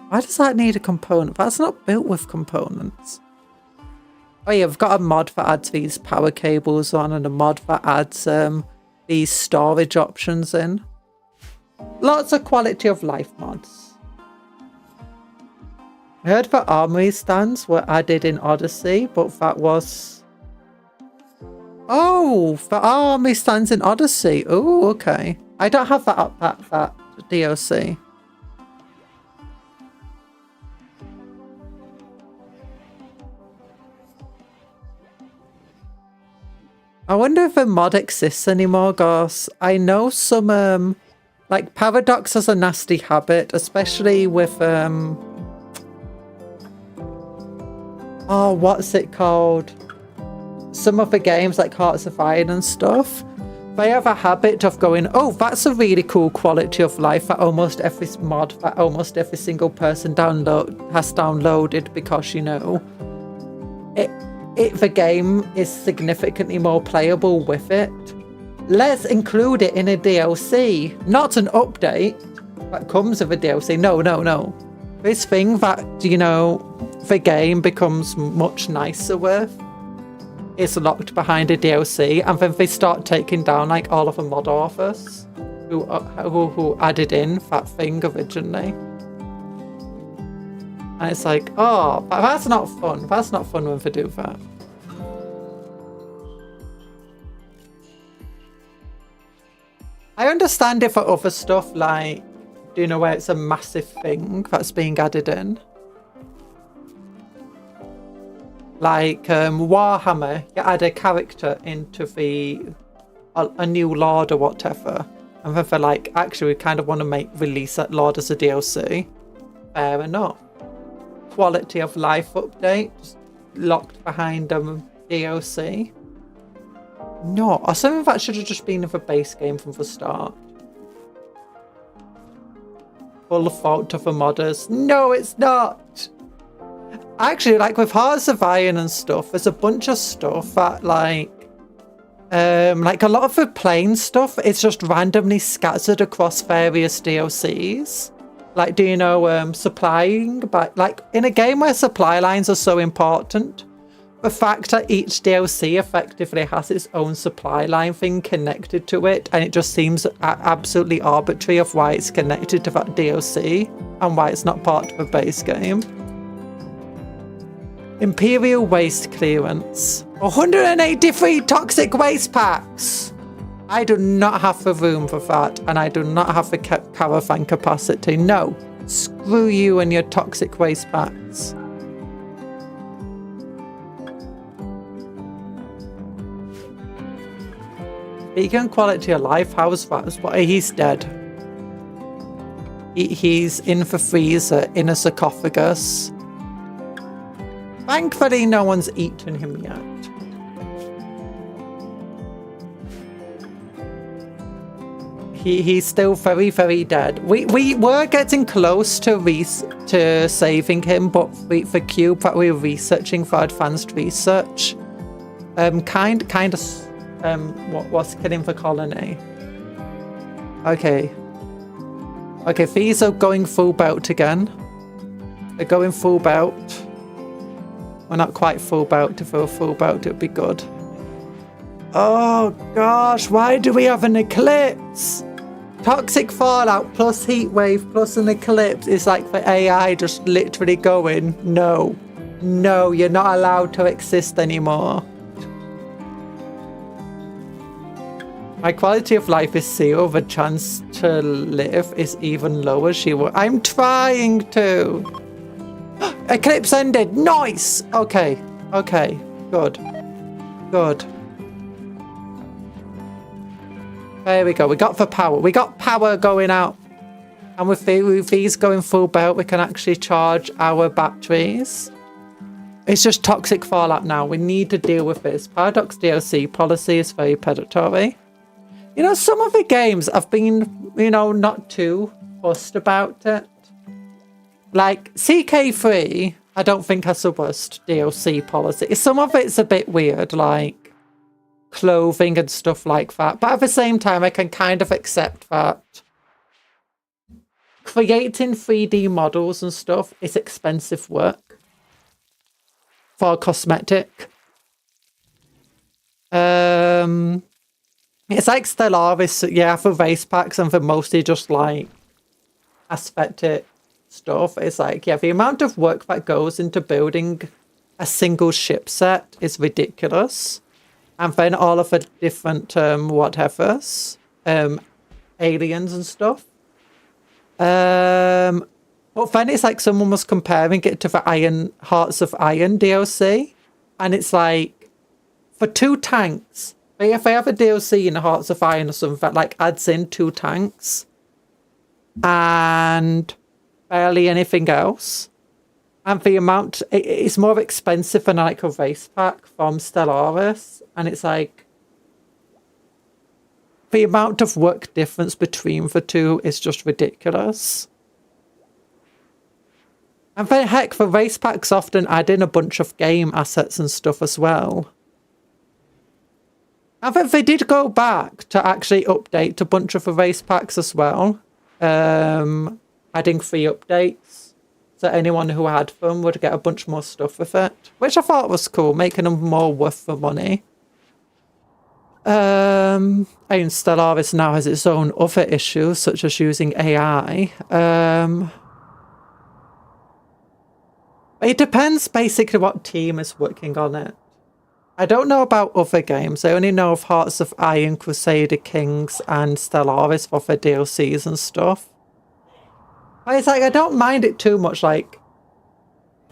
[SPEAKER 1] Why does that need a component? That's not built with components. Oh yeah, we've got a mod that adds these power cables on, and a mod that adds these storage options in. Lots of quality of life mods. I heard that armory stands were added in Odyssey, but that was... Oh, the armory stands in Odyssey. Oh, okay. I don't have that up that DLC. I wonder if a mod exists anymore, guys. I know some, like Paradox has a nasty habit, especially with, oh, what's it called? Some of the games like Hearts of Iron and stuff, they have a habit of going, oh, that's a really cool quality of life that almost every mod, that almost every single person has downloaded because, you know, the game is significantly more playable with it. Let's include it in a DLC, not an update that comes with a DLC. No. This thing that, you know, the game becomes much nicer with is locked behind a DLC, and then they start taking down like all of the mod authors who added in that thing originally. And it's like, oh, that's not fun. That's not fun when they do that. I understand it for other stuff, like, do you know where it's a massive thing that's being added in? Like Warhammer, you add a character into a new lord or whatever. And then they're like, actually, we kind of want to release that lord as a DLC. Fair enough. Quality of life update, just locked behind DLC. No, or something that should have just been in the base game from the start. Full fault of the modders. No, it's not. Actually, like with Hearts of Iron and stuff, there's a bunch of stuff that like a lot of the plain stuff, it's just randomly scattered across various DLCs. Like, do you know, supplying, but like in a game where supply lines are so important, The fact that each DLC effectively has its own supply line thing connected to it, and it just seems absolutely arbitrary of why it's connected to that DLC and why it's not part of the base game. Imperial waste clearance. 183 toxic waste packs! I do not have the room for that, and I do not have the caravan capacity. No. Screw you and your toxic waste packs. Vegan quality of life, how's that? He's dead. He's in the freezer, in a sarcophagus. Thankfully, no one's eaten him yet. He's still very, very dead. We were getting close to saving him, but the cube that we were researching for advanced research, what's killing the colony? Okay, these are going full belt again. They're going full belt. We're not quite full belt. If we were full belt, it would be good. Oh gosh, why do we have an eclipse? Toxic fallout plus heat wave plus an eclipse is like the AI just literally going, no, you're not allowed to exist anymore. My quality of life is 0. The chance to live is even lower. I'm trying to. Eclipse ended. Nice. Okay. Good. There we go. We got the power. We got power going out. And with these going full belt, we can actually charge our batteries. It's just toxic fallout now. We need to deal with this. Paradox DLC policy is very predatory. You know, some of the games I've been, not too fussed about it. Like, CK3, I don't think has the worst DLC policy. Some of it's a bit weird, like clothing and stuff like that. But at the same time, I can kind of accept that creating 3D models and stuff is expensive work for cosmetic. It's like Stellaris, yeah, for race packs and for mostly just like aesthetic stuff. It's like, yeah, the amount of work that goes into building a single ship set is ridiculous. And then all of the different whatevers, aliens and stuff. But then it's like someone was comparing it to the Hearts of Iron DLC. And it's like, for 2 tanks, if they have a DLC in Hearts of Iron or something that like adds in 2 tanks and barely anything else, and the amount it's more expensive than like a race pack from Stellaris, and it's like the amount of work difference between the two is just ridiculous. And then heck, the race packs often add in a bunch of game assets and stuff as well. I think they did go back to actually update a bunch of the race packs as well. Adding free updates. So anyone who had them would get a bunch more stuff with it. Which I thought was cool, making them more worth the money. And Stellaris now has its own other issues, such as using AI. It depends basically what team is working on it. I don't know about other games. I only know of Hearts of Iron, Crusader Kings, and Stellaris for their DLCs and stuff. But it's like, I don't mind it too much. Like,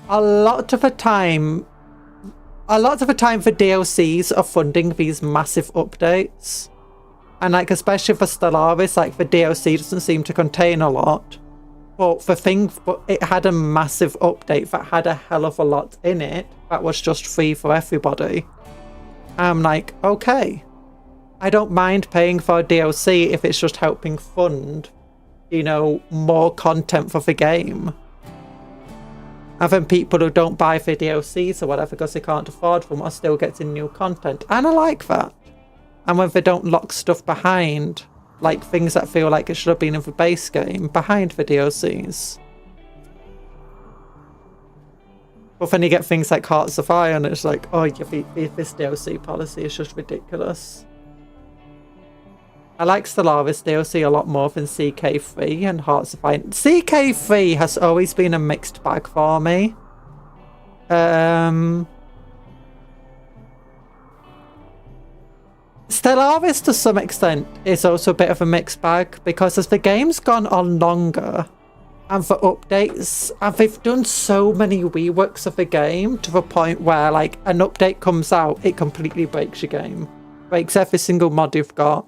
[SPEAKER 1] a lot of the time for DLCs are funding these massive updates. And like, especially for Stellaris, like the DLC doesn't seem to contain a lot. But it had a massive update that had a hell of a lot in it that was just free for everybody. I'm like, okay, I don't mind paying for a DLC if it's just helping fund, more content for the game. And then people who don't buy the DLCs or whatever because they can't afford them are still getting new content. And I like that. And when they don't lock stuff behind, like things that feel like it should have been in the base game, behind the DLCs. But then you get things like Hearts of Iron, and it's like, oh, this DLC policy is just ridiculous. I like Stellaris DLC a lot more than CK3 and Hearts of Iron. CK3 has always been a mixed bag for me. Stellaris to some extent is also a bit of a mixed bag, because as the game's gone on longer and for updates, and they've done so many reworks of the game to the point where like an update comes out, it completely breaks your game. Breaks every single mod you've got.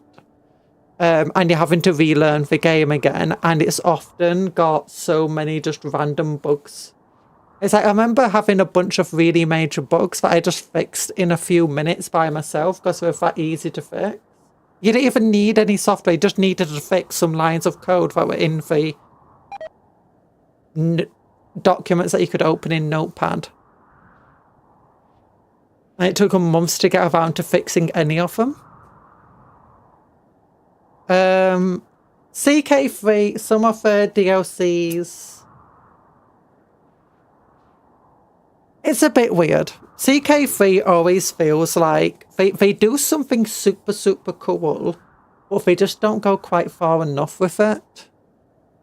[SPEAKER 1] And you're having to relearn the game again, and it's often got so many just random bugs. It's like, I remember having a bunch of really major bugs that I just fixed in a few minutes by myself because they were that easy to fix. You didn't even need any software, you just needed to fix some lines of code that were in the documents that you could open in Notepad. And it took them months to get around to fixing any of them. CK3, some of the DLCs, it's a bit weird. CK3 always feels like they do something super cool, but they just don't go quite far enough with it.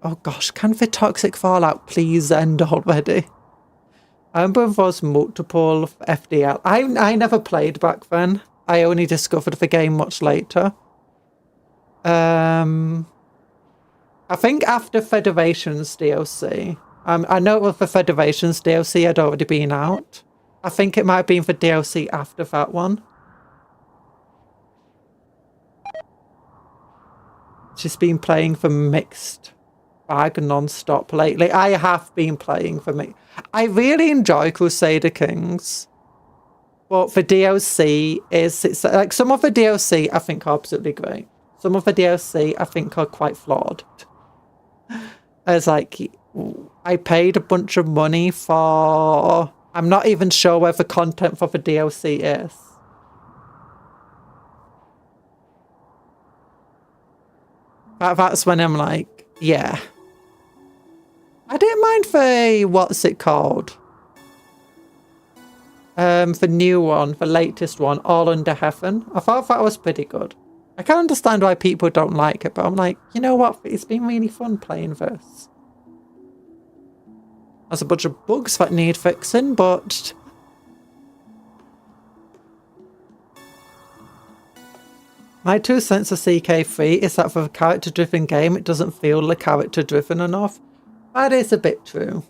[SPEAKER 1] Oh gosh, can the toxic fallout please end already? I remember there was multiple FDL. I never played back then. I only discovered the game much later. I think after Federation's DLC, I know the Federation's DLC had already been out. I think it might have been for DLC after that one. She's been playing for mixed bag non-stop lately. I have been playing for me. I really enjoy Crusader Kings, but the DLC it's like some of the DLC I think are absolutely great. Some of the DLC I think are quite flawed. It's like, I paid a bunch of money for... I'm not even sure where the content for the DLC is. That's when I'm like, yeah. I didn't mind the... what's it called? The new one, the latest one, All Under Heaven. I thought that was pretty good. I can't understand why people don't like it, but I'm like, you know what? It's been really fun playing this. There's a bunch of bugs that need fixing, but... My 2 cents of CK3 is that for a character-driven game, it doesn't feel like character-driven enough. That is a bit true.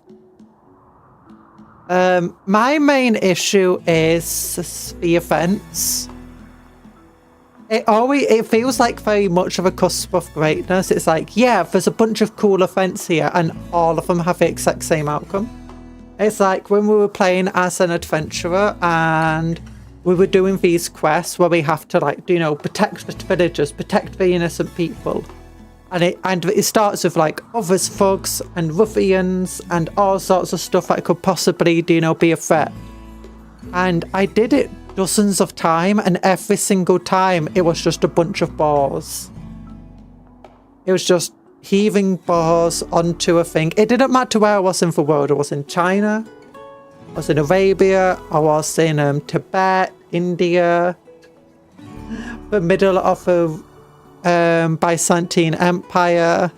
[SPEAKER 1] My main issue is the events. It feels like very much of a cusp of greatness. It's like, yeah, there's a bunch of cool events here and all of them have the exact same outcome. It's like when we were playing as an adventurer and we were doing these quests where we have to, like, you know, protect the villagers, protect the innocent people. And it starts with like, oh, there's thugs and ruffians and all sorts of stuff that could possibly, you know, be a threat. And I did it dozens of times, and every single time it was just a bunch of balls. It was just heaving balls onto a thing. It didn't matter where I was in the world. I was in China, I was in Arabia, I was in Tibet, India, the middle of the Byzantine Empire.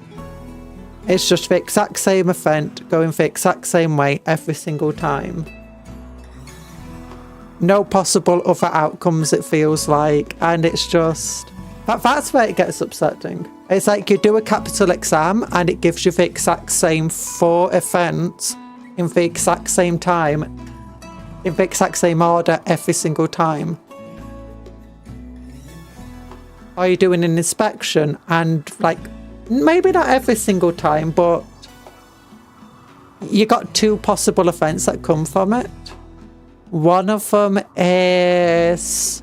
[SPEAKER 1] It's just the exact same event going the exact same way every single time. No possible other outcomes, it feels like, and it's just that's where it gets upsetting. It's like you do a capital exam and it gives you the exact same 4 events in the exact same time, in the exact same order every single time. Or you're doing an inspection and, like, maybe not every single time, but you got 2 possible events that come from it. One of them is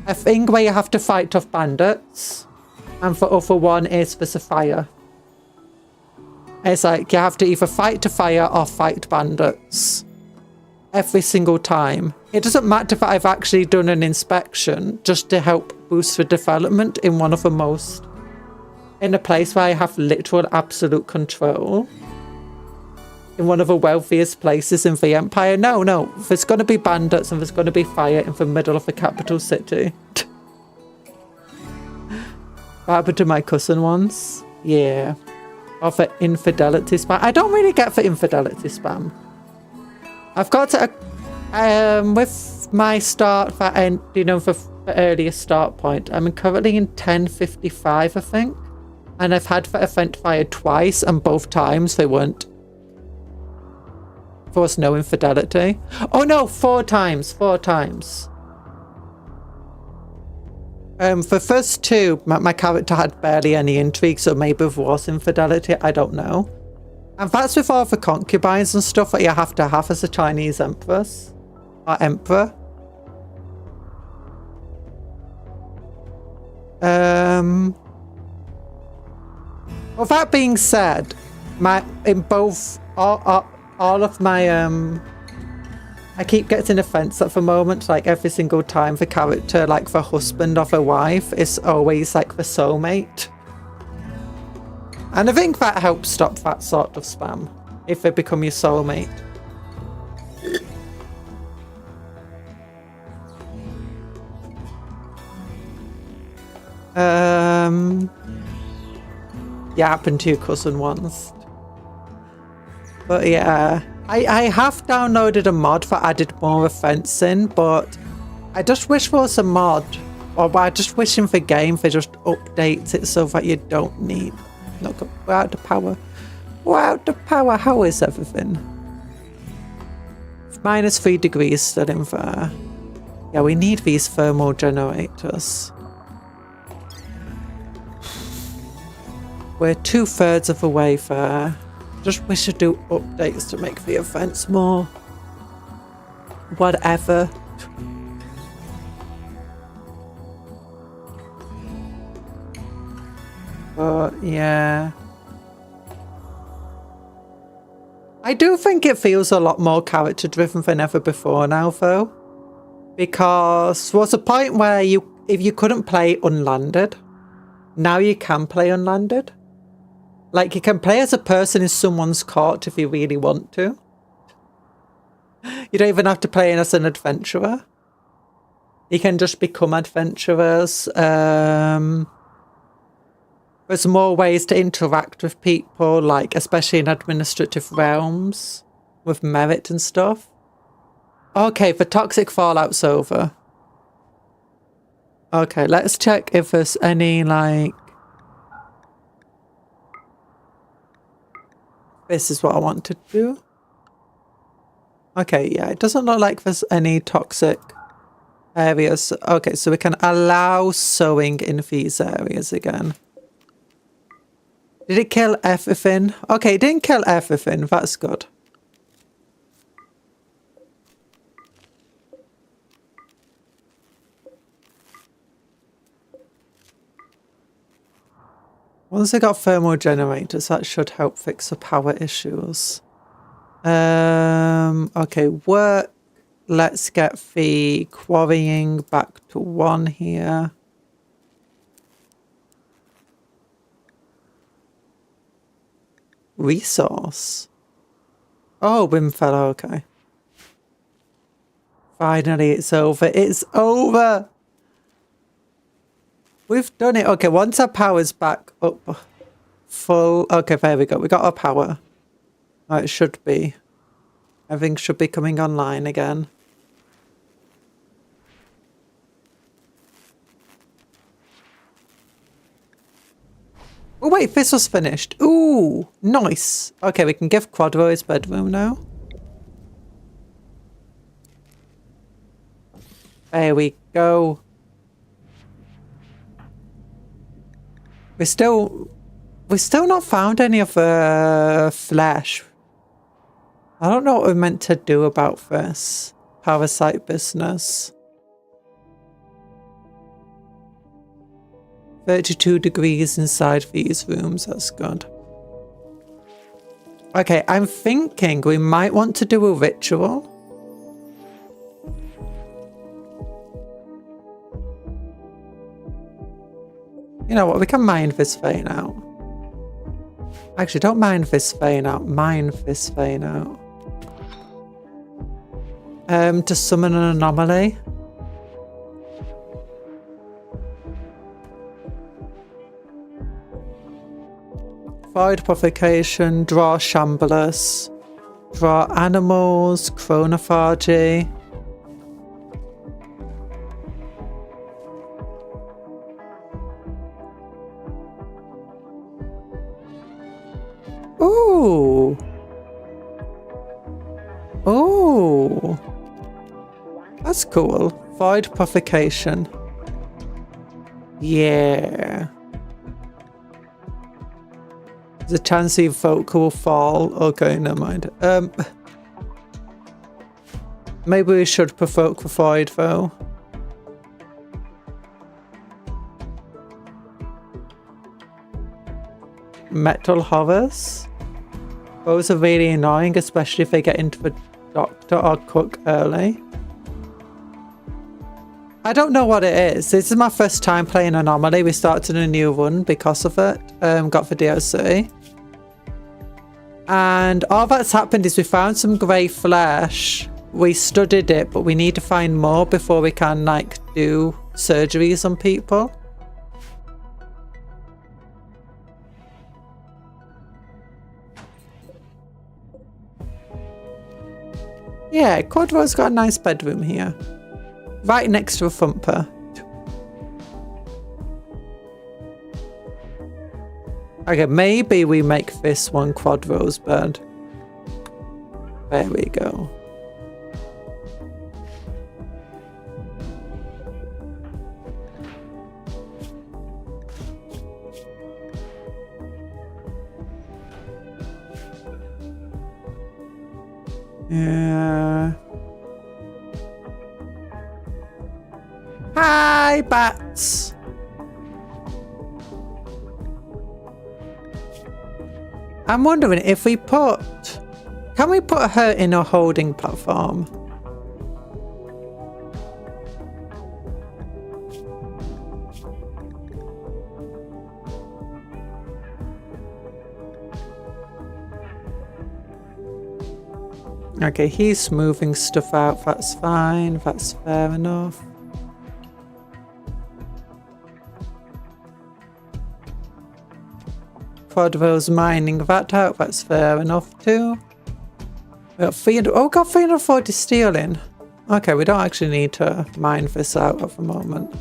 [SPEAKER 1] a thing where you have to fight off bandits, and the other one is there's a fire. It's like you have to either fight a fire or fight bandits every single time. It doesn't matter if I've actually done an inspection just to help boost the development in one of the most... in a place where I have literal absolute control. in one of the wealthiest places in the Empire. No, there's going to be bandits and there's going to be fire in the middle of the capital city. What happened to my cousin once? Yeah. Or for infidelity spam. I don't really get for infidelity spam. I've got to, with my start for, you know, the earliest start point, I'm currently in 1055, I think. And I've had the event fired twice, and both times they weren't. There was no infidelity. Oh no, 4 times. The first 2, my character had barely any intrigue, so maybe there was infidelity, I don't know. And that's with all the concubines and stuff that you have to have as a Chinese empress. Or emperor. Well, that being said, all of my I keep getting offense at the moment, like every single time the character, like the husband of a wife, is always like the soulmate. And I think that helps stop that sort of spam, if they become your soulmate. Yeah, happened to your cousin once. But yeah, I have downloaded a mod for added more offense in, but I just wish there was a mod, or I just wish in the game they just update it so that you don't need. Look, we're out of power. We're out of power. How is everything? Minus 3 degrees still in there. Yeah, we need these thermal generators. We're 2/3 of the way there. Just wish to do updates to make the events more whatever. But yeah, I do think it feels a lot more character driven than ever before now, though, because there was a point where if you couldn't play unlanded, now you can play unlanded. Like, you can play as a person in someone's court if you really want to. You don't even have to play as an adventurer. You can just become adventurers. There's more ways to interact with people, like, especially in administrative realms, with merit and stuff. Okay, the toxic fallout's over. Okay, let's check if there's any, like... This is what I want to do. Okay, yeah, it doesn't look like there's any toxic areas. Okay, so we can allow sowing in these areas again. Did it kill everything? Okay, it didn't kill everything. That's good. Once I got thermal generators, that should help fix the power issues. Okay, work. Let's get the quarrying back to 1 here. Resource. Oh, Windfellow, okay. Finally, it's over. It's over! We've done it. Okay, once our power's back up full. Okay, there we go. We got our power. Oh, it should be. Everything should be coming online again. Oh, wait, this was finished. Ooh, nice. Okay, we can give Quadro his bedroom now. There we go. We've still not found any of the flesh. I don't know what we're meant to do about this parasite business. 32 degrees inside these rooms, that's good. Okay, I'm thinking we might want to do a ritual. You know what, we can mine this vein out. Actually, don't mind this vein out. Mind this vein out. To summon an anomaly. Void Provocation, draw Shamblers, draw animals, chronophagy. Ooh. Ooh. That's cool. Void Provocation. Yeah. There's a chance the Evoker will fall. Okay, never mind. Maybe we should provoke the Void though. Metal Horrors. Those are really annoying, especially if they get into the doctor or cook early. I don't know what it is. This is my first time playing Anomaly. We started a new run because of it. Got the DLC. And all that's happened is we found some grey flesh. We studied it, but we need to find more before we can, like, do surgeries on people. Yeah, Quadro's got a nice bedroom here. Right next to a thumper. Okay, maybe we make this one Quadro's bed. There we go. Yeah. Hi, bats. I'm wondering if we put... Can we put her in a holding platform? Okay, he's moving stuff out. That's fine. That's fair enough. Quadro's mining that out. That's fair enough too. We got 300. Oh, we got 340 steel in. Okay, we don't actually need to mine this out at the moment.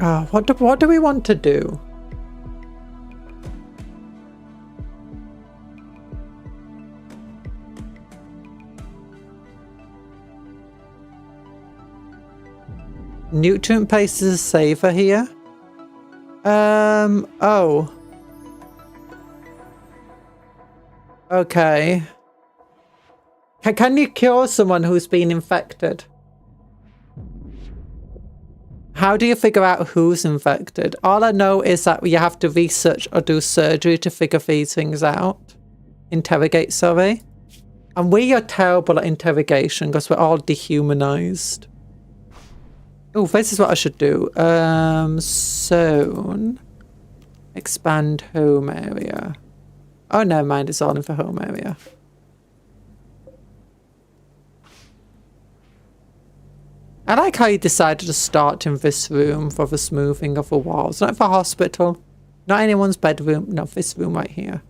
[SPEAKER 1] Oh, what do we want to do? Nutrient paste is a saver here. Oh. Okay. Can you cure someone who's been infected? How do you figure out who's infected? All I know is that you have to research or do surgery to figure these things out. Interrogate, sorry. And we are terrible at interrogation because we're all dehumanized. Oh, this is what I should do. Soon. Expand home area. Oh, never mind. It's all in for home area. I like how you decided to start in this room for the smoothing of the walls. Not for hospital. Not anyone's bedroom. No, this room right here.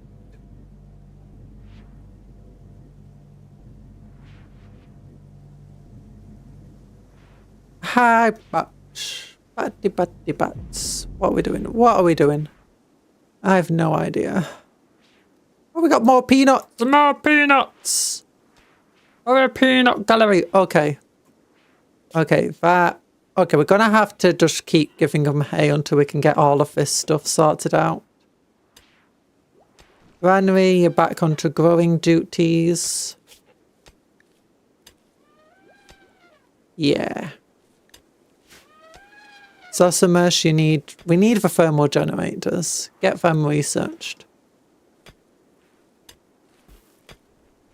[SPEAKER 1] Hi, bats. Batty bats. What are we doing? What are we doing? I have no idea. Oh, we got more peanuts. More peanuts. Oh, a peanut gallery. Okay. Okay, that... Okay, we're going to have to just keep giving them hay until we can get all of this stuff sorted out. Granary, you're back onto growing duties. Yeah. Zosimus, we need the thermal generators. Get them researched.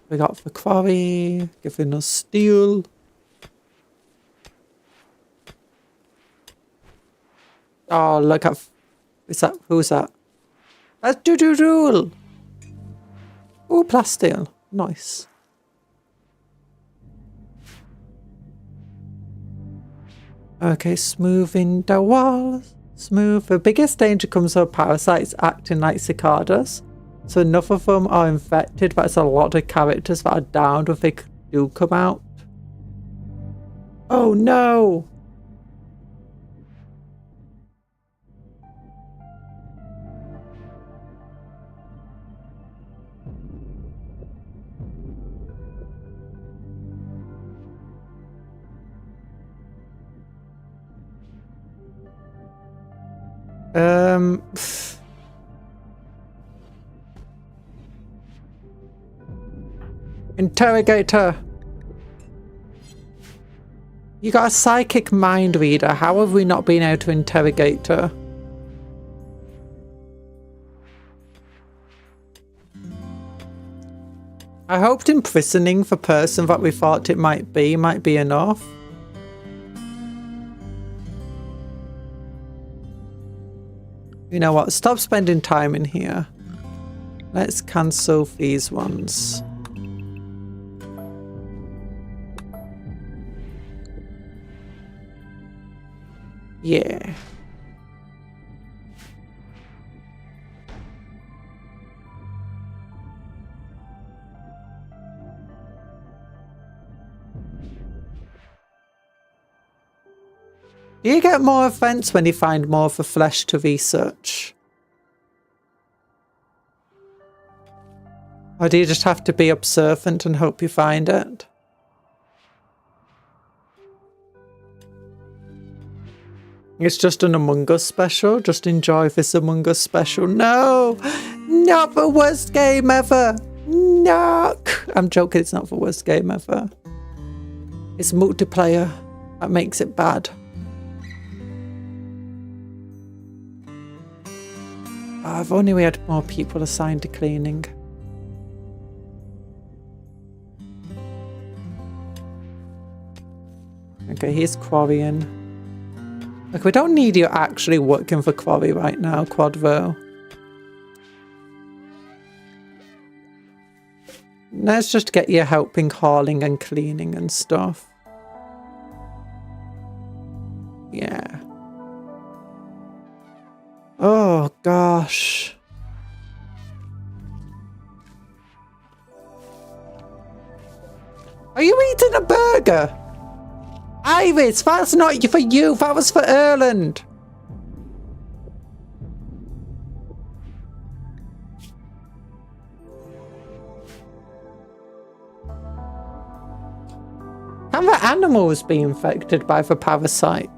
[SPEAKER 1] We got the quarry, giving us steel. Oh, look at... Is that... Who's that? That's Doodle. Oh, plastil. Nice. Okay, smoothing the walls. Smooth. The biggest danger comes from parasites acting like cicadas. So enough of them are infected, but it's a lot of characters that are downed if they do come out. Oh no! Interrogate her. You got a psychic mind reader. How have we not been able to interrogate her? I hoped imprisoning the person that we thought it might be enough. You know what? Stop spending time in here. Let's cancel these ones. Yeah. Do you get more offense when you find more of the flesh to research? Or do you just have to be observant and hope you find it? It's just an Among Us special. Just enjoy this Among Us special. No! Not the worst game ever! No! I'm joking, it's not the worst game ever. It's multiplayer that makes it bad. Oh, if only we had more people assigned to cleaning. Okay, here's quarrying. Look, we don't need you actually working for quarry right now, Quadro. Let's just get you helping hauling and cleaning and stuff. Yeah. Oh, gosh. Are you eating a burger? Iris, that's not for you. That was for Erland. Can the animals be infected by the parasite?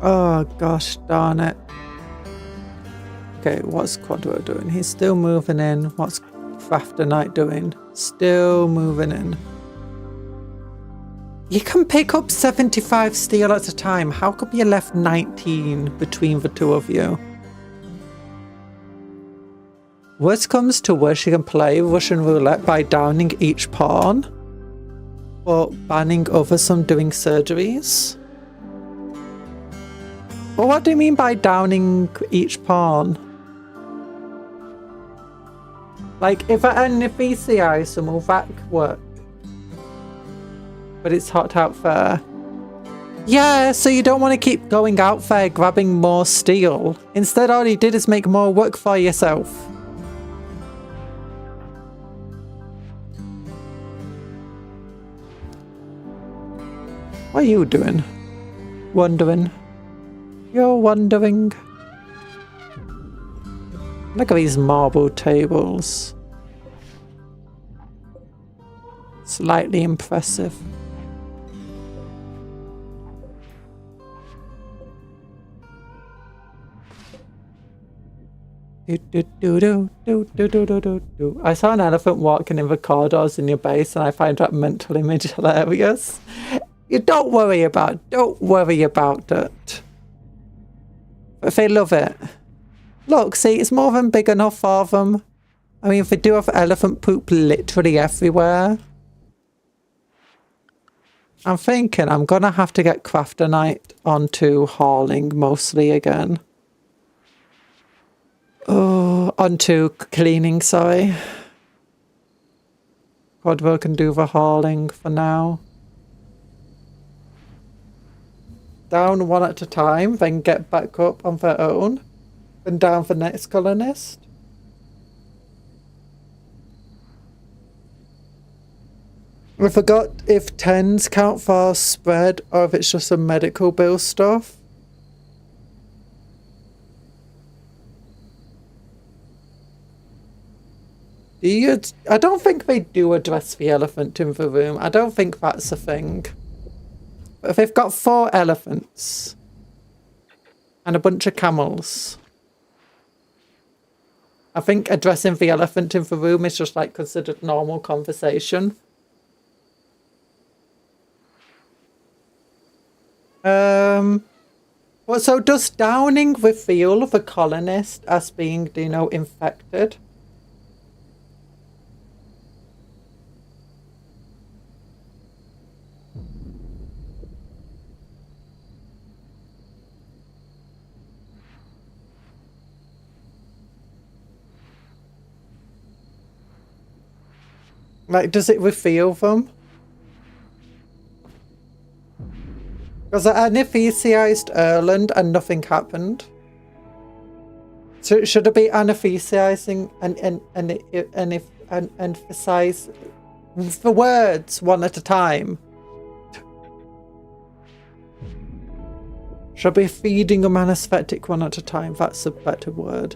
[SPEAKER 1] Oh gosh darn it. Okay, what's Quadro doing? He's still moving in. What's Crafter Knight doing? Still moving in. You can pick up 75 steel at a time. How come you left 19 between the two of you? Worst comes to worst, you can play Russian roulette by downing each pawn, or banning others from doing surgeries. Well, what do you mean by downing each pawn? Like, if I end the VC item, will that work? But it's hot out there. Yeah, so you don't want to keep going out there grabbing more steel. Instead, all you did is make more work for yourself. What are you doing? Wondering. You're wondering. Look at these marble tables. Slightly impressive. I saw an elephant walking in the corridors in your base and I find that mental image hilarious. You don't worry about it. If they love it. Look, see, it's more than big enough for them. I mean, they do have elephant poop literally everywhere. I'm thinking I'm gonna have to get Craftonite onto hauling mostly again. Oh, onto cleaning, sorry. Codwell can do the hauling for now. Down one at a time, then get back up on their own. Then down the next colonist. I forgot if 10s count for spread or if it's just some medical bill stuff. I don't think they do address the elephant in the room. I don't think that's a thing. But if they've got 4 elephants and a bunch of camels, I think addressing the elephant in the room is just like considered normal conversation. Well, so does downing reveal the colonist as being, you know, infected? Like, does it reveal them? Because I anesthetized Erland and nothing happened. So should I be anesthetizing and emphasize the words one at a time? Should I be feeding them anesthetic one at a time? That's a better word.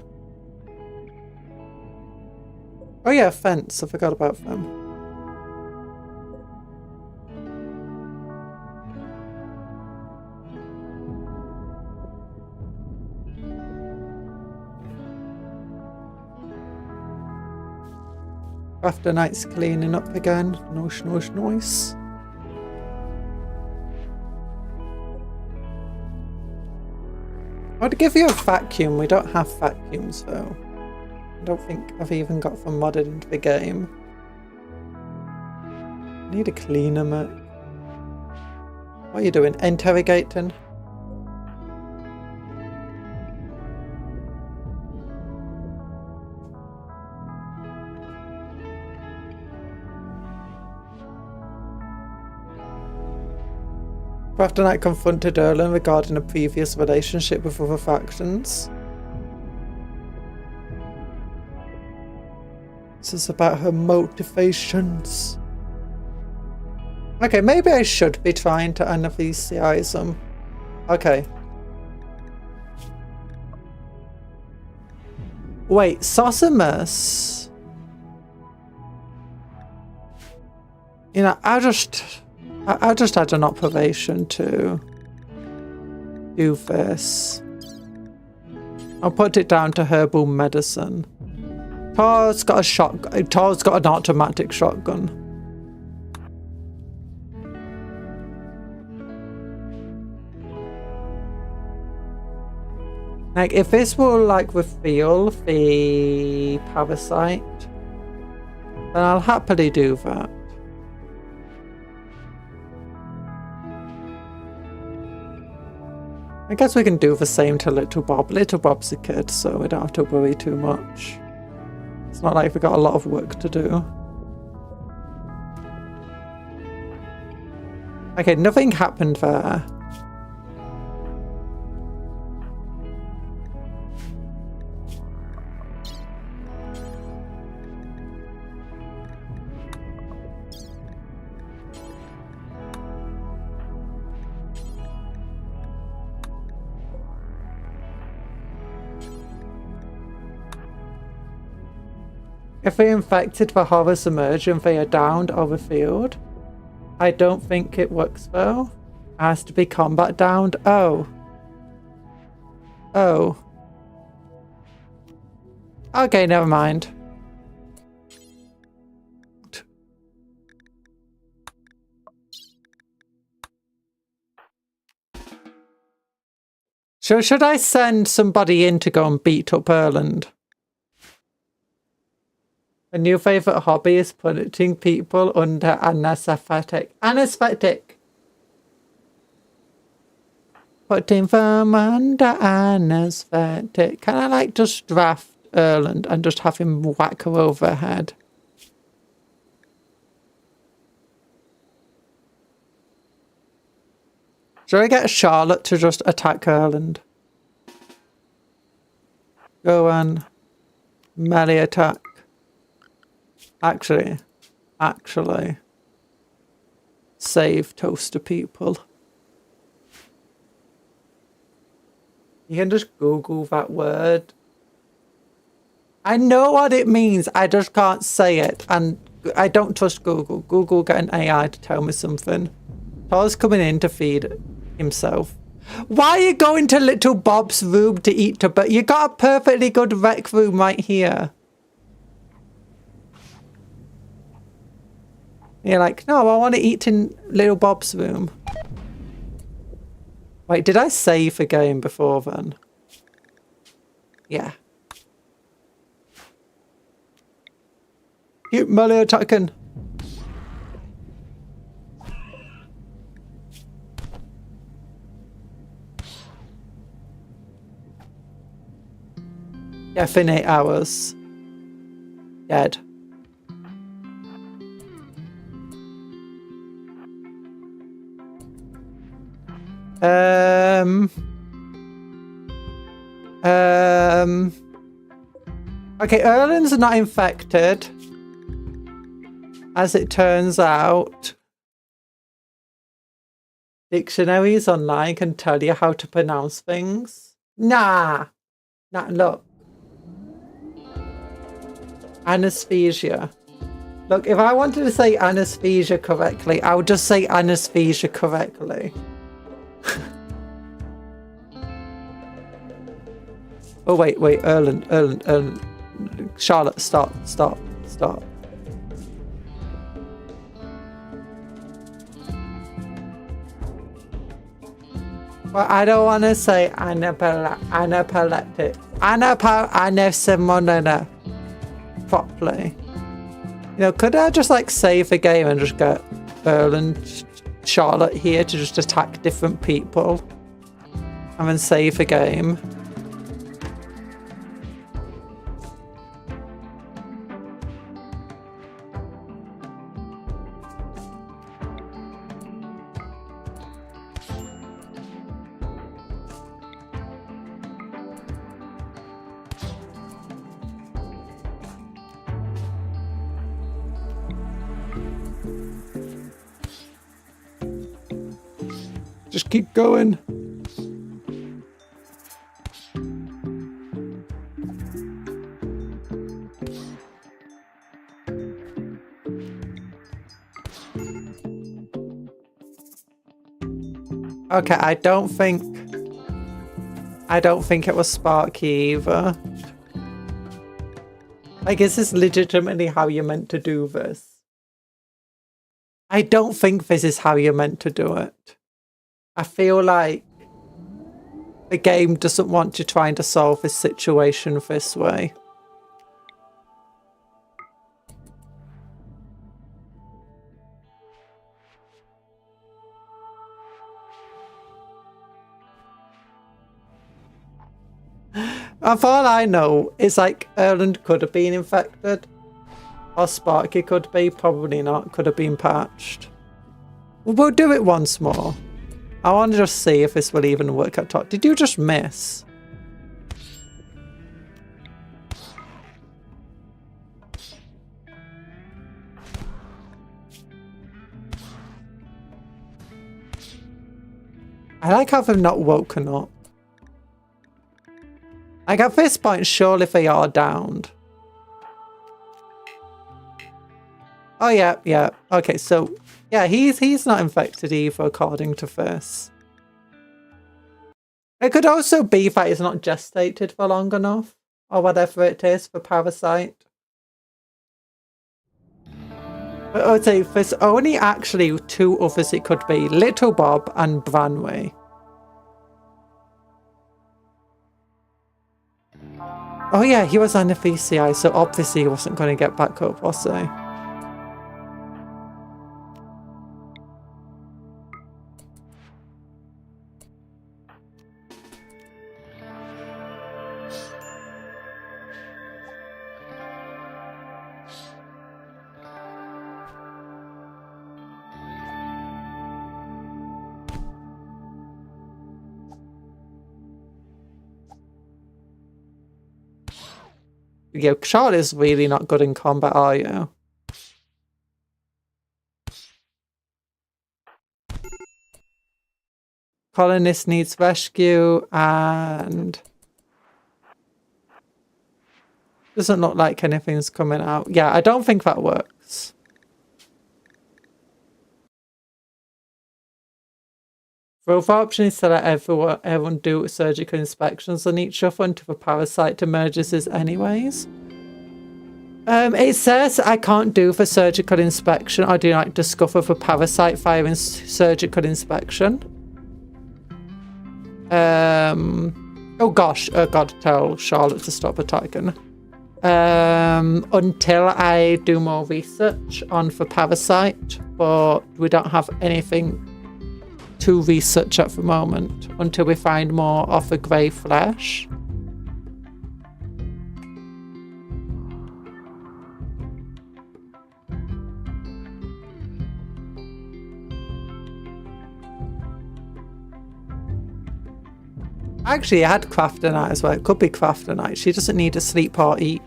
[SPEAKER 1] Oh yeah, fence. I forgot about them. After night's cleaning up again. Noise, noise, noise. I'd give you a vacuum. We don't have vacuums though. I don't think I've even got them modded into the game. I need a cleaner, mate. What are you doing? Interrogating? After Night confronted Erlen regarding a previous relationship with other factions. This is about her motivations. Okay, maybe I should be trying to anesthetize them. Okay. Wait, Sosimus. You know, I just had an operation to do this. I'll put it down to herbal medicine. Tor's got a shotgun. Tor's got an automatic shotgun. Like, if this will, like, reveal the parasite, then I'll happily do that. I guess we can do the same to Little Bob. Little Bob's a kid, so we don't have to worry too much. It's not like we've got a lot of work to do. Okay, nothing happened there. If the infected for horrors emerge and they are downed or revealed, I don't think it works though. It has to be combat downed. Oh. Oh. Okay, never mind. So should I send somebody in to go and beat up Erland? A new favourite hobby is putting people under anesthetic. Anesthetic! Putting them under anesthetic. Can I like just draft Erland and just have him whack her over her head? Should I get Charlotte to just attack Erland? Go on. Melee attack. Actually. Save toaster people. You can just Google that word. I know what it means. I just can't say it. And I don't trust Google. Google get an AI to tell me something. Thor's coming in to feed himself. Why are you going to little Bob's room to eat to? But you got a perfectly good rec room right here. You're like, no, I want to eat in little Bob's room. Wait, did I save a game before then? Yeah. Keep melee attacking. Yeah, in 8 hours. Dead. Okay, Erland's not infected. As it turns out. Dictionaries online can tell you how to pronounce things. Nah, look. Anesthesia. Look, if I wanted to say anesthesia correctly, I would just say anesthesia correctly. Oh, wait, Erland. Charlotte, stop. Well, I don't want to say anaphylaxis. Anasemonina properly. You know, could I just like save the game and just get Erland, Charlotte here to just attack different people and then save the game? Just keep going. Okay, I don't think it was Sparky either. Like, is this legitimately how you're meant to do this? I don't think this is how you're meant to do it. I feel like the game doesn't want you trying to solve this situation this way. And for all I know, it's like Erland could have been infected. Or Sparky could be, probably not, could have been patched. We'll do it once more. I want to just see if this will even work at top. Did you just miss? I like how they've not woken up. Like at this point, surely they are downed. Oh yeah. Okay, so yeah, he's not infected either, according to this. It could also be that it's not gestated for long enough, or whatever it is for parasite. But I would say there's only actually 2 others it could be: Little Bob and Branway. Oh yeah, he was on the VCI, so obviously he wasn't going to get back up, was he? Yeah, Charlotte's really not good in combat, are you? Colonist needs rescue and doesn't look like anything's coming out. Yeah, I don't think that works. The other option is to let everyone do surgical inspections on each other until the parasite emerges anyways. It says I can't do the surgical inspection. I do not discover the parasite via surgical inspection. Oh gosh, I gotta tell Charlotte to stop attacking. Until I do more research on the parasite, but we don't have anything to research at the moment until we find more of the grey flesh. Actually, I had crafter night as well. It could be crafter night. She doesn't need to sleep or eat.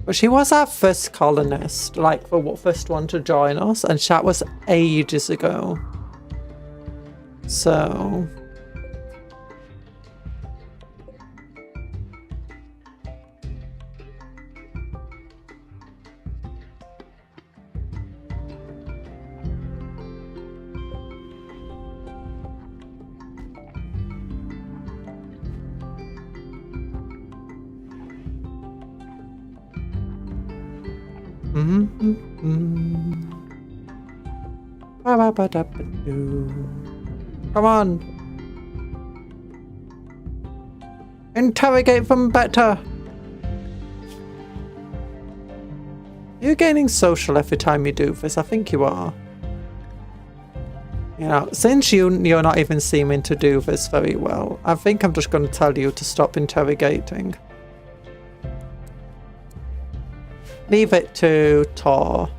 [SPEAKER 1] But she was our first colonist, like the first one to join us, and that was ages ago. So... Come on. Interrogate them better. You're gaining social every time you do this. I think you are. You know, since you're not even seeming to do this very well, I think I'm just going to tell you to stop interrogating. Leave it to Tor.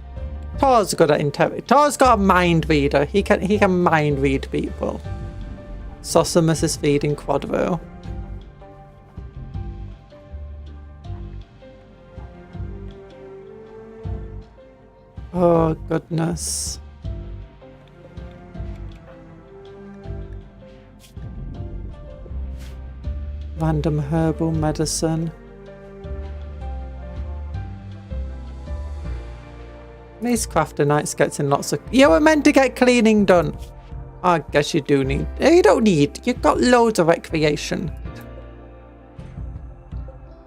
[SPEAKER 1] Tor's good at interrogate. Tor's got a mind reader. He can mind read people. Sosimus is feeding Quadro. Oh goodness. Random herbal medicine. These crafter nights gets in lots of... You were meant to get cleaning done. I guess you do need... You don't need. You've got loads of recreation.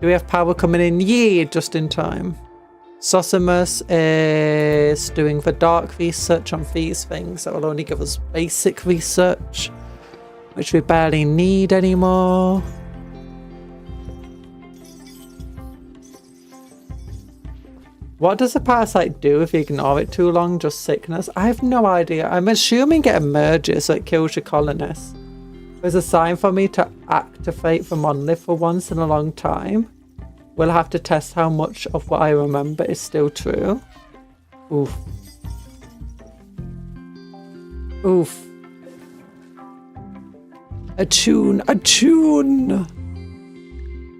[SPEAKER 1] Do we have power coming in? Yeah, just in time. Sosimus is doing the dark research on these things. That will only give us basic research, which we barely need anymore. What does a parasite do if you ignore it too long? Just sickness? I have no idea. I'm assuming it emerges, so it kills your colonists. There's a sign for me to activate the monolith for once in a long time. We'll have to test how much of what I remember is still true. Oof. Oof. A tune. A tune.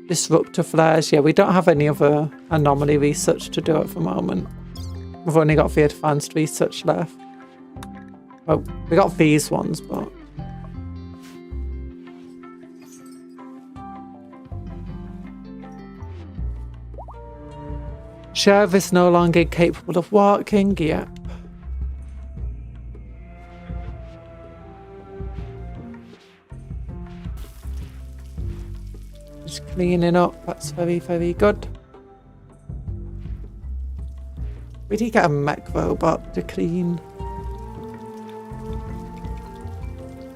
[SPEAKER 1] Disruptor flares. Yeah, we don't have any other anomaly research to do at the moment. We've only got the advanced research left. Well, we got these ones, but... Sheriff is no longer capable of walking. Yep. Just cleaning up. That's very, very good. We did get a mech robot to clean.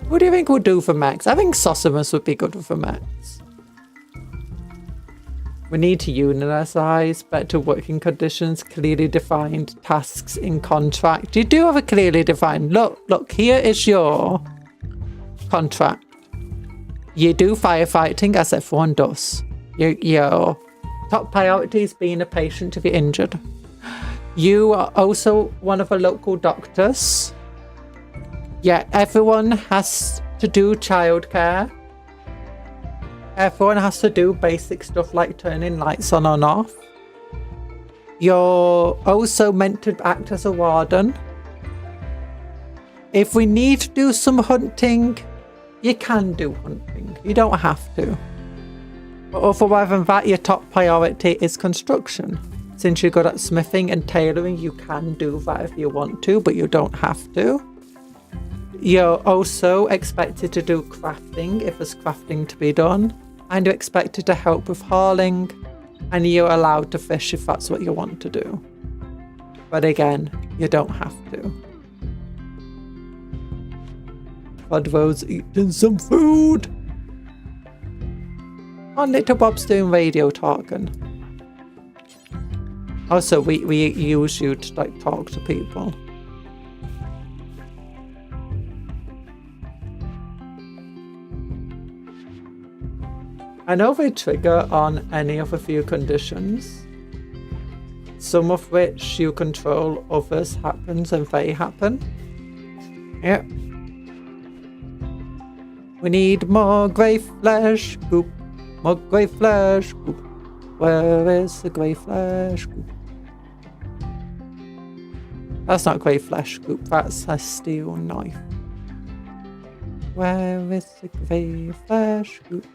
[SPEAKER 1] What do you think we'll do for Max? I think Sosimus would be good for Max. We need to unionise better working conditions, clearly defined tasks in contract. You do have a clearly defined... Look, here is your contract. You do firefighting as everyone does. Your top priority is being a patient if you're injured. You are also one of the local doctors. Yeah, everyone has to do childcare. Everyone has to do basic stuff like turning lights on and off. You're also meant to act as a warden. If we need to do some hunting, you can do hunting. You don't have to. But other than that, your top priority is construction. Since you're good at smithing and tailoring, you can do that if you want to, but you don't have to. You're also expected to do crafting if there's crafting to be done. And you're expected to help with hauling. And you're allowed to fish if that's what you want to do. But again, you don't have to. Podvo's eating some food. Oh, Little Bob's doing radio talking. Also, we use you to like talk to people. I know they trigger on any of a few conditions, some of which you control, others happens and they happen. Yeah. We need more grey flesh goop, more grey flesh goop. Where is the grey flesh goop? That's not grey flesh goop, that's a steel knife. Where is the grey flesh goop?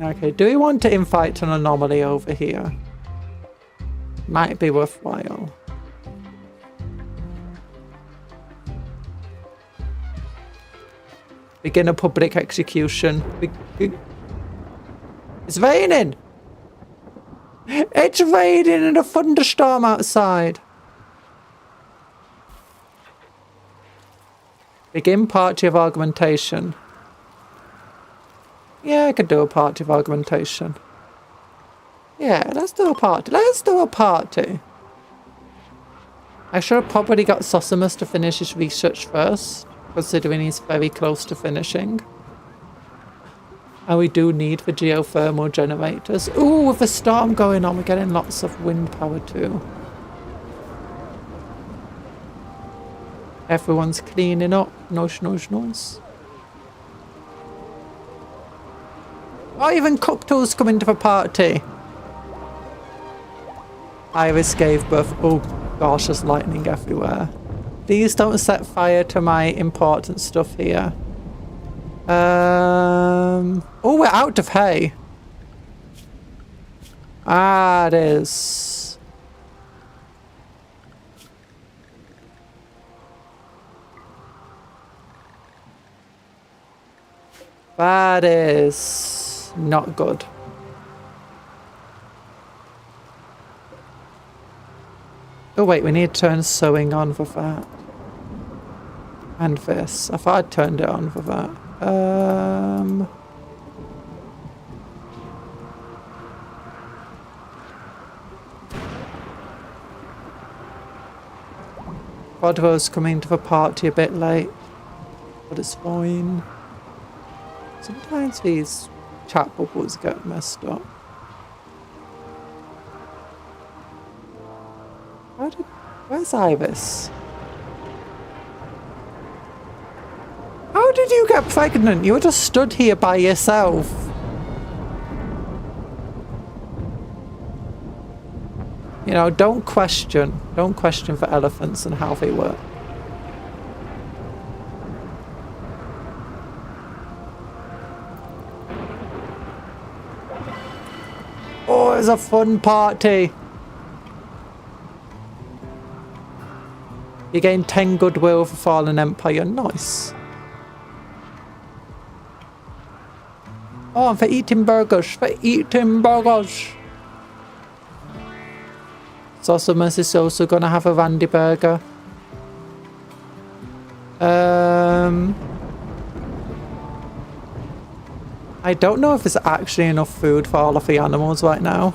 [SPEAKER 1] Okay, do we want to invite an anomaly over here? Might be worthwhile. Begin a public execution. It's raining! It's raining and a thunderstorm outside. Begin party of augmentation. Yeah, I could do a party of augmentation. Yeah, let's do a party. Let's do a party. I should have probably got Sosimus to finish his research first, considering he's very close to finishing. And we do need the geothermal generators. Ooh, with the storm going on, we're getting lots of wind power too. Everyone's cleaning up. Nosh. Oh, even Cuptle's coming to the party. Iris gave birth. Oh gosh, there's lightning everywhere. Please don't set fire to my important stuff here. Oh, we're out of hay. Ah, it is. That is not good. Oh wait, we need to turn sewing on for that. And this. I thought I'd turned it on for that. Podvo's coming to the party a bit late, but it's fine. Sometimes these chat bubbles get messed up. Where's Iris? How did you get pregnant? You were just stood here by yourself. You know, don't question for elephants and how they work. Oh, it's a fun party. You gain 10 goodwill for Fallen Empire. Nice. Oh, and for eating burgers. Zosimus is also going to have a Randy burger. I don't know if there's actually enough food for all of the animals right now.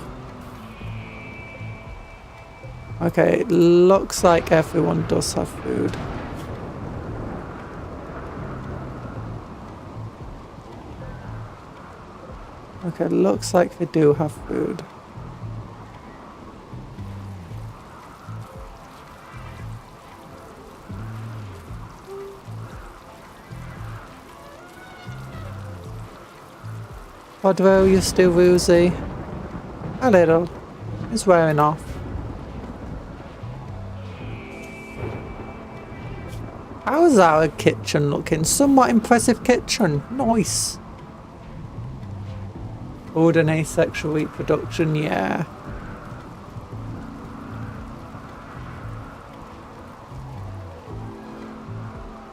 [SPEAKER 1] Okay, it looks like everyone does have food. Okay, looks like they do have food. Podro, you're still woozy. A little. It's wearing off. How's our kitchen looking? Somewhat impressive kitchen. Nice. Food and asexual reproduction, yeah.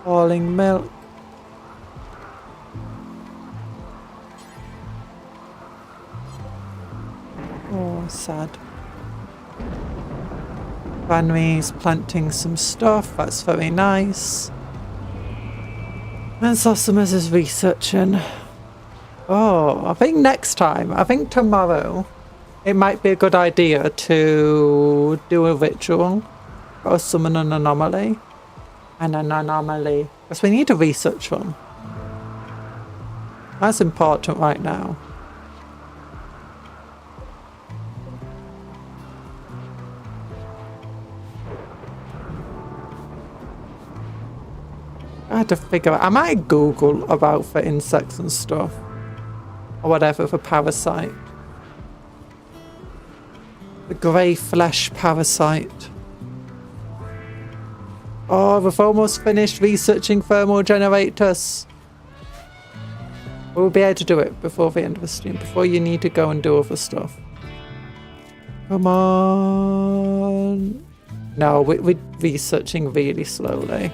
[SPEAKER 1] Falling milk. Oh, sad. Vanry's planting some stuff. That's very nice. And Zosimus is researching. Oh, I think next time, I think tomorrow, it might be a good idea to do a ritual or summon an anomaly. An anomaly. Because we need to research one. That's important right now. I had to figure out. I might Google about for insects and stuff. Or whatever for parasite. The grey flesh parasite. Oh, we've almost finished researching thermal generators. We'll be able to do it before the end of the stream. Before you need to go and do other stuff. Come on. No, we're researching really slowly.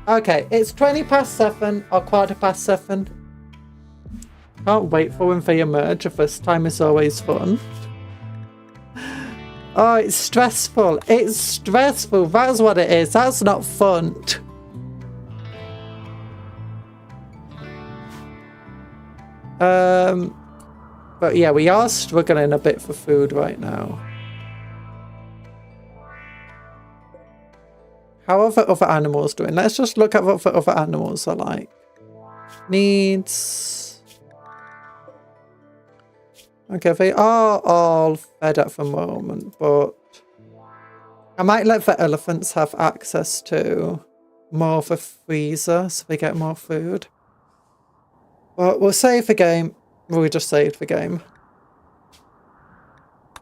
[SPEAKER 1] Okay, it's 7:20 or 7:15. Can't wait for when they emerge. The first time is always fun. Oh, it's stressful. It's stressful. That's what it is. That's not fun. But yeah, we are struggling a bit for food right now. How are the other animals doing? Let's just look at what the other animals are like. Needs. Okay, they are all fed at the moment, but I might let the elephants have access to more of a freezer so they get more food. But we'll save the game. We just saved the game.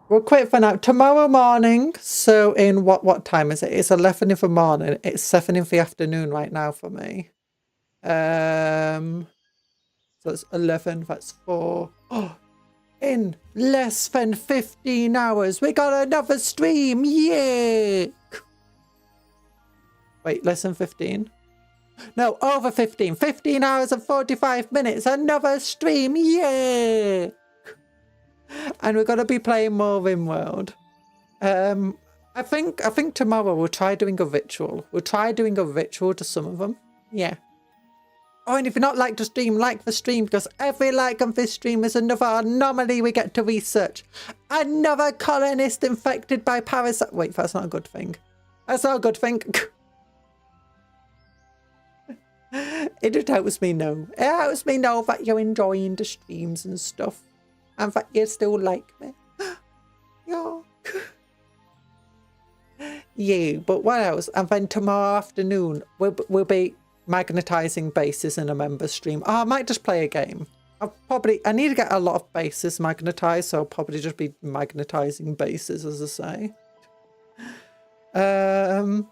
[SPEAKER 1] We'll quit for now. Tomorrow morning, so in what time is it? It's 11 in the morning. It's 7 in the afternoon right now for me. So it's 11, that's 4. Oh, in less than 15 hours, we got another stream. Yeah. Wait, less than 15? No, over 15. 15 hours and 45 minutes. Another stream. Yeah. And we're going to be playing more RimWorld. I think tomorrow we'll try doing a ritual. We'll try doing a ritual to some of them. Yeah. Oh, and if you're not like the stream, like the stream, because every like on this stream is another anomaly we get to research. Another colonist infected by parasite. Wait, that's not a good thing. That's not a good thing. It just helps me know. It helps me know that you're enjoying the streams and stuff. And that you still like me. Yeah. You, but what else? And then tomorrow afternoon, we'll be magnetizing bases in a member stream. Oh, I might just play a game. I need to get a lot of bases magnetized, so I'll probably just be magnetizing bases, as I say. And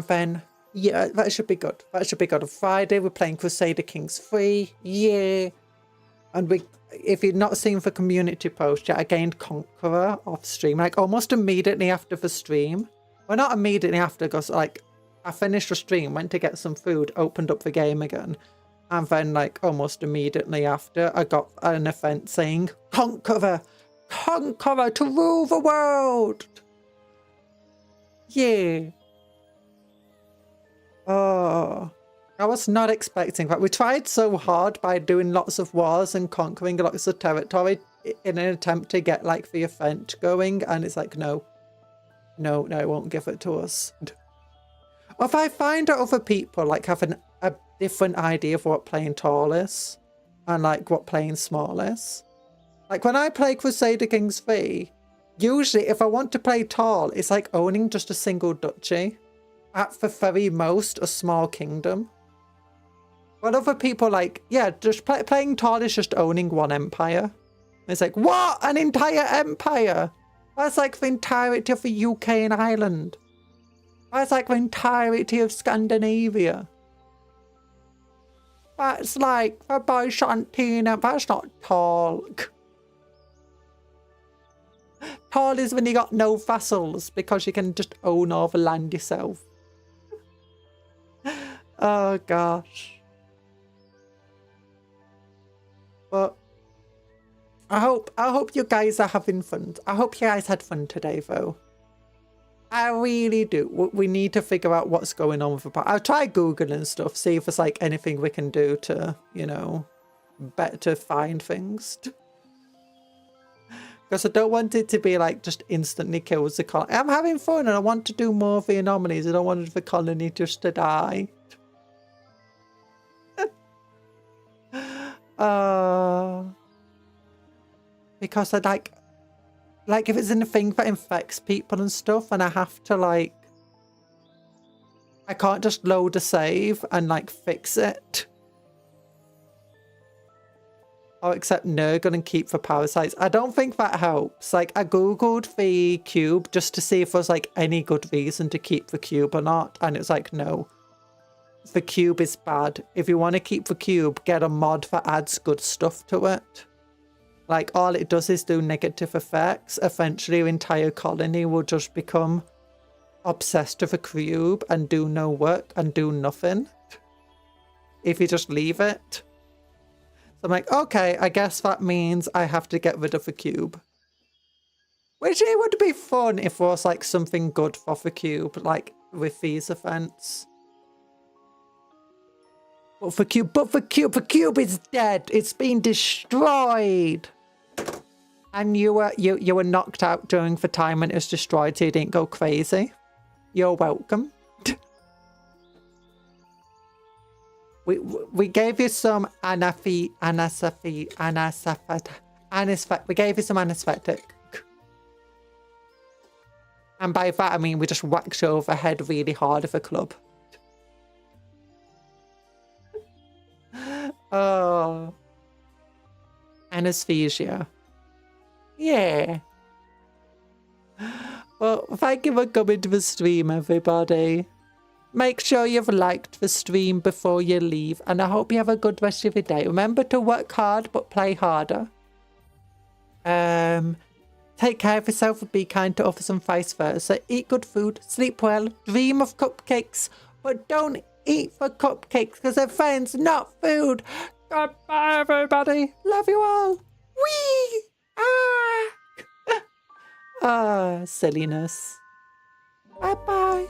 [SPEAKER 1] then, yeah, that should be good. That should be good. On Friday, we're playing Crusader Kings 3. Yeah. And if you've not seen the community post yet, I gained Conqueror off stream, like almost immediately after the stream. Well, not immediately after, because like I finished the stream, went to get some food, opened up the game again, and then like almost immediately after, I got an event saying Conqueror to rule the world. you. Oh, I was not expecting that. We tried so hard by doing lots of wars and conquering lots of territory in an attempt to get like the event going, and it's like, no, it won't give it to us. Or if I find out other people like have a different idea of what playing tall is and like what playing small is. Like when I play Crusader Kings V, usually if I want to play tall, it's like owning just a single duchy. At the very most, a small kingdom. But other people like, yeah, just playing tall is just owning one empire. It's like, what? An entire empire? That's like the entirety of the UK and Ireland. That's like the entirety of Scandinavia. That's like the Byzantina. That's not tall. Tall is when you got no vassals because you can just own all the land yourself. Oh gosh. But I hope you guys are having fun. I hope you guys had fun today though. I really do. We need to figure out what's going on with the park. I'll try Googling stuff, see if there's like anything we can do to, you know, better find things. Because I don't want it to be like just instantly kills the colony. I'm having fun and I want to do more of the anomalies. I don't want the colony just to die. Because I like if it's in a thing that infects people and stuff and I have to like, I can't just load a save and like fix it. Oh, except Nurgle and keep the parasites. I don't think that helps. Like I googled the cube just to see if there's like any good reason to keep the cube or not. And it's like, no, the cube is bad. If you want to keep the cube, get a mod that adds good stuff to it. Like all it does is do negative effects. Eventually your entire colony will just become obsessed with a cube and do no work and do nothing. If you just leave it. So I'm like, okay, I guess that means I have to get rid of the cube. Which it would be fun if there was like something good for the cube, like with these events. But the cube is dead. It's been destroyed. And you were knocked out during the time when it was destroyed, so you didn't go crazy. You're welcome. We gave you some anesthetic. We gave you some anesthetic. And by that I mean we just whacked you over the head really hard with a club. Oh. Anesthesia. Yeah. Well, thank you for coming to the stream, everybody. Make sure you've liked the stream before you leave, and I hope you have a good rest of your day. Remember to work hard, but play harder. Take care of yourself and be kind to others and vice versa. Eat good food, sleep well, dream of cupcakes, but don't eat for cupcakes because they're friends, not food. Goodbye, everybody. Love you all. Whee! Ah! Ah, silliness. Bye-bye.